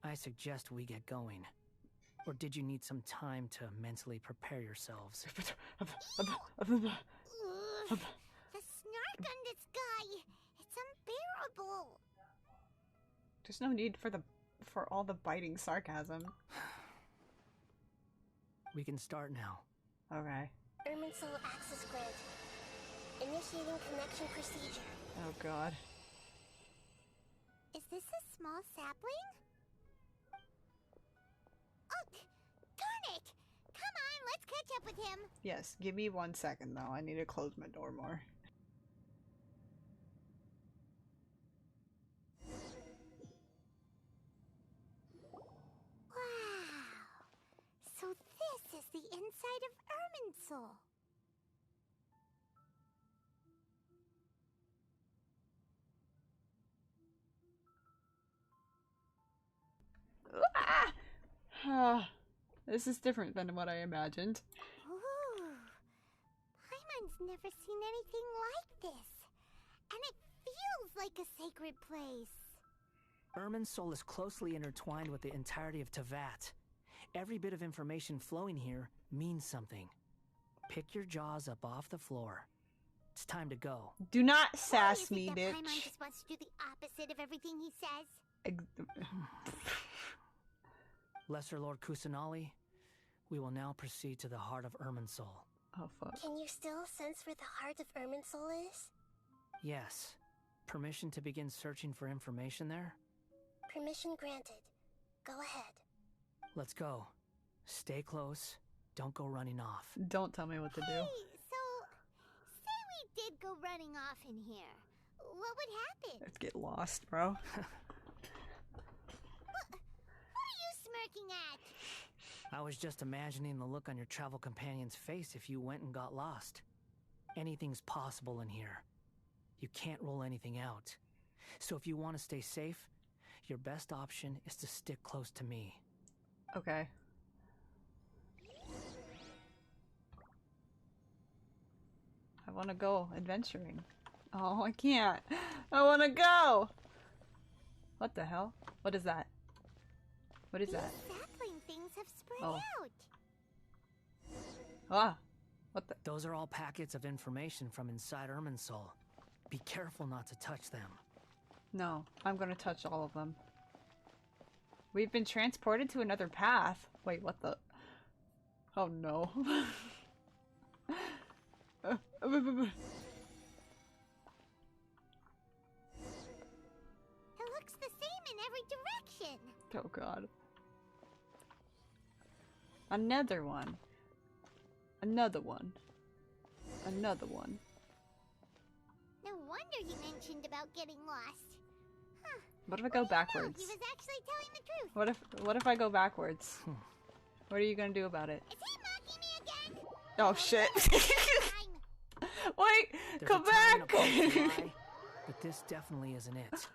I suggest we get going. Or did you need some time to mentally prepare yourselves? Ugh, the snark on this guy. It's unbearable. There's no need for all the biting sarcasm. We can start now. Okay. Irminsul access granted. Initiating connection procedure. Oh god. Is this a small sapling? Ugh! Darn it! Come on, let's catch up with him. Yes, give me 1 second though. I need to close my door more. Wow! So this is the inside of Irminsul. This is different than what I imagined. Ooh! Paimon's never seen anything like this. like a sacred place. Irminsul is closely intertwined with the entirety of Tevat. Every bit of information flowing here means something. Pick your jaws up off the floor. It's time to go. Do not sass me, Paimon bitch. just wants to do the opposite of everything he says. Lesser Lord Kusanali, we will now proceed to the heart of Irminsul. Oh, fuck. Can you still sense where the heart of Irminsul is? Yes. Permission to begin searching for information there? Permission granted. Go ahead. Let's go. Stay close. Don't go running off. Don't tell me what to do. Hey, so, say we did go running off in here. What would happen? Let's get lost, bro. What are you smirking at? I was just imagining the look on your travel companion's face if you went and got lost. Anything's possible in here. You can't rule anything out. So if you want to stay safe, your best option is to stick close to me. Okay. I want to go adventuring. Oh, I can't. I want to go! What the hell? What is that? What is that? These sapling things have spread Oh. out. Ah! What the? Those are all packets of information from inside Irminsul. Be careful not to touch them. No, I'm gonna touch all of them. We've been transported to another path. Wait, what the? Oh no. It looks the same in every direction. Oh god. Another one. Another one. Another one. No wonder you mentioned about getting lost. Huh. What if I go backwards? He was actually telling the truth. What if I go backwards? What are you gonna do about it? Is he mocking me again? Oh shit. Wait, There's come a time back! and a place to lie, but this definitely isn't it.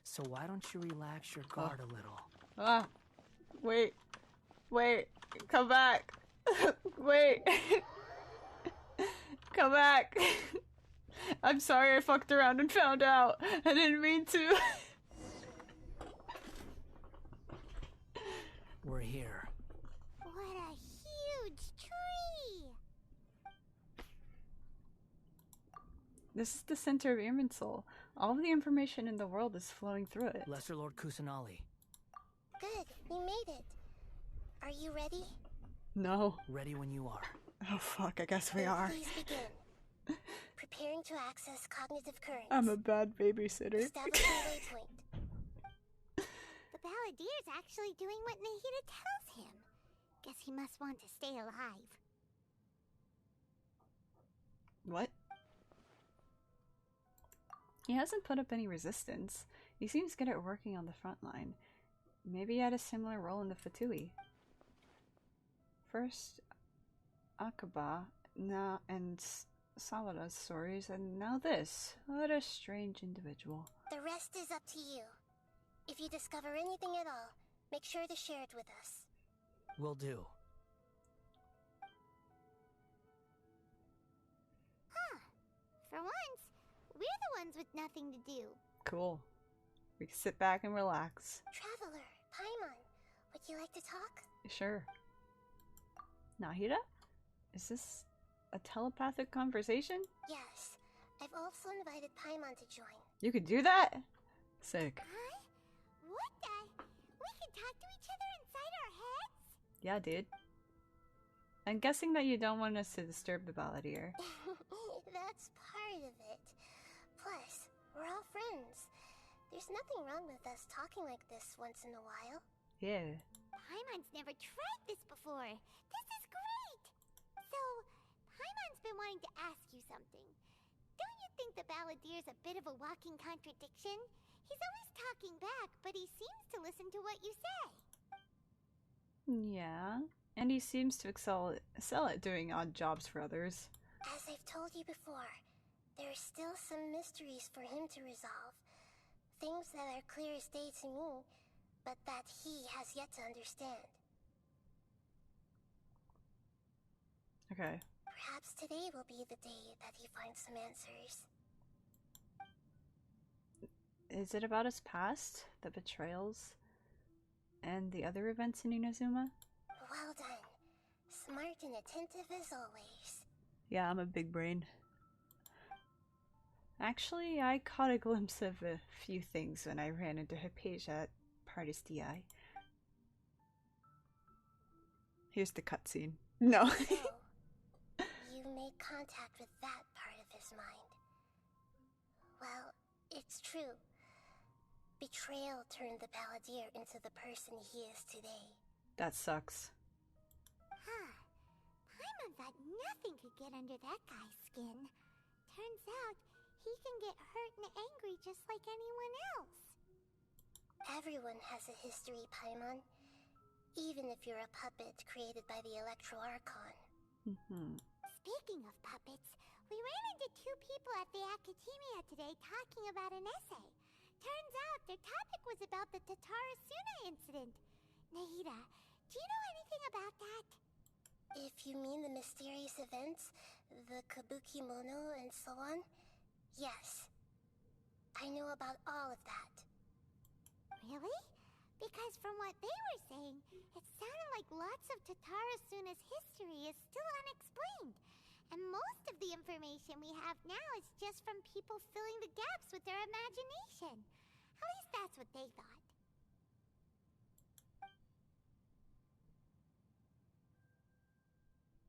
So why don't you relax your guard a little? Ah, wait, come back. Wait. Come back. I'm sorry I fucked around and found out. I didn't mean to. We're here. What a huge tree! This is the center of Irminsul. All of the information in the world is flowing through it. Lesser Lord Kusanali. Good, we made it. Are you ready? No. Ready when you are. Oh fuck, I guess we Then are. Please begin. Preparing to access cognitive currents. I'm a bad babysitter. Establishing waypoint. The Balladier's actually doing what Nahida tells him. Guess he must want to stay alive. What? He hasn't put up any resistance. He seems good at working on the front line. Maybe he had a similar role in the Fatui. First, Akaba, now and Sawada's stories, and now this. What a strange individual. The rest is up to you. If you discover anything at all, make sure to share it with us. Will do. Huh. For once, we're the ones with nothing to do. Cool. We can sit back and relax. Traveler, Paimon, would you like to talk? Sure. Nahida? Is this a telepathic conversation? Yes. I've also invited Paimon to join. You could do that? Sick. Huh? What the? We can talk to each other inside our heads? Yeah, dude. I'm guessing that you don't want us to disturb the Balladeer. That's part of it. Plus, we're all friends. There's nothing wrong with us talking like this once in a while. Yeah. Paimon's never tried this before. This is great! So, Paimon's been wanting to ask you something. Don't you think the Balladier's a bit of a walking contradiction? He's always talking back, but he seems to listen to what you say. Yeah. And he seems to excel at doing odd jobs for others. As I've told you before, there are still some mysteries for him to resolve. Things that are clear as day to me, but that he has yet to understand. Okay. Perhaps today will be the day that he finds some answers. Is it about his past? The betrayals? And the other events in Inazuma? Well done. Smart and attentive as always. Yeah, I'm a big brain. Actually, I caught a glimpse of a few things when I ran into her page at Partis DI. Here's the cutscene. No. So, you made contact with that part of his mind. Well, it's true. Betrayal turned the Balladeer into the person he is today. That sucks. Huh. Paimon thought nothing could get under that guy's skin. Turns out, he can get hurt and angry just like anyone else. Everyone has a history, Paimon. Even if you're a puppet created by the Archon. Speaking of puppets, we ran into two people at the Academia today talking about an essay. Turns out their topic was about the Tatarasuna incident. Nahida, do you know anything about that? If you mean the mysterious events, the Kabuki Mono and so on, yes. I know about all of that. Really? Because from what they were saying, it sounded like lots of Tatarasuna's history is still unexplained. And most of the information we have now is just from people filling the gaps with their imagination. At least that's what they thought.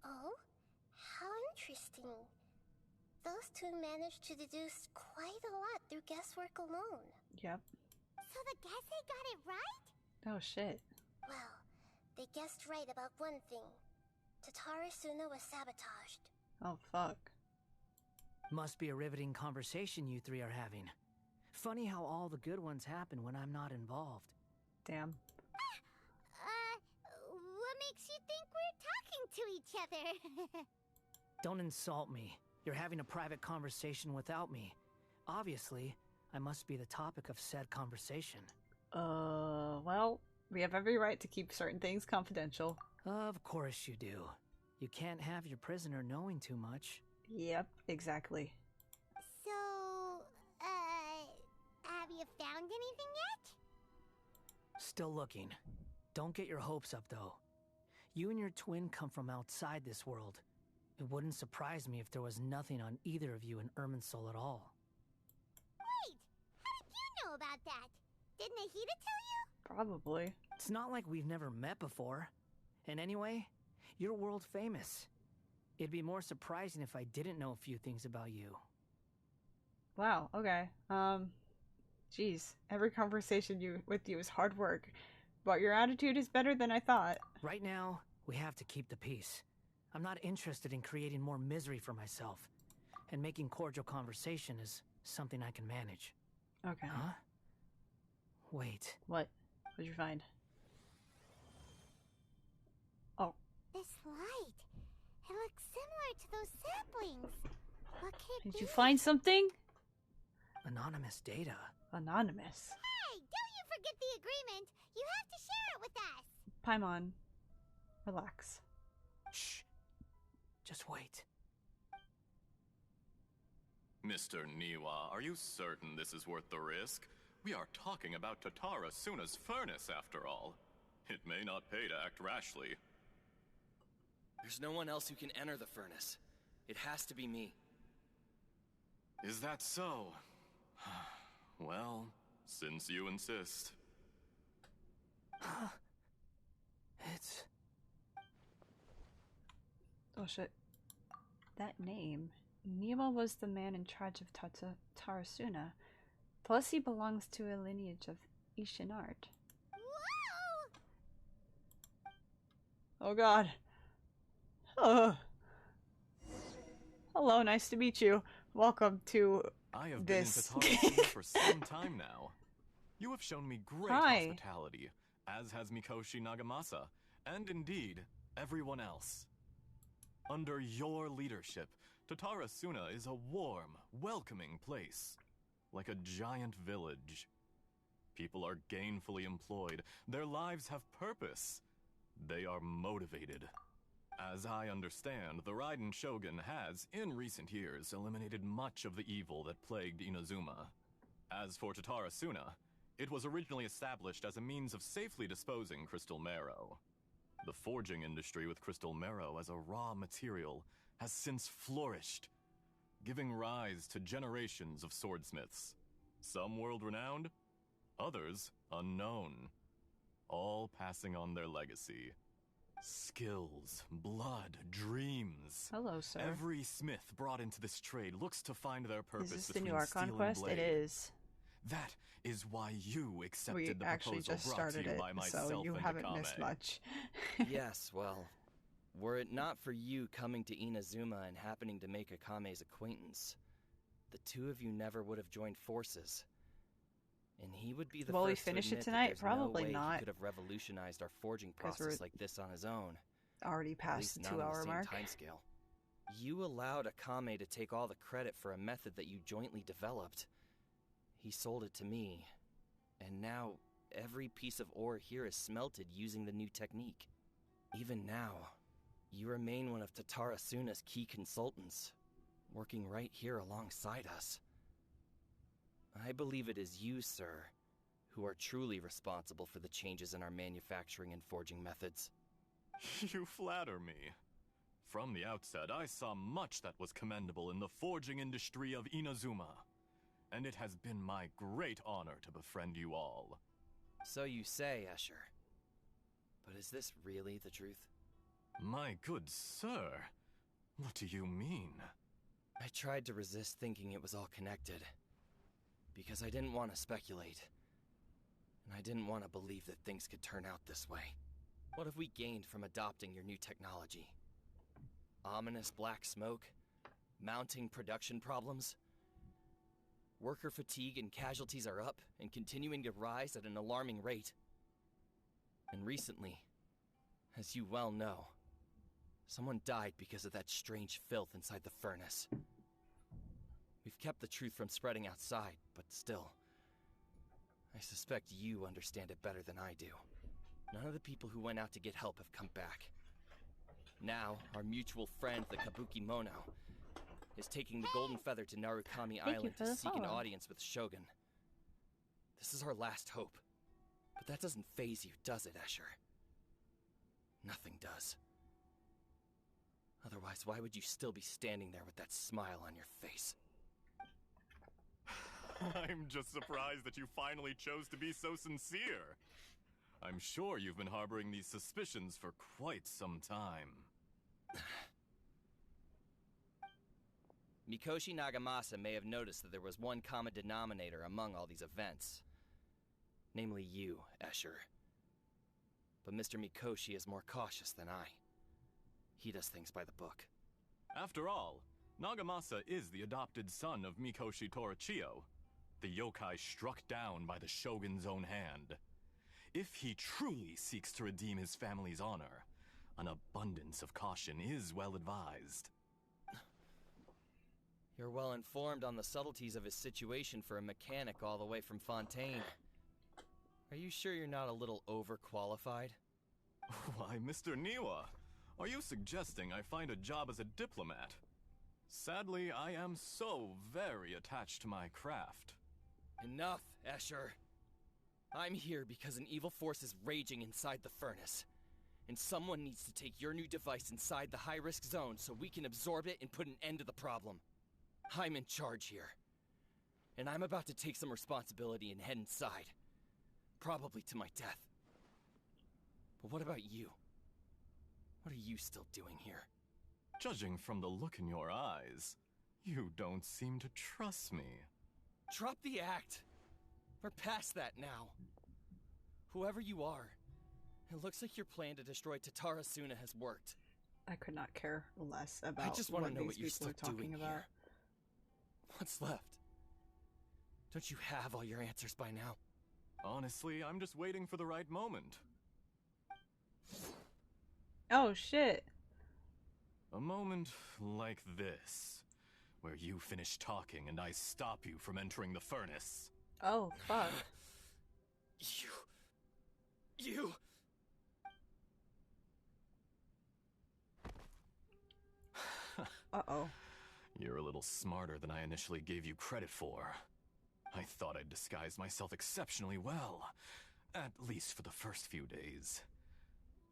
Oh? How interesting. Those two managed to deduce quite a lot through guesswork alone. Yep. So the Gesse got it right? Oh shit. Well, they guessed right about one thing. Tatarasuna was sabotaged. Oh fuck. Must be a riveting conversation you three are having. Funny how all the good ones happen when I'm not involved. Damn. What makes you think we're talking to each other? Don't insult me. You're having a private conversation without me. Obviously, I must be the topic of said conversation. Well, we have every right to keep certain things confidential. Of course you do. You can't have your prisoner knowing too much. Yep, exactly. So, have you found anything yet? Still looking. Don't get your hopes up, though. You and your twin come from outside this world. It wouldn't surprise me if there was nothing on either of you in Irminsul at all. Wait! How did you know about that? Did Nahida tell you? Probably. It's not like we've never met before. And anyway, you're world famous. It'd be more surprising if I didn't know a few things about you. Wow, okay. Geez, every conversation with you is hard work, but your attitude is better than I thought. Right now, we have to keep the peace. I'm not interested in creating more misery for myself, and making cordial conversation is something I can manage. Okay. Huh? Wait. What? What'd you find? Oh. This light. It looks similar to those saplings. What could it be? Did you find something? Anonymous data. Anonymous. Hey, don't you forget the agreement. You have to share it with us. Paimon, relax. Shh. Just wait. Mr. Niwa, are you certain this is worth the risk? We are talking about Tatarasuna's furnace, after all. It may not pay to act rashly. There's no one else who can enter the furnace. It has to be me. Is that so? Well, since you insist. It's... Oh shit. That name. Nima was the man in charge of Tarasuna. Plus he belongs to a lineage of Ishinart. Whoa! Oh god. Oh. Hello, nice to meet you. Welcome to I have this. been in Tatarasuna for some time now. You have shown me great hospitality, as has Mikoshi Nagamasa, and indeed, everyone else. Under your leadership, Tatarasuna is a warm, welcoming place, like a giant village. People are gainfully employed, their lives have purpose, they are motivated. As I understand, the Raiden Shogun has, in recent years, eliminated much of the evil that plagued Inazuma. As for Tatarasuna, it was originally established as a means of safely disposing crystal marrow. The forging industry with crystal marrow as a raw material has since flourished, giving rise to generations of swordsmiths. Some world-renowned, others unknown, all passing on their legacy. Skills, blood, dreams. Hello, sir. Every smith brought into this trade looks to find their purpose. Is this the between new Archon steel quest? and blade. It is. That is why you accepted We the actually proposal just brought started to you it, by myself so you and haven't Akame. missed much. Yes, well, were it not for you coming to Inazuma and happening to make Akame's acquaintance, the two of you never would have joined forces. And he would be the Will we first finish to it admit tonight? that there's Probably no way not. he could have revolutionized our forging 'Cause we're process like this on his own. Already At past least the not on 2-hour the same mark. timescale. You allowed Akame to take all the credit for a method that you jointly developed. He sold it to me, and now every piece of ore here is smelted using the new technique. Even now, you remain one of Tatarasuna's key consultants, working right here alongside us. I believe it is you, sir, who are truly responsible for the changes in our manufacturing and forging methods. You flatter me. From the outset, I saw much that was commendable in the forging industry of Inazuma, and it has been my great honor to befriend you all. So you say, Escher. But is this really the truth? My good sir, what do you mean? I tried to resist thinking it was all connected, because I didn't want to speculate, and I didn't want to believe that things could turn out this way. What have we gained from adopting your new technology? Ominous black smoke? Mounting production problems? Worker fatigue and casualties are up and continuing to rise at an alarming rate. And recently, as you well know, someone died because of that strange filth inside the furnace. We've kept the truth from spreading outside, but still, I suspect you understand it better than I do. None of the people who went out to get help have come back. Now, our mutual friend, the Kabuki Mono, is taking the Golden Feather to Narukami Island to seek an audience with Shogun. This is our last hope. But that doesn't faze you, does it, Escher? Nothing does. Otherwise, why would you still be standing there with that smile on your face? I'm just surprised that you finally chose to be so sincere. I'm sure you've been harboring these suspicions for quite some time. Mikoshi Nagamasa may have noticed that there was one common denominator among all these events. Namely you, Escher. But Mr. Mikoshi is more cautious than I. He does things by the book. After all, Nagamasa is the adopted son of Mikoshi Torichio, the yokai struck down by the Shogun's own hand. If he truly seeks to redeem his family's honor, an abundance of caution is well advised. You're well informed on the subtleties of his situation for a mechanic all the way from Fontaine. Are you sure you're not a little overqualified? Why, Mr. Niwa, are you suggesting I find a job as a diplomat? Sadly, I am so very attached to my craft. Enough, Escher. I'm here because an evil force is raging inside the furnace. And someone needs to take your new device inside the high-risk zone so we can absorb it and put an end to the problem. I'm in charge here. And I'm about to take some responsibility and head inside. Probably to my death. But what about you? What are you still doing here? Judging from the look in your eyes, you don't seem to trust me. Drop the act! We're past that now. Whoever you are, it looks like your plan to destroy Tatarasuna has worked. I could not care less about I just want to know these what you're people still are talking doing about. here. What's left? Don't you have all your answers by now? Honestly, I'm just waiting for the right moment. Oh, shit. A moment like this, where you finish talking and I stop you from entering the furnace. Oh, fuck. You... Uh-oh. You're a little smarter than I initially gave you credit for. I thought I'd disguised myself exceptionally well, at least for the first few days.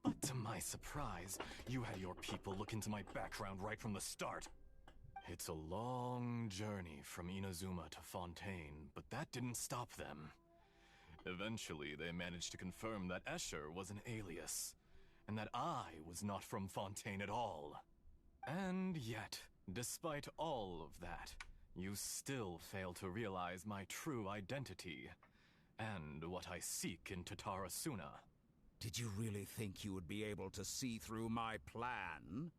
But to my surprise, you had your people look into my background right from the start. It's a long journey from Inazuma to Fontaine, but that didn't stop them. Eventually, they managed to confirm that Escher was an alias, and that I was not from Fontaine at all. And yet, despite all of that, you still fail to realize my true identity, and what I seek in Tatarasuna. Did you really think you would be able to see through my plan?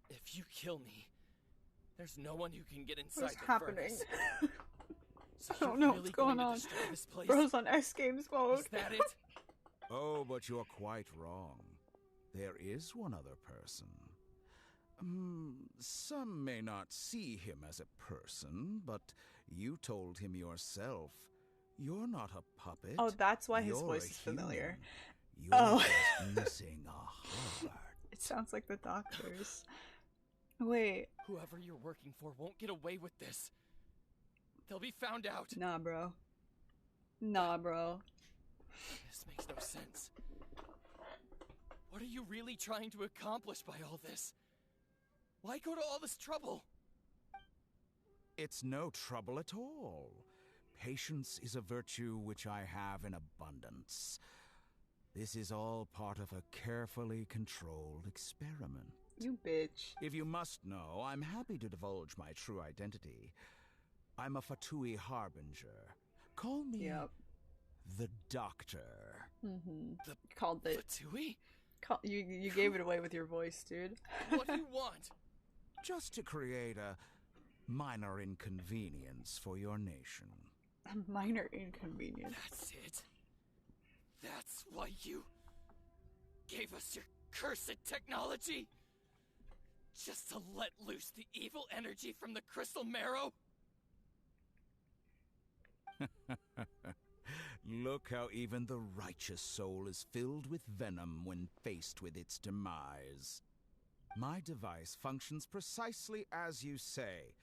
If you kill me, there's no one who can get inside What's the happening? furnace. So I don't you're know really what's going to on. destroy this place? Bro's on X Games mode. Is that it? Oh, but you're quite wrong. There is one other person. Some may not see him as a person, but you told him yourself. You're not a puppet. Oh, that's why his You're voice a is familiar. You're Oh. just missing a heart. It sounds like the doctors. Wait. Whoever you're working for won't get away with this. They'll be found out. Nah, bro. Nah, bro. This makes no sense. What are you really trying to accomplish by all this? Why go to all this trouble? It's no trouble at all. Patience is a virtue which I have in abundance. This is all part of a carefully controlled experiment. You bitch. If you must know, I'm happy to divulge my true identity. I'm a Fatui Harbinger. Call me the Doctor. Mm-hmm. Called it. Fatui? You gave it away with your voice, dude. What do you want? Just to create a minor inconvenience for your nation. A minor inconvenience. That's it. That's why you gave us your cursed technology? Just to let loose the evil energy from the crystal marrow? Look how even the righteous soul is filled with venom when faced with its demise. My device functions precisely as you say.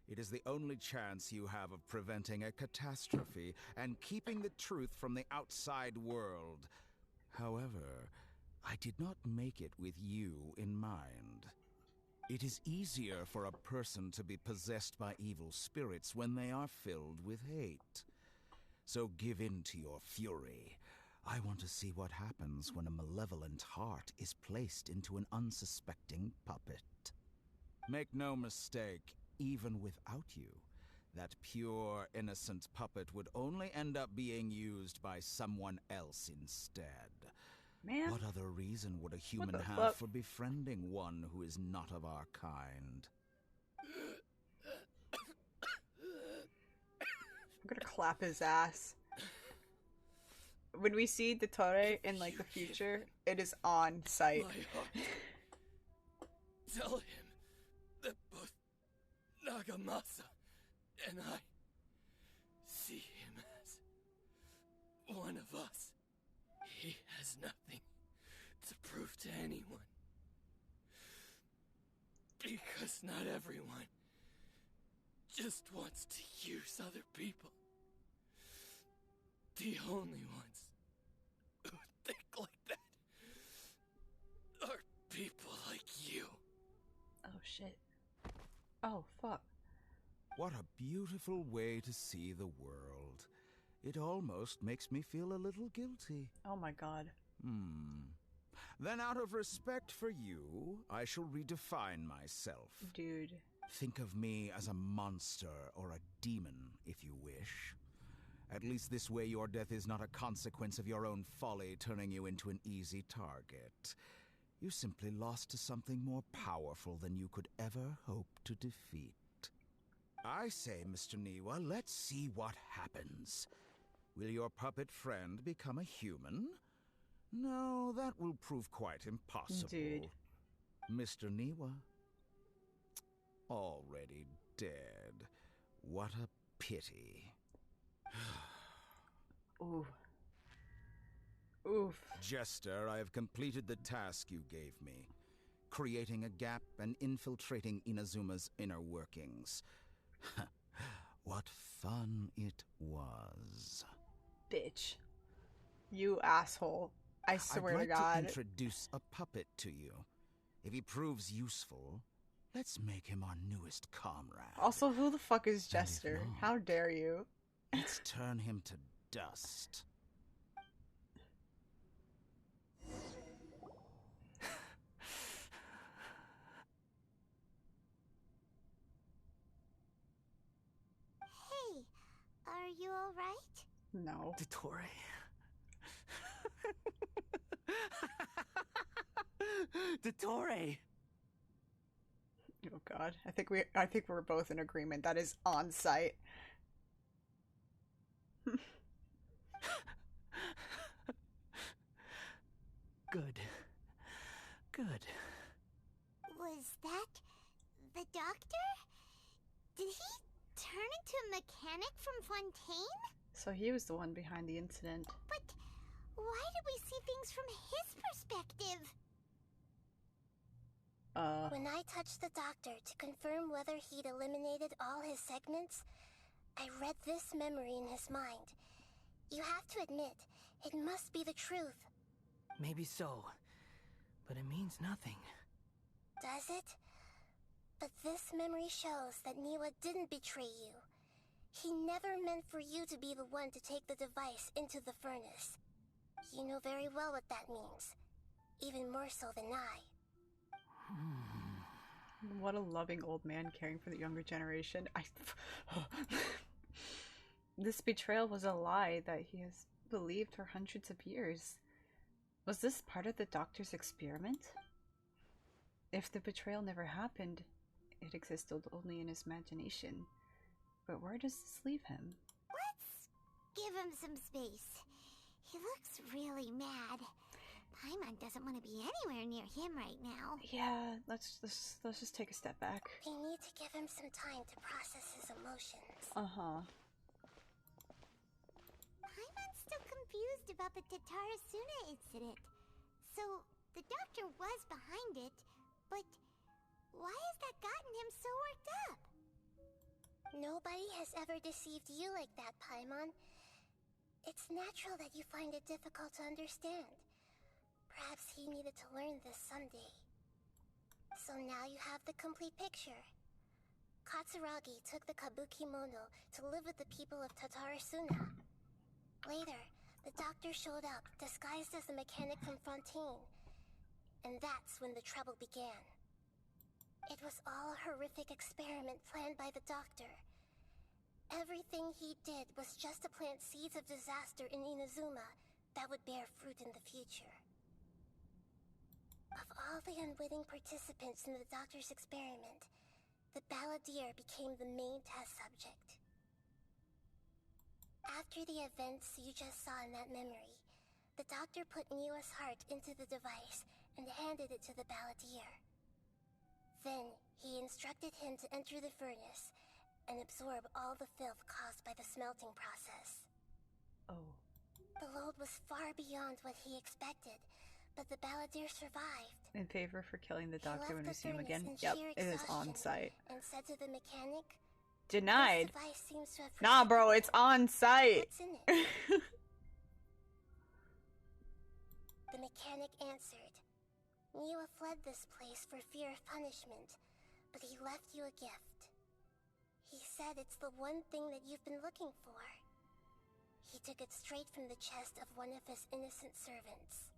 It is the only chance you have of preventing a catastrophe and keeping the truth from the outside world. However, I did not make it with you in mind. It is easier for a person to be possessed by evil spirits when they are filled with hate. So give in to your fury. I want to see what happens when a malevolent heart is placed into an unsuspecting puppet. Make no mistake, even without you, that pure, innocent puppet would only end up being used by someone else instead. Man. What other reason would a human have fuck? for befriending one who is not of our kind? I'm gonna clap his ass. When we see Dottore in like the future, it is on site. Tell him that both Nagamasa and I see him as one of us. He has nothing to prove to anyone. Because not everyone just wants to use other people. The only ones who think like that are people like you. Oh shit. Oh fuck. What a beautiful way to see the world. It almost makes me feel a little guilty. Oh my god. Then out of respect for you, I shall redefine myself. Dude. Think of me as a monster or a demon, if you wish. At least this way your death is not a consequence of your own folly turning you into an easy target. You simply lost to something more powerful than you could ever hope to defeat. I say, Mr. Niwa, let's see what happens. Will your puppet friend become a human? No, that will prove quite impossible. Dude. Mr. Niwa? Already dead. What a pity. Ooh. Oof. Jester, I have completed the task you gave me. Creating a gap and infiltrating Inazuma's inner workings. What fun it was. Bitch. You asshole. I swear I'd like to God. to introduce a puppet to you. If he proves useful, let's make him our newest comrade. Also, who the fuck is Jester? How dare you? Let's turn him to dust. Hey, are you alright? No. Dottore. Dottore. Oh God. I think we're both in agreement. That is on site. Good. Good. Was that the doctor? Did he turn into a mechanic from Fontaine? So he was the one behind the incident. But why did we see things from his perspective? When I touched the doctor to confirm whether he'd eliminated all his segments, I read this memory in his mind. You have to admit, it must be the truth. Maybe so, but it means nothing. Does it? But this memory shows that Niwa didn't betray you. He never meant for you to be the one to take the device into the furnace. You know very well what that means. Even more so than I. What a loving old man caring for the younger generation. This betrayal was a lie that he has believed for hundreds of years. Was this part of the doctor's experiment? If the betrayal never happened, it existed only in his imagination. But where does this leave him? Let's give him some space. He looks really mad. Paimon doesn't want to be anywhere near him right now. Yeah, let's just take a step back. We need to give him some time to process his emotions. Paimon's still confused about the Tatarasuna incident. So, the doctor was behind it, but why has that gotten him so worked up? Nobody has ever deceived you like that, Paimon. It's natural that you find it difficult to understand. Perhaps he needed to learn this someday. So now you have the complete picture. Katsuragi took the kabuki mono to live with the people of Tatarasuna. Later, the doctor showed up, disguised as the mechanic from Fontaine. And that's when the trouble began. It was all a horrific experiment planned by the doctor. Everything he did was just to plant seeds of disaster in Inazuma that would bear fruit in the future. Of all the unwitting participants in the doctor's experiment, the balladeer became the main test subject. After the events you just saw in that memory, the doctor put Niwa's heart into the device and handed it to the balladeer. Then, he instructed him to enter the furnace and absorb all the filth caused by the smelting process. The load was far beyond what he expected, but the balladeer survived. In favor for killing the doctor when we see him again? In Yep, sheer it is on exhaustion site. And said to the mechanic, Denied. "This device seems to have Nah, bro, it's on site. What's in it?" The mechanic answered, "Niwa fled this place for fear of punishment, but he left you a gift. He said it's the one thing that you've been looking for. He took it straight from the chest of one of his innocent servants."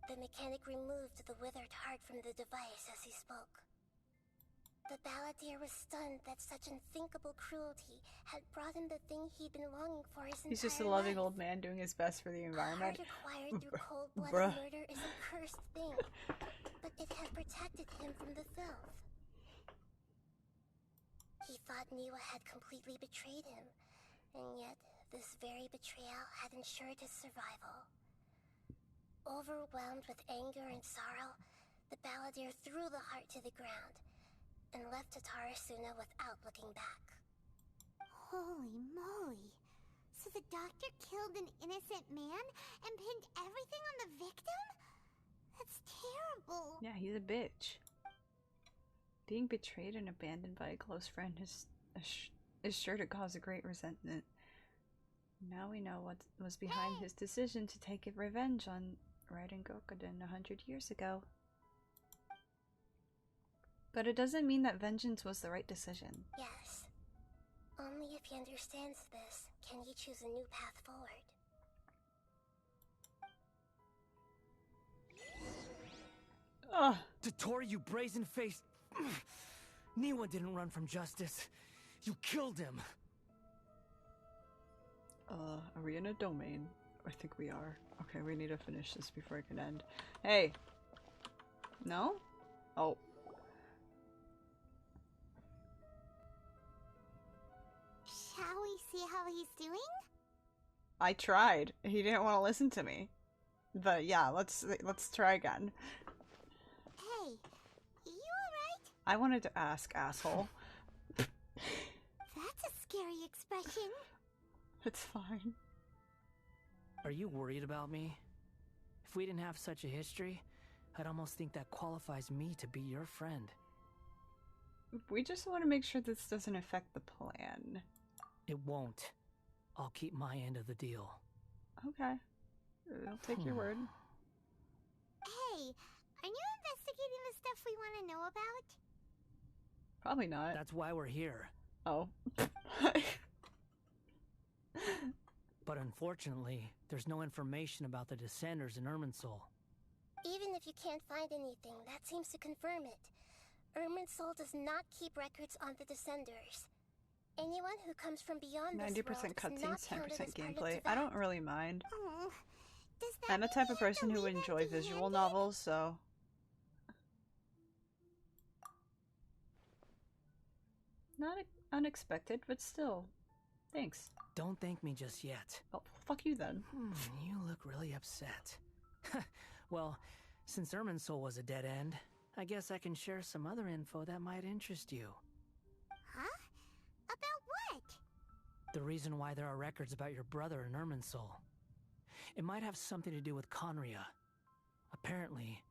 The mechanic removed the withered heart from the device as he spoke. The balladeer was stunned that such unthinkable cruelty had brought him the thing he'd been longing for his entire life. He's just a loving old man doing his best for the environment. A heart acquired through cold-blooded murder is a cursed thing, but it had protected him from the filth. He thought Niwa had completely betrayed him, and yet this very betrayal had ensured his survival. Overwhelmed with anger and sorrow, the balladeer threw the heart to the ground and left Tatarasuna without looking back. Holy moly! So the doctor killed an innocent man and pinned everything on the victim? That's terrible. Yeah, he's a bitch. Being betrayed and abandoned by a close friend is sure to cause a great resentment. Now we know what was behind his decision to take revenge on Raiden Gokuden 100 years ago. But it doesn't mean that vengeance was the right decision. Yes. Only if he understands this can he choose a new path forward. Ugh. Dottori, you brazen-faced... Niwa didn't run from justice. You killed him. Are we in a domain? I think we are. Okay, we need to finish this before it can end. Hey! No? Oh. Shall we see how he's doing? I tried. He didn't want to listen to me. But yeah, let's try again. Hey, you alright? I wanted to ask, asshole. That's a scary expression. It's fine. Are you worried about me? If we didn't have such a history, I'd almost think that qualifies me to be your friend. We just want to make sure this doesn't affect the plan. It won't. I'll keep my end of the deal. Okay. I'll take your word. Hey, are you investigating the stuff we want to know about? Probably not. That's why we're here. Oh. But unfortunately, there's no information about the Descenders in Irminsul. Even if you can't find anything, that seems to confirm it. Irminsul does not keep records on the Descenders. Anyone who comes from beyond 90% cutscenes, 10% gameplay. I I don't really mind. Oh, I'm the type of person who would enjoy visual novels, so... Not unexpected, but still. Thanks. Don't thank me just yet. Oh, fuck you then. You look really upset. Well, since Irminsul was a dead end, I guess I can share some other info that might interest you. Huh? About what? The reason why there are records about your brother in Irminsul. It might have something to do with Conria. Apparently,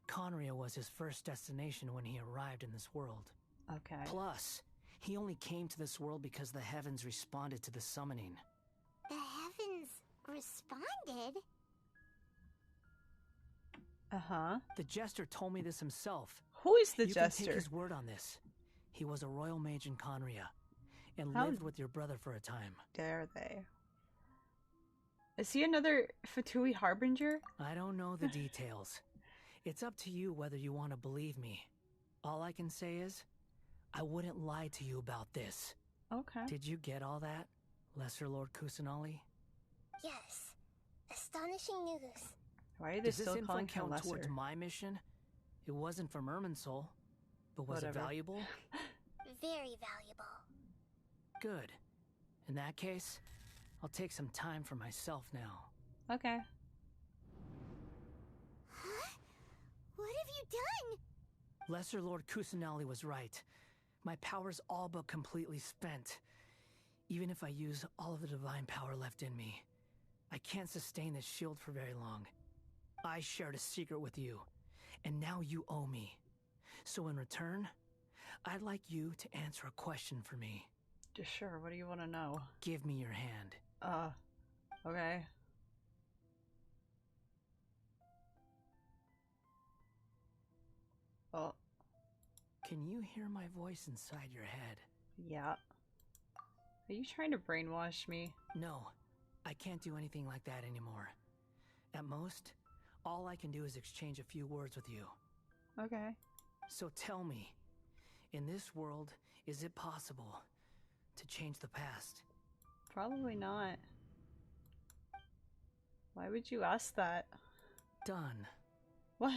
Conria was his first destination when he arrived in this world. Okay. Plus, he only came to this world because the heavens responded to the summoning. The heavens responded? Uh-huh. The Jester told me this himself. Who is the You Jester? can take his word on this. He was a royal mage in Conria, and How lived with your brother for a time. Dare they? Is he another Fatui Harbinger? I don't know the details. It's up to you whether you want to believe me. All I can say is, I wouldn't lie to you about this. Okay. Did you get all that, Lesser Lord Kusanali? Yes. Astonishing news. Why are they Does still this info calling him count lesser? towards my mission? It wasn't from Irminsul, but was Whatever. it valuable? Very valuable. Good. In that case, I'll take some time for myself now. Okay. Huh? What have you done? Lesser Lord Kusanali was right. My power's all but completely spent. Even if I use all of the divine power left in me, I can't sustain this shield for very long. I shared a secret with you, and now you owe me. So in return, I'd like you to answer a question for me. Sure, what do you want to know? Give me your hand. Okay. Oh. Can you hear my voice inside your head? Yeah. Are you trying to brainwash me? No, I can't do anything like that anymore. At most, all I can do is exchange a few words with you. Okay. So tell me, in this world, is it possible to change the past? Probably not. Why would you ask that? Done. What?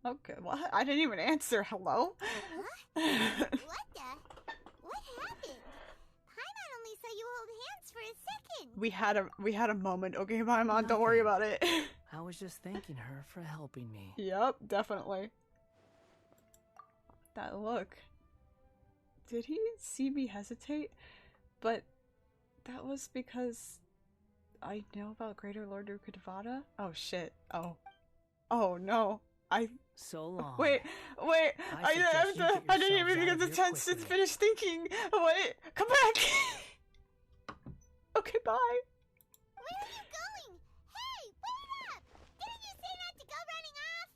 Okay, what? I didn't even answer. Hello? Huh? What the? What happened? Paimon only saw you hold hands for a second. We had a moment, okay, Paimon, don't worry about it. I was just thanking her for helping me. Yep, definitely. That look. Did he see me hesitate? But that was because I know about Greater Lord Rukadavada? Oh shit. Oh. Oh no. So long. Wait. I didn't even get the chance to finish thinking. Wait, come back. Okay, bye. Where are you going? Hey, wait up! Didn't you say not to go running off?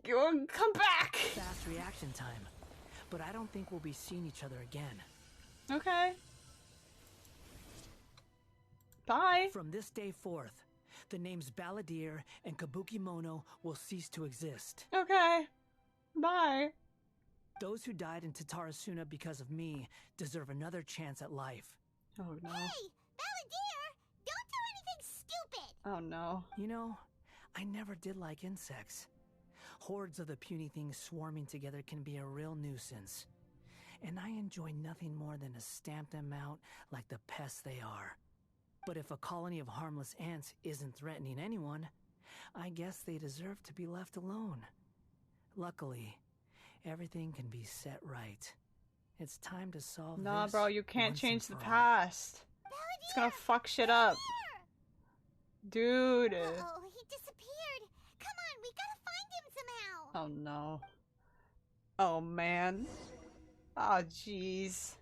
You come back. Fast reaction time. But I don't think we'll be seeing each other again. Okay. Bye. From this day forth, the names Balladeer and Kabukimono will cease to exist. Okay. Bye. Those who died in Tatarasuna because of me deserve another chance at life. Oh no. Hey, Balladeer! Don't do anything stupid! Oh no. You know, I never did like insects. Hordes of the puny things swarming together can be a real nuisance. And I enjoy nothing more than to stamp them out like the pests they are. But if a colony of harmless ants isn't threatening anyone, I guess they deserve to be left alone. Luckily, everything can be set right. It's time to solve Nah, this bro, you can't once change and the for all. past. It's gonna fuck shit up. Dude. Uh-oh, he disappeared. Come on, we gotta find him somehow. Oh no. Oh man. Oh jeez.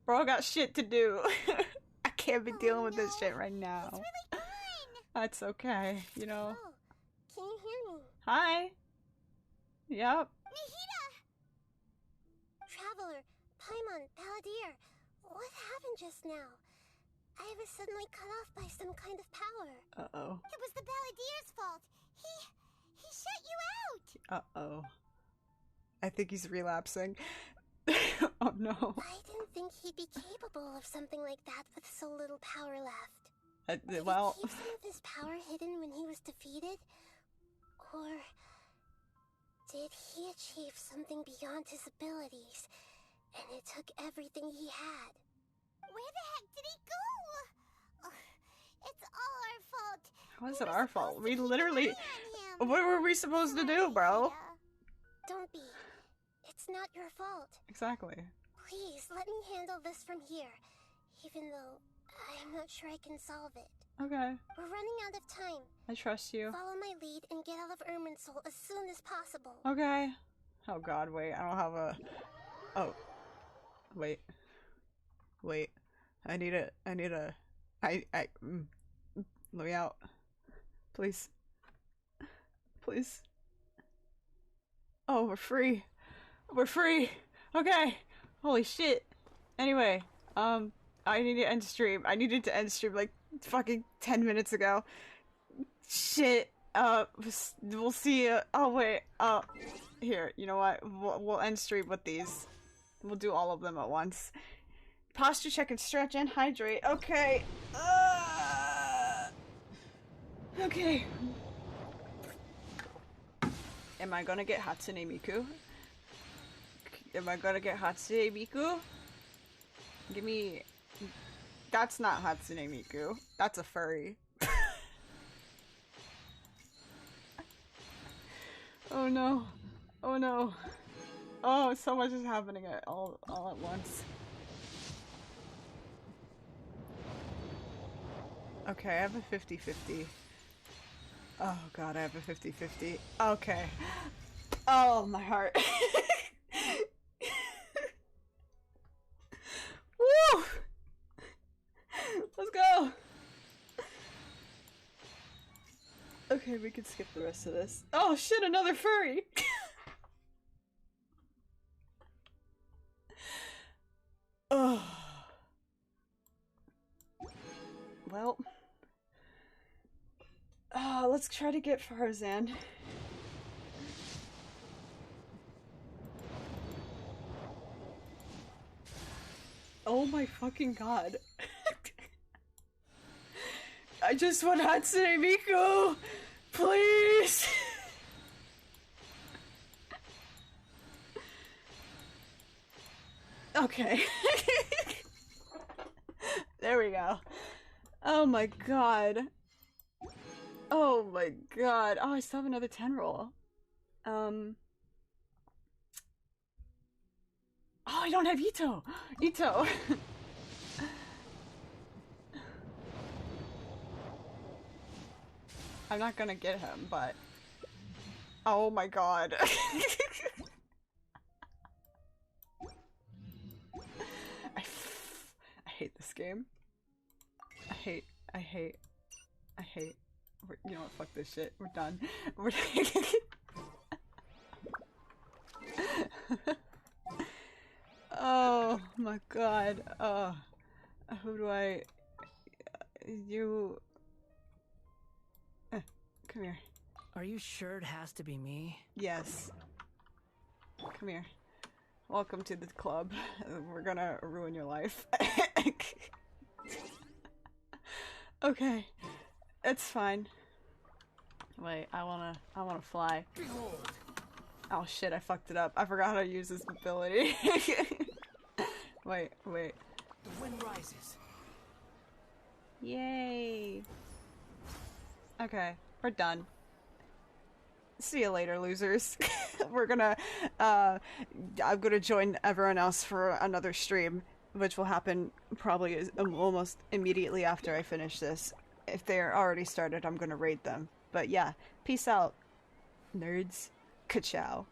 Bro, got shit to do. I can't be dealing with this shit right now. It's really fun. That's okay, you know. Oh, can you hear me? Hi. Yep. Nihida! Traveler, Paimon, Balladeer, what happened just now? I was suddenly cut off by some kind of power. Uh-oh. It was the Balladeer's fault. He shut you out. Uh-oh. I think he's relapsing. Oh no. I didn't think he'd be capable of something like that with so little power left. Well... Did he keep some of his power hidden when he was defeated? Or did he achieve something beyond his abilities, and it took everything he had? Where the heck did he go? Ugh, it's all our fault. How is it our fault? We literally... What were we supposed to do, bro? Don't be. It's not your fault. Exactly. Please, let me handle this from here, even though I'm not sure I can solve it. Okay. We're running out of time. I trust you. Follow my lead and get out of Irminsul as soon as possible. Okay. Oh god, wait. I don't have a... Oh. Wait. Wait. I need a... Let me out. Please. Please. Oh, we're free. We're free. Okay. Holy shit. Anyway, I need to end stream. I needed to end stream like fucking 10 minutes ago. Shit. We'll see you. Oh, wait. Here, you know what? We'll end stream with these. We'll do all of them at once. Posture check and stretch and hydrate. Okay. Okay. Am I gonna get Hatsune Miku? Am I gonna get Hatsune Miku? Give me... That's not Hatsune Miku. That's a furry. Oh no. Oh no. Oh, so much is happening all at once. Okay, I have a 50-50. Oh god, I have a 50-50. Okay. Oh, my heart. Woo! Let's go! Okay, we can skip the rest of this. Oh shit, another furry! Oh. Well. Let's try to get Farzan. Oh my fucking god. I just want Hatsune Miku! Please! Okay. There we go. Oh my god. Oh my god. Oh, I still have another 10 roll. Oh, I don't have Ito! Ito! I'm not gonna get him, but... Oh my god. I hate this game. I hate. You know what? Fuck this shit. We're done. We're Oh my god. Who do I... You... come here. Are you sure it has to be me? Yes. Come here. Welcome to the club. We're gonna ruin your life. Okay. It's fine. Wait, I wanna fly. Oh shit, I fucked it up. I forgot how to use this ability. Wait. The wind rises. Yay. Okay, we're done. See you later, losers. We're gonna, I'm gonna join everyone else for another stream, which will happen probably almost immediately after I finish this. If they're already started, I'm gonna raid them. But yeah, peace out, nerds. Ka-chow.